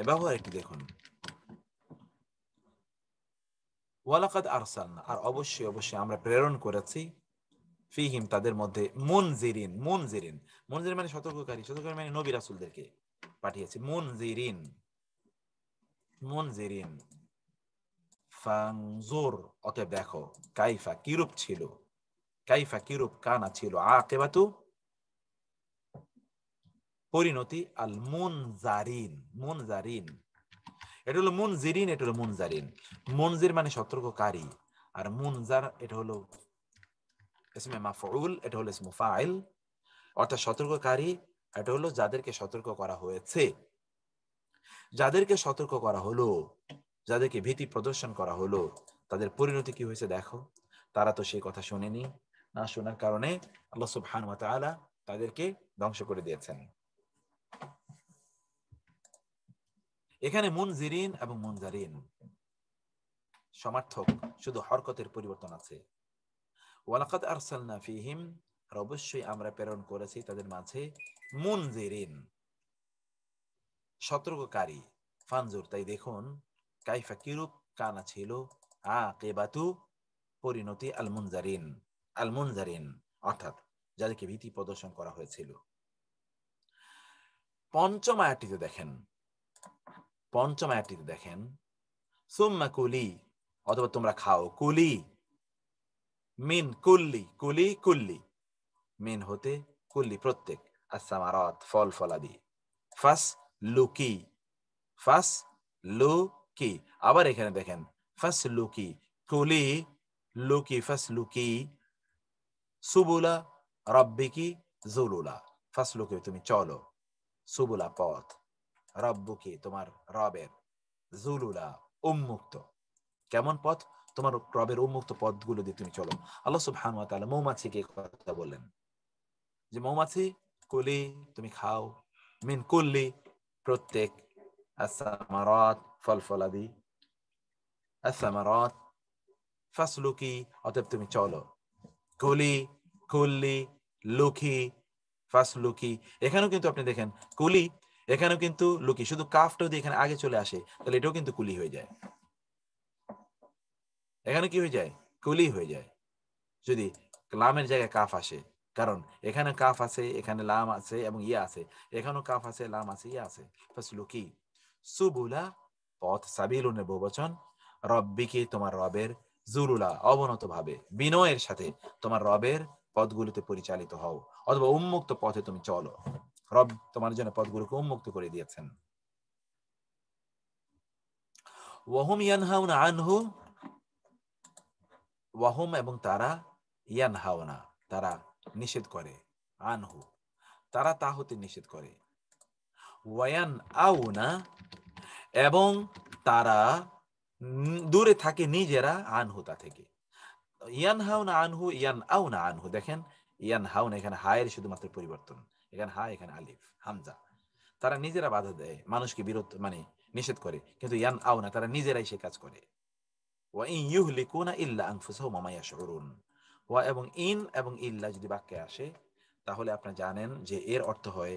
ব্যবহার একটু দেখুন। ওয়ালাকাদ আরসালনা, আর অবশ্যই অবশ্যই আমরা প্রেরণ করেছি, ফিহিম তাদের মধ্যে, মুনজিরিন। মুনজিরিন মুনজিরিন মানে সতর্ককারী, সতর্ককারী মানে নবী রাসূলদেরকে পাঠিয়েছি। মুনজিরিন মুনজিরিন ফানজুর, অতএব দেখো, কাইফা কিরূপ ছিল, কাইফা কিরূপ, কানা ছিল, আকিবাতু পরিণতি, আল মুনজারিন। মুনজারিন এটা হলো মুনজিরিন, এটা হলো মুনজারিন। মুনজির মানে সতর্ককারী, আর মুনজার এটা হলো ইসমে মাফউল, এটা হলো ইসমে ফাইল, অর্থাৎ সতর্ককারী। এটা হলো যাদেরকে সতর্ক করা হয়েছে, যাদেরকে সতর্ক করা হলো, যাদেরকে ভীতি প্রদর্শন করা হলো, তাদের পরিণতি কি হয়েছে দেখো। তারা তো সেই কথা শুনেনি, না শোনার কারণে আল্লাহ সুবহানাহু ওয়া তাআলা তাদেরকে ধ্বংস করে দিয়েছেন। এখানে মুনজিরিন এবং মুনজারিন সমার্থক, শুধু হরকতের পরিবর্তন আছে। ওয়ালাকাদ আরসালনা ফীহিম, আর অবশ্যই আমরা প্রেরণ করেছি তাদের মাঝে, মুনজিরিন সতর্ককারী, ফানজুর তাই দেখুন, কাইফা কিরূপ, কানা ছিল, আকিবাতু পরিণতি, আল মুনজারিন, আল মুনজারিন অর্থাৎ যাদেরকে ভীতি প্রদর্শন করা হয়েছিল। পঞ্চম আয়াতটিতে দেখেন, সুম্মা কুলি, অথবা তোমরা খাও, কুলি মিন কুল্লি, কুলি কুল্লি, মিন হতে, কুল্লি প্রত্যেক, আস-সামারাত ফল ফলাদি, ফাস লুকি, ফাস লুকি, আবার এখানে দেখেন ফাস লুকি, কুলি লুকি, ফাস লুকি, সুবুলা রব্বিকি জুলুলা, ফাস লুকি তুমি চলো, সুবুলা পথ, রব্বুকি তোমার রবের, জুলুলা উন্মুক্ত, কেমন পথ, তোমার রবের উন্মুক্ত পথগুলো দিয়ে তুমি চলো। আল্লাহ সুবহানাহু ওয়া তাআলা মৌমাছিকে কথা বললেন যে মৌমাছি, কুলি তুমি খাও, মিন কুল্লি প্রত্যেক, আস-সামারাত ফল ফলাদি, আস-সামারাত ফাসলুকি অতএব তুমি চলো, কুলি কুল্লি লুকি ফাসলুকি। এখানেও কিন্তু আপনি দেখেন কুলি, এখানেও কিন্তু লুকি, শুধু কাফটাও দিয়ে এখানে আগে চলে আসে, তাহলে এটাও কিন্তু কুলি হয়ে যায়। এখানে কি হয়ে যায়, কুলি হয়ে যায় যদি লামের জায়গায় কাফ আসে, কারণ এখানে কাফ আছে, এখানে লাম আছে এবং ইয়া আছে, এখানেও কাফ আছে, লাম আছে, ইয়া আছে। ফাসলুকি সুবুলা পথ, সাবিলুনের বহুবচন, রব্বিকি তোমার রবের, জুলুলা অবনত ভাবে, বিনয়ের সাথে তোমার রবের পথগুলিতে পরিচালিত হও, অথবা উন্মুক্ত পথে তুমি চলো। রব তোমার জন্য পথগুলোকে উন্মুক্ত করে দিয়েছেন। ওয়াহুম ইয়ানহাউনা আনহু, ওয়াহুম এবং তারা, ইয়ানহাউনা তারা নিষেধ করে, আনহু তারা তা হতে নিষেধ করে, ওয়ায়ান আউনা এবং তারা দূরে থাকে নিজেরা, আনহু তা থেকে। ইয়ানহাউনা আনহু, ইয়ান আউনা আনহু, দেখেন ইয়ান হাউনা এখানে হায়ের শুধুমাত্র পরিবর্তন, এখানে হা এখানে আলিফ হামজা। তারা নিজেরা বাধা দেয়, মানুষকে বিরত মানে নিষেধ করে, কিন্তু ইয়ান আউনা তারা নিজেরাই সে কাজ করে। ওয়া ইন ইউহলিকুনা ইল্লা আনফুসাহুম ওয়া মা ইয়াশউরুন, ওয়া এবং ইন এবং ইল্লা যদি বাক্যে আসে তাহলে আপনি জানেন যে এর অর্থ হয়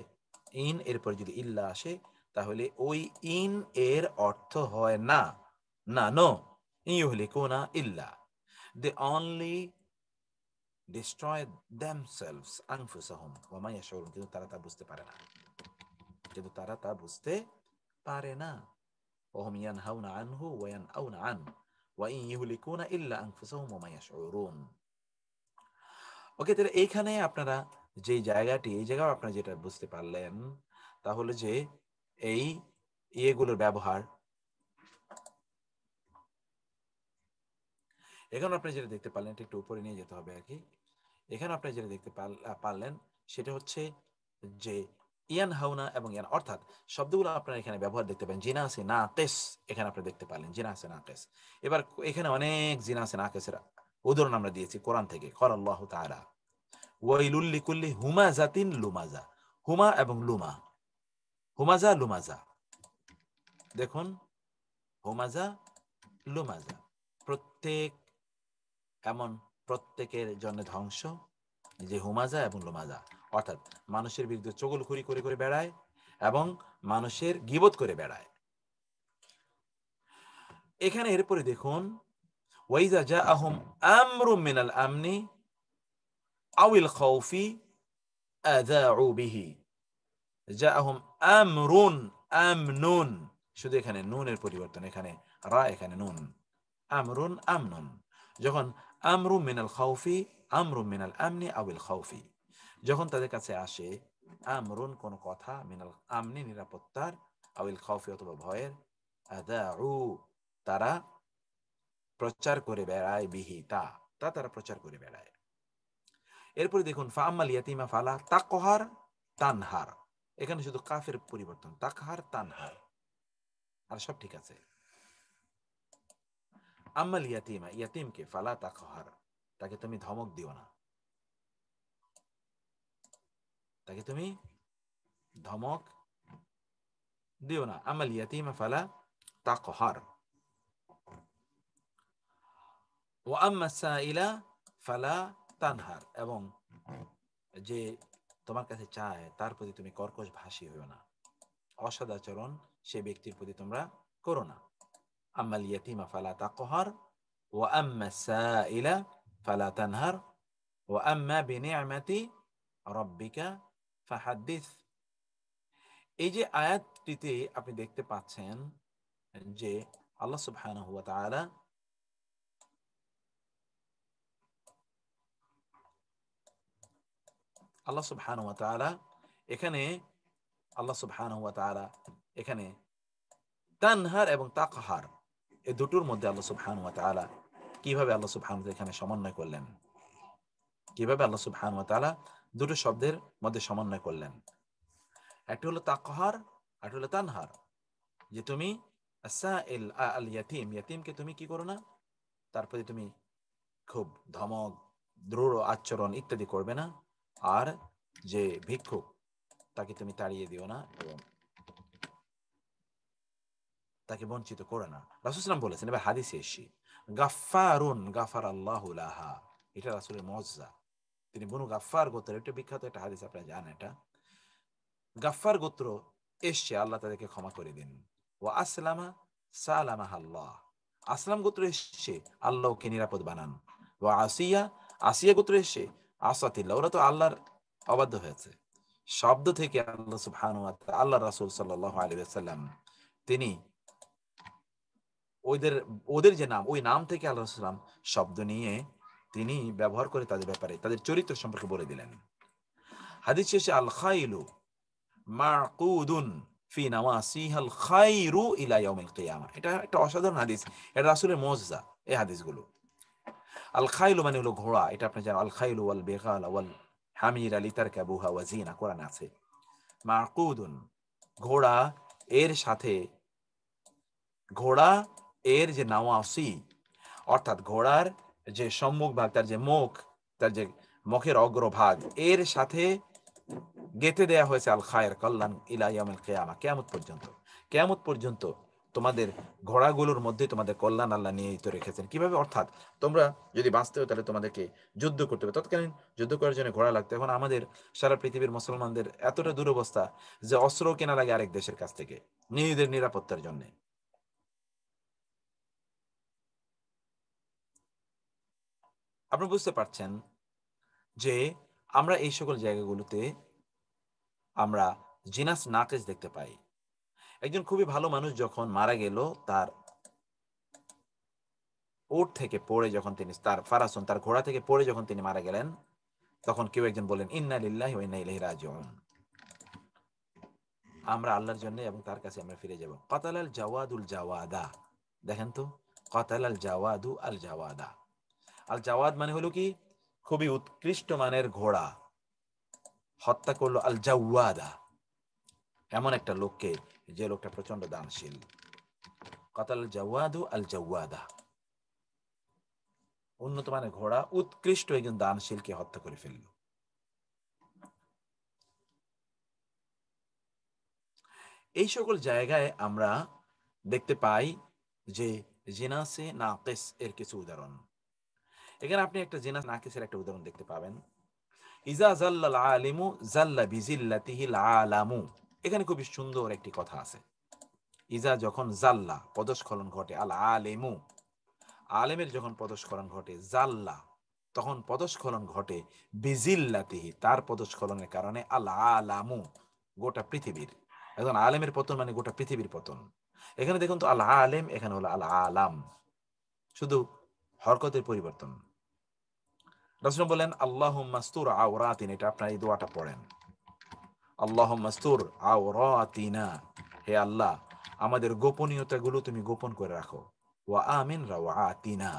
ইন, এরপর যদি ইল্লা আসে তাহলে ওই ইন এর অর্থ হয় না, না নো, ইউহলিকুনা ইল্লা, they only destroy themselves আনফুসাহুম ওয়া মা ইয়াশউরুন, কিন্তু তারা তা বুঝতে পারে না, কিন্তু তারা তা বুঝতে পারে না। ওহুম ইয়ানহাউনা আনহু ওয়া ইয়ানআউনা আন ওয়া ইন ইউহলিকুনা ইল্লা আনফুসাহুম ওয়া মা ইয়াশউরুন। ওকে, তাহলে এইখানে আপনারা যে জায়গাটি, এই জায়গাও আপনারা যেটা বুঝতে পারলেন তাহলে যে এই ইয়েগুলোর ব্যবহার, এখানে আপনি যেটা দেখতে পারলেন, একটু উপরে নিয়ে যেতে হবে আর কি। এখানে আপনি যেটা দেখতে পারলেন সেটা হচ্ছে যে ইয়ান হাউনা এবং ইয়ান, অর্থাৎ শব্দগুলো আপনারা এখানে ব্যবহার দেখতে পাবেন। জিনা আছে না কেস, এখানে আপনি দেখতে পারলেন জিনা আছে না কেস। এবার এখানে অনেক জিনা আছে না কেসের উদাহরণ আমরা দিয়েছি কোরআন থেকে। ক্বালা আল্লাহু তাআলা ওয়াইলুল লিকুল্লি হুমাযাতিন লুমাযা, হুমা এবং লুমা, হুমাযা লুমাযা, দেখুন হুমাযা লুমাযা, প্রত্যেক, এমন প্রত্যেকের জন্য ধ্বংস, যে হুমাযা এবং লুমাযা, অর্থাৎ মানুষের বিরুদ্ধে চগলখড়ি করে করে বেড়ায় এবং মানুষের গীবত করে বেড়ায়। এখানে এরপরে দেখুন ওয়াইজা জাআহুম আমরুম মিনাল আমনি আউল খাউফি আযাউ বিহি। জাআহুম আমরুন, আমনুন, শুধু এখানে নুনের পরিবর্তন, এখানে রা, এখানে নুন। আমরুন, আমনুন। যখন আমরুম মিনাল খাউফি, আমরুম মিনাল আমনি আউল খাউফি, যখন তাদের কাছে আসে আমরুন কোন কথা, মিনাল আমনি নিরাপত্তার, আউল খাউফি অথবা ভয়ের, আযাউ তারা প্রচার করে বেড়ায়, বিহি তা তারা প্রচার করে বেড়ায়। এরপরে দেখুন ফাআম্মাল ইয়াতীমা ফালা তাকহার তানহার, এখানে শুধু কাফের পরিবর্তন, তাকহার তানহার, আর সব ঠিক আছে। আম্মাল ইয়াতীমা, ইয়াতীমকে ফালা তাকহার, তাকে তুমি ধমক দিও না, তাকে তুমি ধমক দিও না। আম্মাল ইয়াতীমা ফালা তাকহার ওয়া আম্মা সাইলা ফালা তানহার, এবং যে তোমার কাছে চায় তার প্রতি তুমি কর্কশ ভাষী হইও না, অসদাচরণ সে ব্যক্তির প্রতি তোমরা করো না। আম্মাল ইয়াতীমা ফালা তাকহার ওয়া আম্মা সাইলা ফালা তানহার ওয়া আম্মা বিনি'মাতি রাব্বিকা ফাহাদ্দিস। এই যে আয়াতটিতে আপনি দেখতে পাচ্ছেন যে আল্লাহ সুবহানাহু ওয়া তাআলা এখানে এখানে তানহার এবং তাকহার এই দুটোর মধ্যে আল্লাহ সুবহানাহু ওয়া তাআলা কিভাবে আল্লাহ সুবহানাহু ওয়া তাআলা এখানে সমন্বয় করলেন, কিভাবে আল্লাহ সুবহানাহু ওয়া তাআলা দুটো শব্দের মধ্যে সমন্বয় করলেন। একটা হলো তাকহার, আর হলো তানহার, যে তুমি আসাইল আল ইয়াতীম, ইয়াতীমকে তুমি কি করো না, তারপরে তুমি খুব ধমক, দৃঢ় আচরণ ইত্যাদি করবে না, আর যে ভিক্ষুক তাকে তুমি তাড়িয়ে দিও না এবং তাকে বঞ্চিত করে না। রাসূল সাল্লাল্লাহু আলাইহি ওয়াসাল্লাম বলেছেন, এবার হাদিসে এসেছি, গাফফারুন গাফার আল্লাহু লাহা, এটা রাসূলের মুআজ্জা। তিনি বনু গাফফার গোত্রের, একটা বিখ্যাত একটা হাদিস, আপনারা জানেন এটা। গাফফার গোত্র এসছে, আল্লাহ তাদেরকে ক্ষমা করে দিন। ওয়া আসলামা সালামাহ আল্লাহ, আসলাম গোত্র এসছে, আল্লাহ ওকে নিরাপদ বানান। ওয়া আসিয়া, আসিয়া গোত্র এসছে, আসাতিল্লাহ, ওরা তো আল্লাহর অবাধ্য হয়েছে। শব্দ থেকে আল্লাহ সুবহানাহু ওয়া তাআলা, আল্লাহ রাসূল সাল্লাল্লাহু আলাইহি ওয়াসাল্লাম তিনি ওদের যে নাম, ওই নাম থেকে আল্লাহ সাল্লাম শব্দ নিয়ে তিনি ব্যবহার করে তাদের ব্যাপারে, তাদের চরিত্র সম্পর্কে বলে দিলেন। হাদিস শেষে আল খাইলু মাকুদুন ফি নাওয়াসিহাল খাইরু ইলা ইয়াউমিল কিয়ামা, এটা একটা অসাধারণ হাদিস, এটা রাসূলের মুআজ্জা এই হাদিসগুলো। আল খাইলু মানে হলো ঘোড়া, এটা আপনি জানেন, আল খাইলু ওয়াল বিগাল ওয়াল হামিরা লিতারকাবুহা ওয়া জিনা, কোরআনে আছে। মাকুদুন ঘোড়া, এর সাথে ঘোড়া এর যে নাওয়াসি, অর্থাৎ ঘোড়ার যে সম্মুখ ভাগ, তার যে মুখ, তার যে মুখের অগ্রভাগ, এর সাথে গেঁথে দেয়া হয়েছে আল খায়ের, কল্যাণ, ইলা ইয়াউমিল কিয়ামা, কিয়ামত পর্যন্ত। কিয়ামত পর্যন্ত তোমাদের ঘোড়াগুলোর মধ্যে তোমাদের কল্যাণ আল্লাহ নিহিত রেখেছেন। কিভাবে? অর্থাৎ তোমরা যদি বাঁচতে হয় তাহলে তোমাদেরকে যুদ্ধ করতে হবে। তৎকালীন যুদ্ধ করার জন্য ঘোড়া লাগতো। এখন আমাদের সারা পৃথিবীর মুসলমানদের এতটা দুরবস্থা যে অস্ত্র কেনা লাগে আরেক দেশের কাছ থেকে নিজেদের নিরাপত্তার জন্য। আপনি বুঝতে পারছেন যে আমরা এই সকল জায়গাগুলোতে আমরা জিনাস নাকিস দেখতে পাই। একজন খুবই ভালো মানুষ যখন মারা গেল, তার উট থেকে পড়ে যখন তিনি, তার ফারাসুন, তার ঘোড়া থেকে পড়ে যখন তিনি মারা গেলেন, তখন কেউ একজন বললেন, ইন্না লিল্লাহি ওয়া ইন্না ইলাইহি রাজিউন, আমরা আল্লাহর জন্য এবং তার কাছে আমরা ফিরে যাব। কাতালাল জাওয়াদুল জাওয়াদা, দেখেন তো, কাতালাল জাওয়াদু আল জাওয়াদা। আল জাওয়াদ মানে হলো কি, খুবই উৎকৃষ্ট মানের ঘোড়া হত্যা করলো আল জাওয়াদা, এমন একটা লোককে যে লোকটা প্রচন্ড দানশীল। কাতাল জাওয়াদু আল জাওয়াদা, উন্নত মানের ঘোড়া, উৎকৃষ্ট একজন দানশীলকে হত্যা করে ফেলল। এই সকল জায়গায় আমরা দেখতে পাই যে জিনাসে নাকিস এর কিছু উদাহরণ। এখানে আপনি একটা জিনাস নাকিসের একটা উদাহরণ দেখতে পাবেন। ইজা জাল্লাল আলিমু জাল্লা বিজিল্লাতিহিল আলামু, এখানে খুবই সুন্দর একটি কথা আছে। ইজা যখন জাল্লা পদস্খলন ঘটে, আল আলিমু, আলেমের যখন পদস্খলন ঘটে, জাল্লা তখন পদস্খলন ঘটে, বিজিল্লাতিহি তার পদস্খলনের কারণে, আল আলামু গোটা পৃথিবীর। এখন আলেমের পতন মানে গোটা পৃথিবীর পতন। এখানে দেখুন তো আল আলেম, এখানে হলো আল আলাম, শুধু হরকতের পরিবর্তন। রাসূল বলেন আল্লাহুম্মা আস্তুর আওরাতিনা, এটা আপনারা এই দোয়াটা পড়েন, আল্লাহুম্মা আস্তুর আওরাতিনা, হে আল্লাহ আমাদের গোপনীয়তাগুলো তুমি গোপন করে রাখো, ওয়া আমিন রাওয়াতিনা।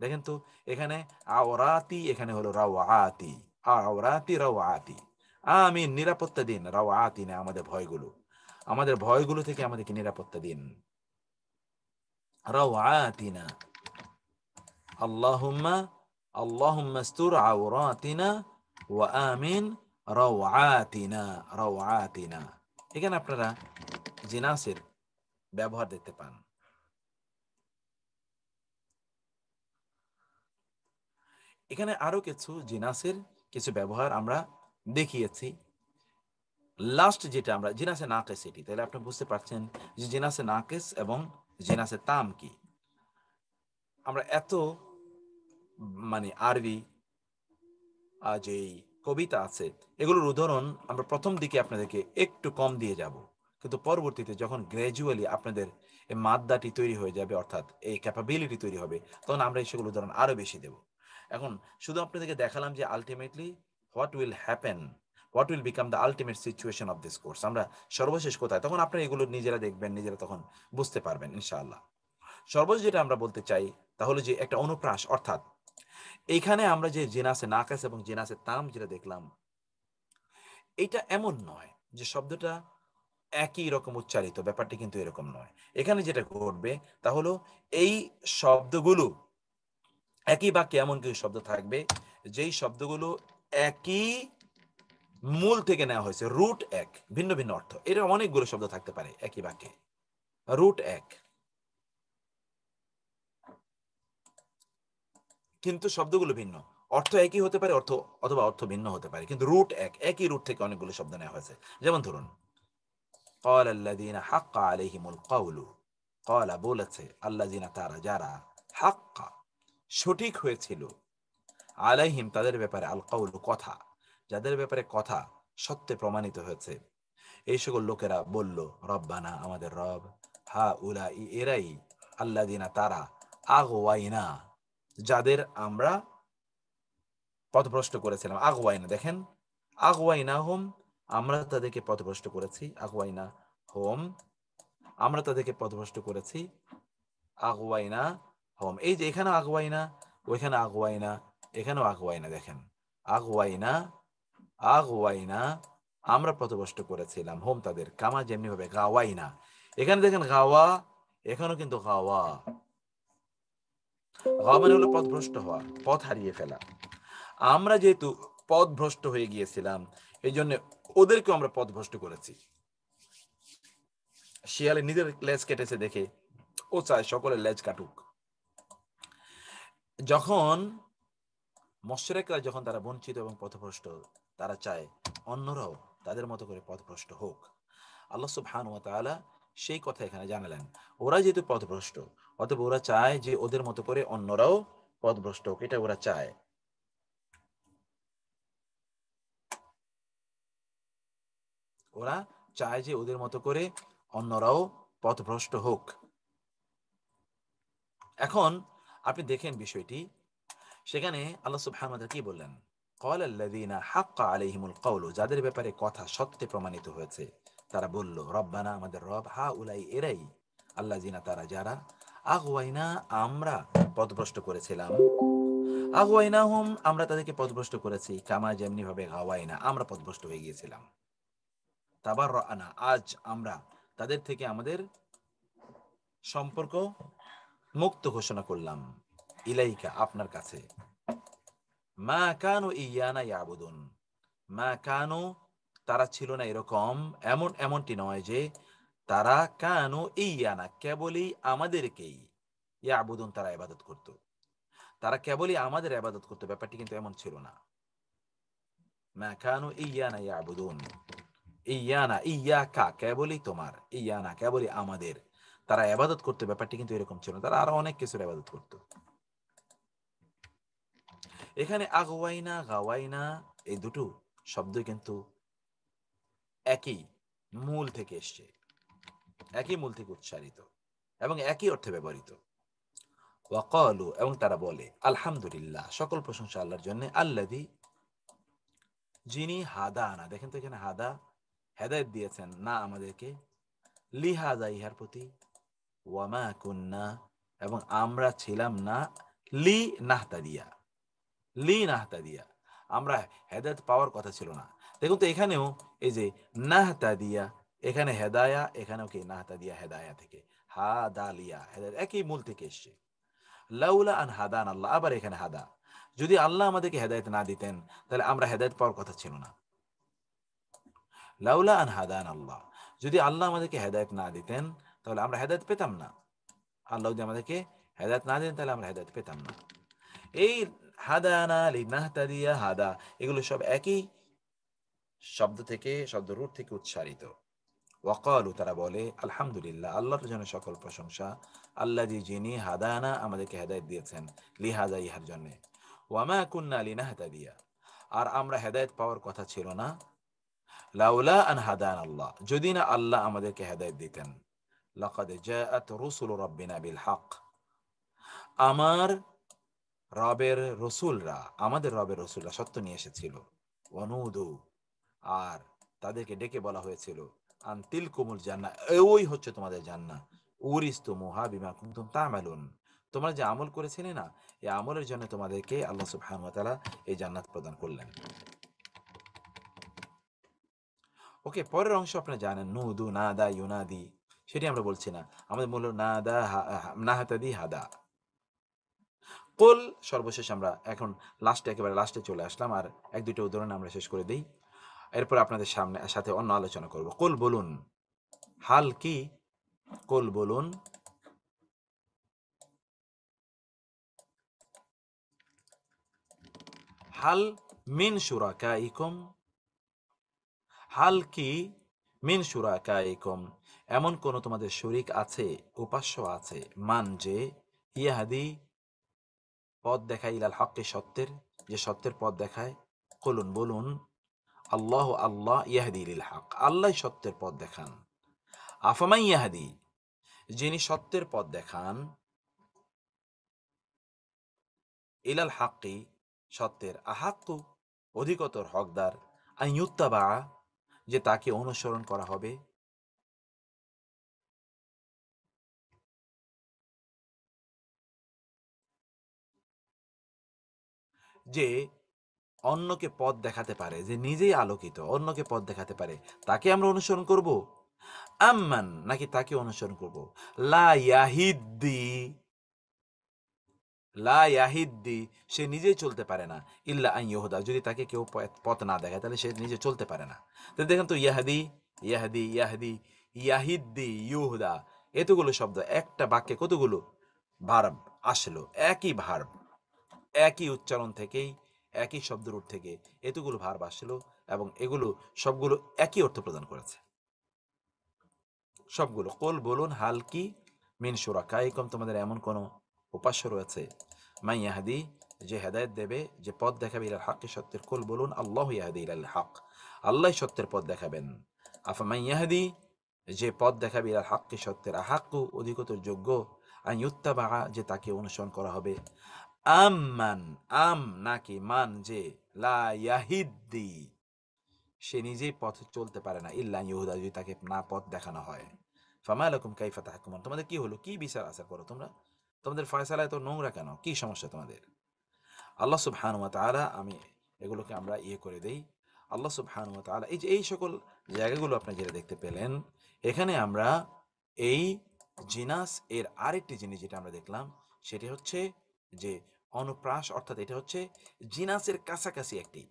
দেখেন তো এখানে আওরাতি, এখানে হলো রাওয়াতি, আওরাতি রাওয়াতি। আমিন নিরাপত্তা দিন, রাওয়াতিনা আমাদের ভয়গুলো, আমাদের ভয়গুলো থেকে আমাদেরকে নিরাপত্তা দিন, রাওয়াতিনা। আল্লাহুম্মা আল্লাহুম্মা আস্তুর আওরাতিনা ওয়া আমিন রাওয়াতিনা, রাওয়াতিনা। এখানে আপনারা জিনাসের ব্যবহার দেখতে পান। এখানে আরো কিছু জিনাসের কিছু ব্যবহার আমরা দেখিয়েছি। লাস্ট যেটা আমরা জিনাসে নাকেস, এটি তাহলে আপনি বুঝতে পারছেন যে জিনাসে নাকেস এবং জিনাসে তাম কি। আমরা এত মানে আরবি যে কবিতা আছে এগুলোর উদাহরণ আমরা প্রথম দিকে আপনাদেরকে একটু কম দিয়ে যাব, কিন্তু পরবর্তীতে যখন গ্র্যাজুয়ালি আপনাদের এই মাদ্দাটি তৈরি হয়ে যাবে, অর্থাৎ এই ক্যাপাবিলিটি তৈরি হবে, তখন আমরা এই সেগুলো উদাহরণ আরো বেশি দেব। এখন শুধু আপনাদেরকে দেখালাম যে ultimately what will happen, what will become the ultimate situation of this course, আমরা সর্বশেষ কোথায়, তখন আপনারা এগুলো নিজেরা দেখবেন, নিজেরা তখন বুঝতে পারবেন ইনশাআল্লাহ। সর্বশেষ যেটা আমরা বলতে চাই তাহলে যে একটা অনুপ্রাস, অর্থাৎ এইখানে আমরা যে জিনাসে নাকাস এবং জিনাসে তাম যেটা দেখলাম, এটা এমন নয় যে শব্দটা একই রকম উচ্চারিত, ব্যাপারটি কিন্তু এরকম নয়। এখানে যেটা ঘটবে তা হলো এই শব্দগুলো একই বাক্যে এমন কিছু শব্দ থাকবে যেই শব্দগুলো একই মূল থেকে নেওয়া হয়েছে, রুট এক, ভিন্ন ভিন্ন অর্থ। এর অনেকগুলো শব্দ থাকতে পারে একই বাক্যে, রুট এক, কিন্তু শব্দগুলো ভিন্ন, অর্থ একই হতে পারে, অর্থ অথবা অর্থ ভিন্ন হতে পারে, কিন্তু রুট এক, একই রুট থেকে অনেকগুলো শব্দ নেওয়া হয়েছে। যেমন ধরুন قال الذين حق عليهم القول, قال বলেছে, আল্লাযিনা তারা যারা, হাক্কা সঠিক হয়েছিল, আলাইহিম তাদের ব্যাপারে, আল কওল কথা, যাদের ব্যাপারে কথা সত্যে প্রমাণিত হয়েছে, এই সকল লোকেরা বলল রব্বানা আমাদের রব, হা উলা এরাই, আল্লাযিনা তারা, আগওয়াইনা যাদের আমরা পথভ্রষ্ট করেছিলাম, আগওয়াইনা দেখেন, আগওয়াইনা হোম আমরা তাদেরকে পথভ্রষ্ট করেছি, আগওয়াইনা হোম আমরা তাদেরকে পথভ্রষ্ট করেছি, আগওয়াইনা হোম, এই যে এখানে আগওয়াইনা, ওইখানে আগওয়াইনা, এখানেও আগওয়াইনা, দেখেন আগওয়াইনা, আগওয়াইনা আমরা পথভ্রষ্ট করেছিলাম, হোম তাদের, কামা যেমনি ভাবে গাওয়াইনা, এখানে দেখেন গাওয়া, এখানেও কিন্তু গাওয়া, গাওয়া মানে হলো পথভ্রষ্ট হওয়া, পথ হারিয়ে ফেলা। আমরা যেহেতু পথভ্রষ্ট হয়ে গিয়েছিলাম এই জন্য ওদেরকে আমরা পথভ্রষ্ট করেছি। শিয়ালে নিজের লেজ কেটেছে দেখে ও চায় সকলের লেজ কাটুক। যখন মুশরিকরা, যখন তারা বঞ্চিত এবং পথভ্রষ্ট, তারা চায় অন্যরাও তাদের মতো করে পথভ্রষ্ট হোক। আল্লাহ সুবহানাহু ওয়া তাআলা সেই কথা এখানে জানালেন, ওরা যেহেতু পথভ্রষ্ট, অতএব ওরা চায় যে ওদের মতো করে অন্যরাও পথভ্রষ্ট হোক, এটা ওরা চায়। ওরা চায় যে ওদের মতো করে অন্যরাও পথভ্রষ্ট হোক। এখন আপনি দেখেন বিষয়টি, সেখানে আল্লাহ সুবহানাহু ওয়া তাআলা কি বললেন, ক্বালাল্লাযীনা হাক্কা আলাইহিমুল কওলু যাদের ব্যাপারে কথা সত্যে প্রমাণিত হয়েছে, তারা বলল রব্বানা আমাদের রব, হা উলাই এরাই, আল্লাযীনা তারা যারা, আগওয়াইনা আমরা পথভ্রষ্ট করেছিলাম, আগওয়াইনাহুম আমরা তাদেরকে পথভ্রষ্ট করেছি, কামা যেমনি ভাবে গাওয়াইনা আমরা পথভ্রষ্ট হয়ে গিয়েছিলাম, তাবাররানা আজ আমরা তাদের থেকে আমাদের সম্পর্ক মুক্ত ঘোষণা করলাম, ইলাইকা আপনার কাছে, মা কানু ইয়ানা ইয়াবুদুন, মা কানু তারা ছিল না এরকম, এমনটি নয় যে তারা, কানু ইয়ানা কেবলই আমাদেরকেই, ইয়াবুদুন তারা ইবাদত করত, তারা কেবলই আমাদের ইবাদত করত, ব্যাপারটি কিন্তু এমন ছিল না। মা কানু ইয়ানা ইয়াবুদুন, ইয়ানা ইয়াকা কেবলই তোমার, ইয়ানা কেবলই আমাদের তারা ইবাদত করতে, ব্যাপারটি কিন্তু এরকম ছিল না, তারা আরো অনেক কিছুর ইবাদত করত। এখানে আগওয়াইনা গাওয়াইনা এই দুটো শব্দ কিন্তু একই মূল থেকে এসছে, একই মূল থেকে উচ্চারিত এবং একই অর্থে ব্যবহৃত। ওয়াকালু এবং তারা বলে আলহামদুলিল্লাহ সকল প্রশংসা আল্লাহর জন্য, আল্লাযী যিনি হাদানা, দেখেন তো এখানে হাদা হেদায়েত দিয়েছেন না আমাদেরকে, লিহাদা ইহার প্রতি, ওয়ামা কুন্না এবং আমরা ছিলাম না, লি নাহতাদিয়া, লি নাহতাদিয়া আমরা হেদায়েত পাওয়ার কথা ছিল না। দেখুন তো এখানেও এই যে নাহতাদিয়া, এখানে হেদায়া, এখানেও কি নাহতাদিয়া হেদায়া থেকে, হাদালিয়া হেদায়েত একই মূল থেকে এসছে। লাউলা আন হাদান আল্লাহ, আবার এখানে হাদা, যদি আল্লাহ আমাদেরকে হেদায়েত না দিতেন তাহলে আমরা হেদায়েত পাওয়ার কথা ছিল না। লাউলা আন হাদান আল্লাহ, যদি আল্লাহ আমাদেরকে হেদায়েত না দিতেন তাহলে আমরা হেদায়েত পেতাম না। আল্লাহ যদি আমাদেরকে হেদায়েত না দিতেন তাহলে আমরা হেদায়েত পেতাম না। এই হাদানা লিনাহতাদিয়া হাদা এগুলো সব একই শব্দ থেকে, শব্দ রুট থেকে উচ্চারিত। ওয়াকালু তারা বলে আলহামদুলিল্লাহ আল্লাহর জন্য সকল প্রশংসা, আল্লাযী যিনি হাদানা আমাদেরকে হেদায়েত দিয়েছেন, লিহাদা ইহার জন্য, ওয়ামা কুন্না লিনাহতাদিয়া আর আমরা হেদায়েত পাওয়ার কথা ছিল না, লাউলা আন হাদান আল্লাহ যদি না আল্লাহ আমাদেরকে হেদায়েত দিতেন। লাকাদ জাআত রুসুলু রাব্বিনা বিল হক, আমার রবের রসুলরা, আমাদের রবের রসুলরা সত্য নিয়ে এসেছিল। ওয়ানুদু আর তাদেরকে ডেকে বলা হয়েছিল, আন তিলকুমুল জান্নাহ ওই হচ্ছে তোমাদের জান্নাহ, উরিস্তুমুহা বিমা কুনতুম তা'মালুন তোমরা যে আমল করেছিলে না, এই আমলের জন্য তোমাদেরকে আল্লাহ সুবহানাহু ওয়া তাআলা এই জান্নাত প্রদান করলেন। ওকে, পরের অংশ আপনারা জানেন, নুদু নাদা ইউনাদি, সেটি আমরা বলছি না, আমাদের মূল নাদা নাহাতাদি হাদা। কুল সর্বশেষ আমরা এখন লাস্টে, একেবারে লাস্টে চলে আসলাম, আর এক দুটো উদাহরণ আমরা শেষ করে দিই, এরপর আপনাদের সাথে অন্য আলোচনা করব। কুল বলুন, হাল কি, কুল বলুন, হাল মিন শুরাকাইকুম, হাল কি মিন শুরাকাইকুম এমন কোন তোমাদের শরীক আছে, উপাস্য আছে, মান যে ইয়াহাদি পথ দেখায়, ইলাল হক সত্যের, যে সত্যের পথ দেখায়, কুলুন বলুন, আল্লাহ আল্লাহ ইয়াহদি লিল হক আল্লাহ সত্যের পথ দেখান, আফামাই ইয়াহদি যিনি সত্যের পথ দেখান, ইলাল হাক্কি সত্যের, আহাক্কু অধিকতর হকদার, আইয়ুত্তাবা যে তাকে অনুসরণ করা হবে, যে অন্যকে পথ দেখাতে পারে, যে নিজেই আলোকিত অন্যকে পথ দেখাতে পারে, তাকে আমরা অনুসরণ করব, আম্মান নাকি তাকে অনুসরণ করব, লা ইয়াহিদ্দি, লা ইয়াহিদ্দি সে নিজেই চলতে পারে না, ইল্লা আন ইউহদা যদি তাকে কেউ পথ না দেখায় তাহলে সে নিজে চলতে পারে না। তো দেখেন তো ইয়াহদি ইয়াহদি ইয়াহদি ইয়াহিদ্দি ইউহদা এতগুলো শব্দ একটা বাক্যে কতগুলো ভার্ব আসলো, একই ভার্ব, একই উচ্চারণ থেকেই, একই শব্দ রূপ থেকে এতগুলো ভার্ব আসলো, এবং এগুলো সবগুলো একই অর্থ প্রদান করেছে সবগুলো। কুল বলুন, হাল কি মিন শুরাকাইকুম তোমাদের এমন কোন উপাস্য রয়েছে, মাই ইয়াহদি যে হেদায়েত দেবে, যে পথ দেখাবে, ইলাল হক সত্যের, কুল বলুন আল্লাহু ইয়াহদি ইলাল হক আল্লাহ সত্যের পথ দেখাবেন, আফামাই ইয়াহদি যে পথ দেখাবে, ইলাল হক সত্যের, আহাক্কু অধিকতর যোগ্য, আন ইউত্তাবা যে তাকে অনুসরণ করা হবে, আম্মান আম নাকি মান যে, লা ইয়াহিদ্দি সে নিজেই পথ চলতে পারে না, ইল্লা ইহুদা যদি তাকে না পথ দেখানো হয়। ফামা লাকুম কাইফা তাহকুমুন তোমাদের কি হলো, কি বিচার আচার করো তোমরা, তোমাদের ফয়সালা এত নোংরা কেন, কি সমস্যা তোমাদের। আল্লাহ সুবহানাহু ওয়া তাআলা, আমি এগুলোকে আমরা করে দেই, আল্লাহ সুবহানাহু ওয়া তাআলা এই যে এই সকল জায়গাগুলো আপনি যেটা দেখতে পেলেন, এখানে আমরা এই জিনাস এর আরেকটি জিনিস যেটা আমরা দেখলাম, সেটি হচ্ছে যে অনুপ্রাস, অর্থাৎ এটা হচ্ছে জিনাসের কাছাকাছি একটি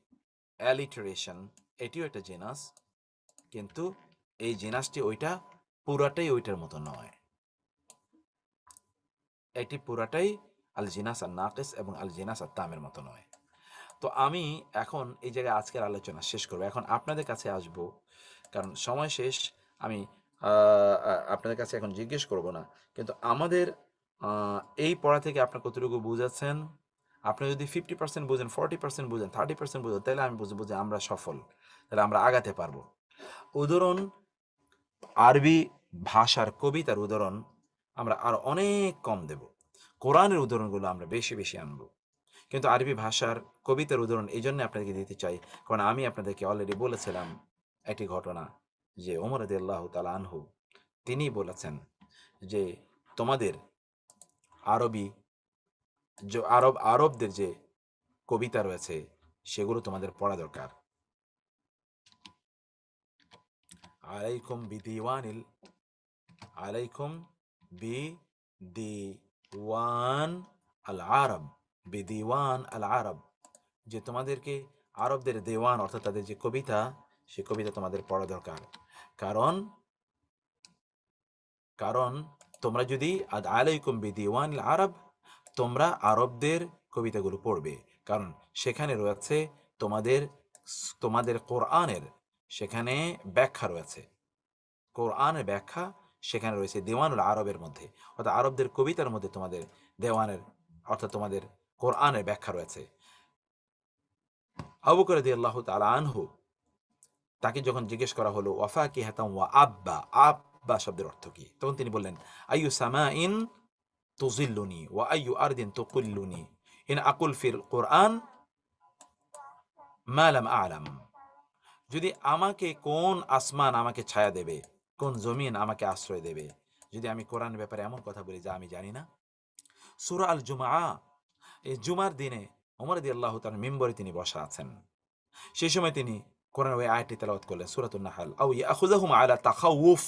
অ্যালিটারেশন, এটিও একটা জিনাস, কিন্তু এই জিনাসটি ওইটা পুরাটাই ওইটার মতো নয়, এটি পুরাটাই আল জিনাস আর নাকিস এবং আল জিনাস আর তামের মতো নয়। তো আমি এখন এই জায়গায় আজকের আলোচনা শেষ করবো, এখন আপনাদের কাছে আসব, কারণ সময় শেষ। আমি আপনাদের কাছে এখন জিজ্ঞেস করব না, কিন্তু আমাদের এই পড়া থেকে আপনার কতটুকু বুঝাচ্ছেন, আপনি যদি 50% বুঝেন, 40% বুঝেন, 30% বুঝেন, তাহলে আমি বুঝবো যে আমরা সফল, তাহলে আমরা আগাতে পারবো। উদাহরণ, আরবি ভাষার কবিতার উদাহরণ আমরা আর অনেক কম দেব, কোরআনের উদাহরণগুলো আমরা বেশি বেশি আনবো। কিন্তু আরবি ভাষার কবিতার উদাহরণ এই জন্য আপনাদেরকে দিতে চাই, কারণ আমি আপনাদেরকে অলরেডি বলেছিলাম একটি ঘটনা, যে ওমর রাদিয়াল্লাহু তাআলা আনহু তিনি বলেছেন যে তোমাদের আরবি আরবদের যে কবিতা রয়েছে সেগুলো তোমাদের পড়া দরকার। আলাইকুম বিদিওয়ানিল আলাইকুম বিদিওয়ান আল আরব, বিদিওয়ান আল আরব, যে তোমাদেরকে আরবদের দেওয়ান অর্থাৎ তাদের যে কবিতা, সে কবিতা তোমাদের পড়া দরকার। কারণ কারণ তোমরা যদি আলাইকুম বিদিওয়ান আল আরব, তোমরা আরবদের কবিতাগুলো পড়বে, কারণ সেখানে রয়েছে তোমাদের তোমাদের কোরআনের সেখানে ব্যাখ্যা রয়েছে, কোরআনের ব্যাখ্যা সেখানে রয়েছে দেওয়ানুল আরবের মধ্যে, অর্থাৎ আরবদের কবিতার মধ্যে তোমাদের দেওয়ানের অর্থাৎ তোমাদের কোরআনের ব্যাখ্যা রয়েছে। আবু বকর রাদিয়াল্লাহু তাআলা আনহু তাকে যখন জিজ্ঞেস করা হলো ওয়াফাকিহাতাম ওয়া আব্বা, আব্বা শব্দের অর্থ কি, তখন তিনি বললেন আইয়ু সামাইন তুজিল্লুনি ওয়া আইয়ু আরদিন তুকুল্লুনি ইন আকুল ফিল কোরআন মা লাম আ'লাম, যদি আমাকে কোন আসমান আমাকে ছায়া দেবে, কোন জমিন আমাকে আশ্রয় দেবে, যদি আমি কোরআনের ব্যাপারে এমন কথা বলি যা আমি জানি না। সূরা আল জুমআ, এই জুমার দিনে ওমর রাদিয়াল্লাহু তাআলা মিম্বরে তিনি বসা আছেন, সেই সময় তিনি কোরআনের ওই আয়াতটি তেলাওয়াত করলেন, সূরাতুন নাহল, আও ইয়াখুযুহুম আলা তাখাউফ,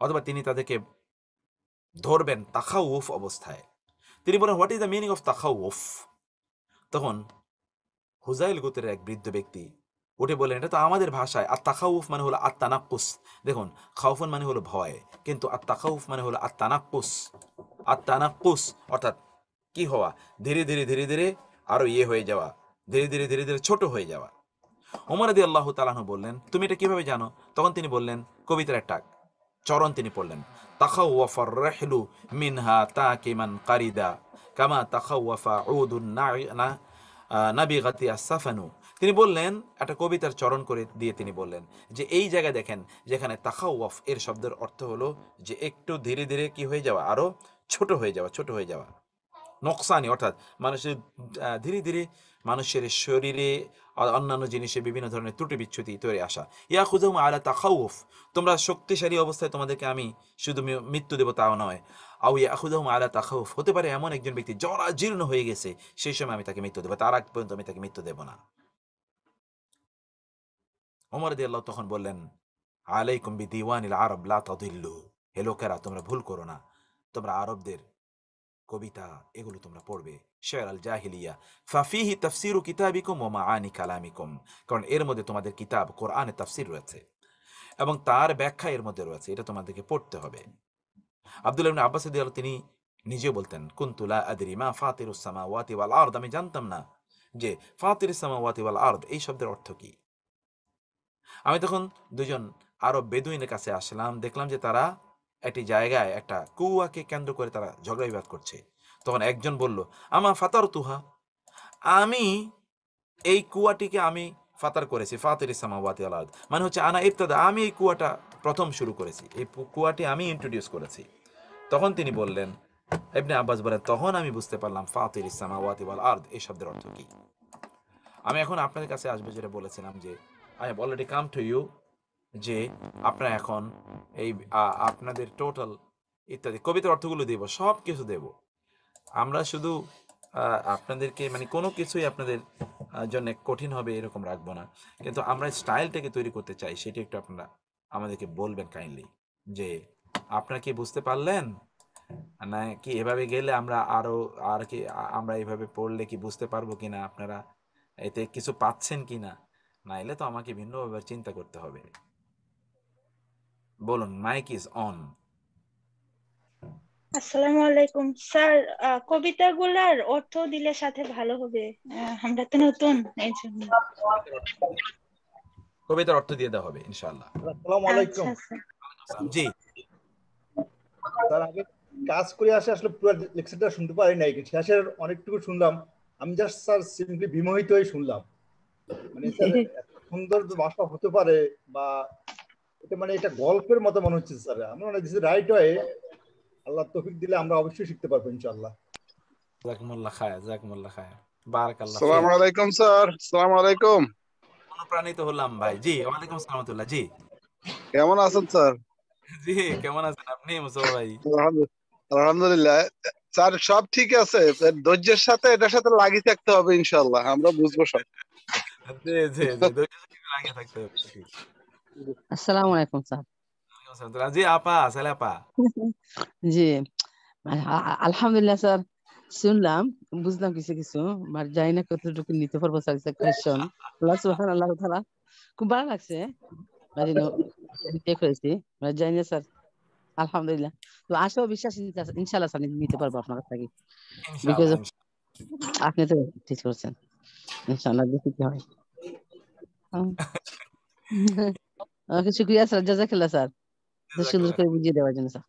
অথবা তিনি তাদেরকে ধরবেন তাখাউফ অবস্থায়। তিনি বলেন what is the meaning of তাখাউফ? তখন হুজাইল গোত্রের এক বৃদ্ধ ব্যক্তি উঠে বললেন, এটা তো আমাদের ভাষায় আত্তাখাউফ মানে হলো আত্তানাক্কুস। দেখুন, খাউফুন মানে হলো ভয়, কিন্তু আত্তাখাউফ মানে হলো আত্তানাক্কুস। আত্তানাক্কুস অর্থাৎ কি হওয়া, ধীরে ধীরে ধীরে ধীরে আরো হয়ে যাওয়া, ধীরে ধীরে ধীরে ধীরে ছোট হয়ে যাওয়া। ওমর রাদিয়াল্লাহু তাআলা আনহু বললেন, তুমি এটা কিভাবে জানো? তখন তিনি বললেন, কবিতার একটা চরণ তিনি পড়লেন, তাখাওয়াফার রাহলু মিনহা তাকিমান কারিদা কামা তাখাওয়াফা উদুন নাবিগাতি আসাফানু। তিনি বললেন, একটা কবিতার চরণ করে দিয়ে তিনি বললেন যে এই জায়গায় দেখেন, যেখানে তাখাওয়াফ এর শব্দের অর্থ হলো যে একটু ধীরে ধীরে কি হয়ে যাওয়া, আরো ছোট হয়ে যাওয়া, ছোট হয়ে যাওয়া। নকসানি অর্থাৎ মানুষের ধীরে ধীরে মানুষের শরীরে অন্যান্য জিনিসে বিভিন্ন ধরনের ত্রুটি বিচ্ছুতি তৈরি আসা। ইয়া খুযুহুম আলা তাখাউফ, তোমরা শক্তিশালী অবস্থায় তোমাদেরকে আমি শুধু মৃত্যু দেব তাও নয়। আও ইয়া খুযুহুম আলা তাখাউফ, হতে পারে এমন একজন ব্যক্তি জরাজীর্ণ হয়ে গেছে, সেই সময় আমি তাকে মৃত্যু দেবো, তার আগ পর্যন্ত আমি তাকে মৃত্যু দেব না। ওমর রাদিয়াল্লাহু তখন বললেন, আলাইকুম বিদিওয়ানিল আরব লা তাদিল্লু, হে লোকেরা তোমরা ভুল করো না, তোমরা আরবদের কবিতা এগুলো তোমরা পড়বে। শের আল জাহিলিয়া ফাফিহি তাফসিরু কিতাবিকুম ওয়া মাআনি কালামিকুম, কারণ এর মধ্যে তোমাদের কিতাব কোরআনের তাফসির রয়েছে এবং তার ব্যাখ্যা এর মধ্যে রয়েছে, এটা তোমাদেরকে পড়তে হবে। আব্দুল্লাহ ইবনে আব্বাস রাদিয়াল্লাহু তিনি নিজে বলতেন, কুনতু লা আদরি মা ফাতিরুস সামাওয়াতি ওয়াল আরদ, আমি জানতাম না যে ফাতিরুস সামাওয়াতি ওয়াল আরদ এই শব্দের অর্থ কি। আমি তখন দুজন আরব বেদুইনের কাছে আসলাম, দেখলাম যে তারা একটি জায়গায় একটা কুয়াকে কেন্দ্র করে তারা ঝগড়া বিবাদ করছে। তখন একজন বলল, আমা ফাতার তুহা, আমি এই কুয়াটিকে আমি ফাতার করেছি, ফাতিরিস সামাওয়াতি ওয়াল আরদ মানে হচ্ছে আনা ইবতাদা, আমি এই কুয়াটা প্রথম শুরু করেছি, এই কুয়াটি আমি ইন্ট্রোডিউস করেছি। তখন তিনি বললেন, ইবনে আব্বাস বলেন, তখন আমি বুঝতে পারলাম ফাতিরিস সামাওয়াতি ওয়াল আরদ এই শব্দের অর্থ কি। আমি এখন আপনাদের কাছে আসবে যেটা বলেছিলাম যে I have already come to you, যে আপনারা এখন এই আপনাদের টোটাল ইত্যাদি কবিতার অর্থগুলো দেব, সব কিছু দেব। আমরা শুধু আপনাদেরকে মানে কোনো কিছুই আপনাদের জন্য কঠিন হবে এরকম রাখবো না, কিন্তু আমরা স্টাইলটাকে তৈরি করতে চাই, সেটা একটু আপনারা আমাদেরকে বলবেন কাইন্ডলি, যে আপনারা কি বুঝতে পারলেন না কি এভাবে গেলে আমরা আরো আর কি আমরা এইভাবে পড়লে কি বুঝতে পারবো কিনা, আপনারা এতে কিছু পাচ্ছেন কিনা, নাইলে তো আমাকে ভিন্নভাবে চিন্তা করতে হবে। বলুন, মাইক ইজ অন। আসসালামু আলাইকুম স্যার, কবিতাগুলার অর্থ দিলে সাথে ভালো হবে, আমরা তো নতুন এই জন্য। কবিতার অর্থ দিয়ে দেওয়া হবে ইনশাআল্লাহ। আসসালামু আলাইকুম আচ্ছা স্যার। জি স্যার, আগে কাজ করে আসে আসলে পুরো লেকচারটা শুনতে পারি নাই, শেষের অনেকটুকু শুনলাম, আমি জাস্ট স্যার সিম্পলি বিমোহিত হয়ে শুনলাম, মানে স্যার এত সুন্দর ভাষা হতে পারে, বা এটা মানে এটা গল্পের মতো মনে হচ্ছে স্যার। আমরা মানে দিস রাইট ওয়ে, আল্লাহ তৌফিক দিলে আমরা অবশ্যই শিখতে পারবো ইনশাআল্লাহ। জাযাকুমুল্লাহ খায়র, জাযাকুমুল্লাহ খায়র, বারাকাল্লাহ ফিক। আসসালামু আলাইকুম স্যার। আসসালামু আলাইকুম। অনুপ্রাণিত হলাম ভাই। জি, ওয়ালাইকুম আসসালাম ওয়া রাহমাতুল্লাহ। জি কেমন আছেন স্যার? জি, কেমন আছেন আপনি মুস্তফা ভাই? আলহামদুলিল্লাহ স্যার, সব ঠিক আছে। ধৈর্যের সাথে এটার সাথে লাগিয়ে থাকতে হবে, ইনশাআল্লাহ আমরা বুঝবো সব। জি জি জি, ধৈর্য লাগিয়ে থাকতে হবে। আসসালামু আলাইকুম স্যার। ওয়ালাইকুম আসসালাম। জি আপা, সালে আপা। জি আলহামদুলিল্লাহ স্যার, শুনলাম, বুঝলাম কিছু কিছু, আর জানি না কতটুকু নিতে পারবো স্যার কোয়েশ্চন। আল্লাহ সুবহানাল্লাহ তাআলা, খুব ভালো লাগছে, করেছি, জানি না স্যার। আলহামদুলিল্লাহ, তো আশা ও বিশ্বাস ইনশাআল্লাহ স্যার নিতে পারবো আপনার কাছ থেকে, বিকজ ইনশাআল্লাহ আপনি তো ঠিক করছেন। ইনশাআল্লাহ দেখি কি হয়। শুক্রিয়া স্যার, জাযাকাল্লাহ স্যার, সুন্দর করে বুঝিয়ে দেওয়ার জন্য স্যার।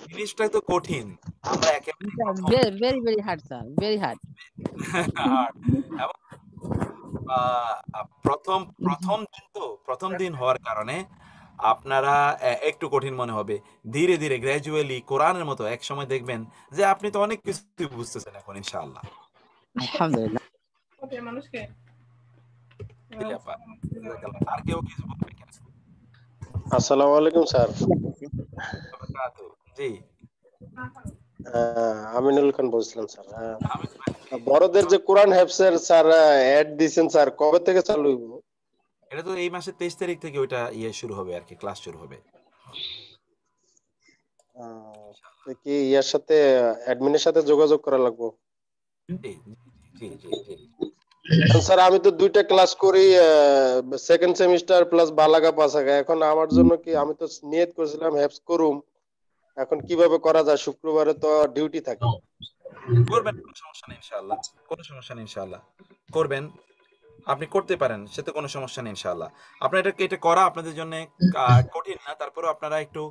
জিনিসটাই তো কঠিন, আমরা একেবারে very very hard sir, very hard. প্রথম প্রথম দিন হওয়ার কারণে আপনারা একটু কঠিন মনে হবে। ধীরে ধীরে গ্র্যাজুয়ালি কোরআনের মতো এক সময় দেখবেন যে আপনি তো অনেক কিছু বুঝতেছেন এখন ইনশাআল্লাহ। আলহামদুলিল্লাহ। আর কেউ কিছু বলবে কিনা? আসসালামু আলাইকুম স্যার। জি আমিনুল খান বলছিলাম স্যার। বড়দের যে কোরআন হেফজের স্যার অ্যাড দিয়েছেন স্যার, কবে থেকে চালু হইব? এটা তো এই মাসের 23 তারিখ থেকে ওইটা শুরু হবে আর কি, ক্লাস শুরু হবে। কি ইয়ার সাথে অ্যাডমিনের সাথে যোগাযোগ করা লাগবে? জি জি জি জি। স্যার আমি তো 2টা ক্লাস করি, সেকেন্ড সেমিস্টার প্লাস বালাগা পাসাগা। এখন আমার জন্য কি, আমি তো নিয়ত করেছিলাম হেফজ করুম, এখন কিভাবে করা যায়? শুক্রবারে তো ডিউটি থাকে। করবেন, কোনো সমস্যা নেই ইনশাআল্লাহ, কোনো সমস্যা নেই ইনশাআল্লাহ, করবেন, আপনি করতে পারেন, সেটা কোনো সমস্যা নেই ইনশাআল্লাহ। আপনার এটা করা আপনাদের জন্য কঠিন না, তারপরেও আপনারা একটু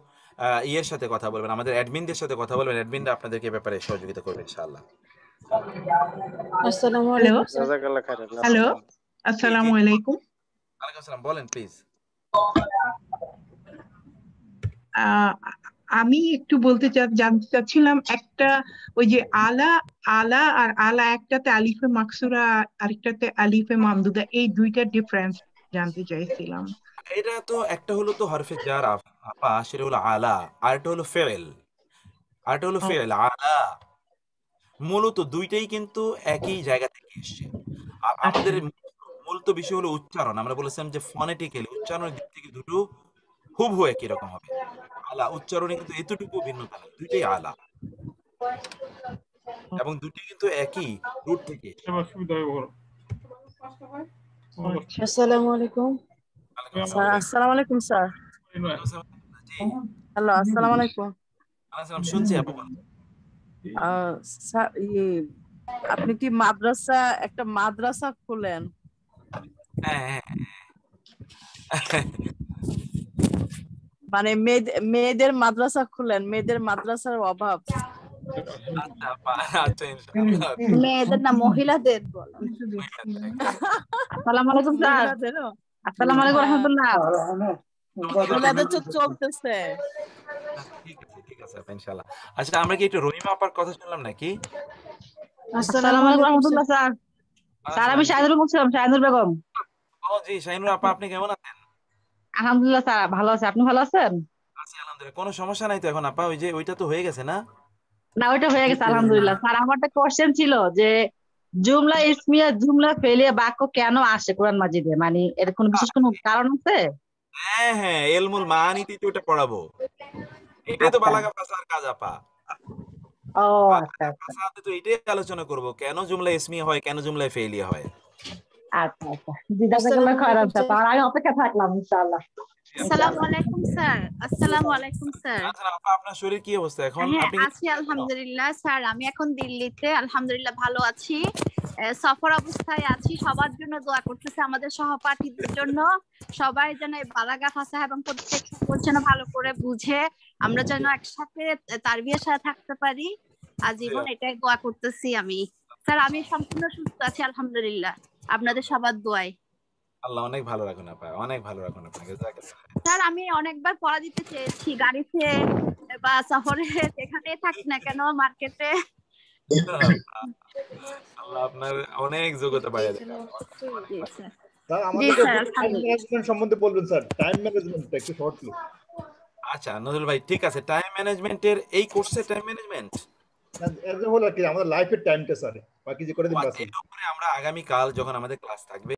ইয়ের সাথে কথা বলবেন, আমাদের অ্যাডমিনদের সাথে কথা বলবেন, অ্যাডমিনরা আপনাদেরকে ব্যাপারে সহযোগিতা করবে ইনশাআল্লাহ। আসসালামু আলাইকুম। জাযাকাল্লাহ খাইরান। হ্যালো, আসসালামু আলাইকুম। ওয়ালাইকুম আসসালাম, বলেন প্লিজ। আমি একটু জানতে চাচ্ছিলাম, একটা ওই যে আলা আলা আর আলা, একটাতে আলিফে মাকসুরা আরেকটাতে আলিফে মামদুদা, এই দুইটা ডিফারেন্স জানতে চাইছিলাম। এটা তো একটা হলো তো হরফে জার আপা, সেটা হলো আলা, আর একটা হলো ফেল, আলা। মূলত দুইটাই কিন্তু একই জায়গা থেকে এসছে। আমাদের মূলত বিষয় হলো উচ্চারণ। আমরা বলেছিলাম যে ফনেটিক্যালি উচ্চারণের দিক থেকে দুটো হুবহু একই রকম হবে। আলা উচ্চারণে কিন্তু এতটুকু ভিন্নতা নেই, দুইটাই আলা, এবং দুটি কিন্তু একই রুট থেকে। আসসালামু আলাইকুম স্যার। আসসালামু আলাইকুম স্যার। হ্যালো, আসসালামু আলাইকুম। শুনছি আপু। স্যার আপনি কি একটা মাদ্রাসা খুলেন? হ্যাঁ মানে মেয়েদের মাদ্রাসা খুলেন, মেয়েদের মাদ্রাসার অভাব। আচ্ছা ইনশাআল্লাহ। মেয়েদের না, মহিলাদের বলেন। আসসালামু আলাইকুম স্যার। আসসালামু আলাইকুম রাহমাতুল্লাহ। মহিলাদের তো চলতেছে। ঠিক আছে আপা, ইনশাআল্লাহ। আচ্ছা, আমরা কি একটু রহিমা আপার কথা শুনলাম নাকি? আসসালামু আলাইকুম রাহমাতুল্লাহ স্যার। স্যার আমি শাহিনুর বলছিলাম, শাহিনুর বেগম। ও জি, শাহিনুর আপা, আপনি কেমন আছেন? আলহামদুলিল্লাহ স্যার, ভালো আছি। আপনি ভালো আছেন? আছি আলহামদুলিল্লাহ। কোনো সমস্যা নাই তো এখন আপা? ওই যে ওইটা তো হয়ে গেছে না? না, ওইটা হয়ে গেছে আলহামদুলিল্লাহ। স্যার আমার একটা কোশ্চেন ছিল যে জুমলা ইসমিয়া জুমলা ফেলিয়া বাক্য কেন আসে কোরআন মাজিদে, মানে এর কোনো বিশেষ কোনো কারণ আছে? হ্যাঁ, ইলমুল মাআনিতে তো ওটা পড়াবো। এটাই তো বালাগা ফাসার কাজ আপা। ও আচ্ছা ফাসাতে তো এটাই আলোচনা করব, কেন জুমলা ইসমিয়া হয়, কেন জুমলা ফেলিয়া হয়। আচ্ছা আচ্ছা, জি জাযাকাল্লাহ খাইরান স্যার। তার আমি অপেক্ষা থাকলাম ইনশাআল্লাহ। আসসালামু আলাইকুম স্যার। আসসালামু আলাইকুম স্যার। আচ্ছা আপা, আপনার শরীর কি অবস্থা এখন? হ্যাঁ, আপনি আছি আলহামদুলিল্লাহ স্যার। আমি এখন দিল্লিতে, আলহামদুলিল্লাহ ভালো আছি। সফর অবস্থায় আছি। সবার জন্য দোয়া করতেছি, আমাদের সহপাঠীদের জন্য। সবাই যেন এই বালাগা ফাসাহা এবং প্রত্যেক সকল যেন ভালো করে বুঝে আমরা যেন একসাথে তারবিয়ার সাথে থাকতে পারি আজীবন, এটাই দোয়া করতেছি আমি। স্যার আমি সম্পূর্ণ সুস্থ আছি আলহামদুলিল্লাহ, আপনাদের সবার দোয়ায়। আল্লাহ অনেক ভালো রাখুন আপা, অনেক ভালো রাখুন আপনাকে। জাযাকাল্লাহ। স্যার আমি অনেকবার পড়া দিতে চেয়েছি, গাড়িতে বা সফরে, যেখানে থাকি না কেন, মার্কেটে। আল্লাহ আপনার অনেক যোগ্যতা বাড়িয়ে দেন। জি স্যার। স্যার জি আমাদেরকে স্যার টাইম আলহামদুলিল্লাহ। ম্যানেজমেন্ট সম্বন্ধে বলবেন স্যার, টাইম ম্যানেজমেন্টটা একটু শর্টলি। আচ্ছা নজরুল ভাই, ঠিক আছে, টাইম ম্যানেজমেন্টের এই কোর্সে time management as a whole আর কি আমাদের লাইফের টাইমটা স্যার, বাকি যে করে দিন বাস। এর উপরে আমরা আগামীকাল যখন আমাদের ক্লাস থাকবে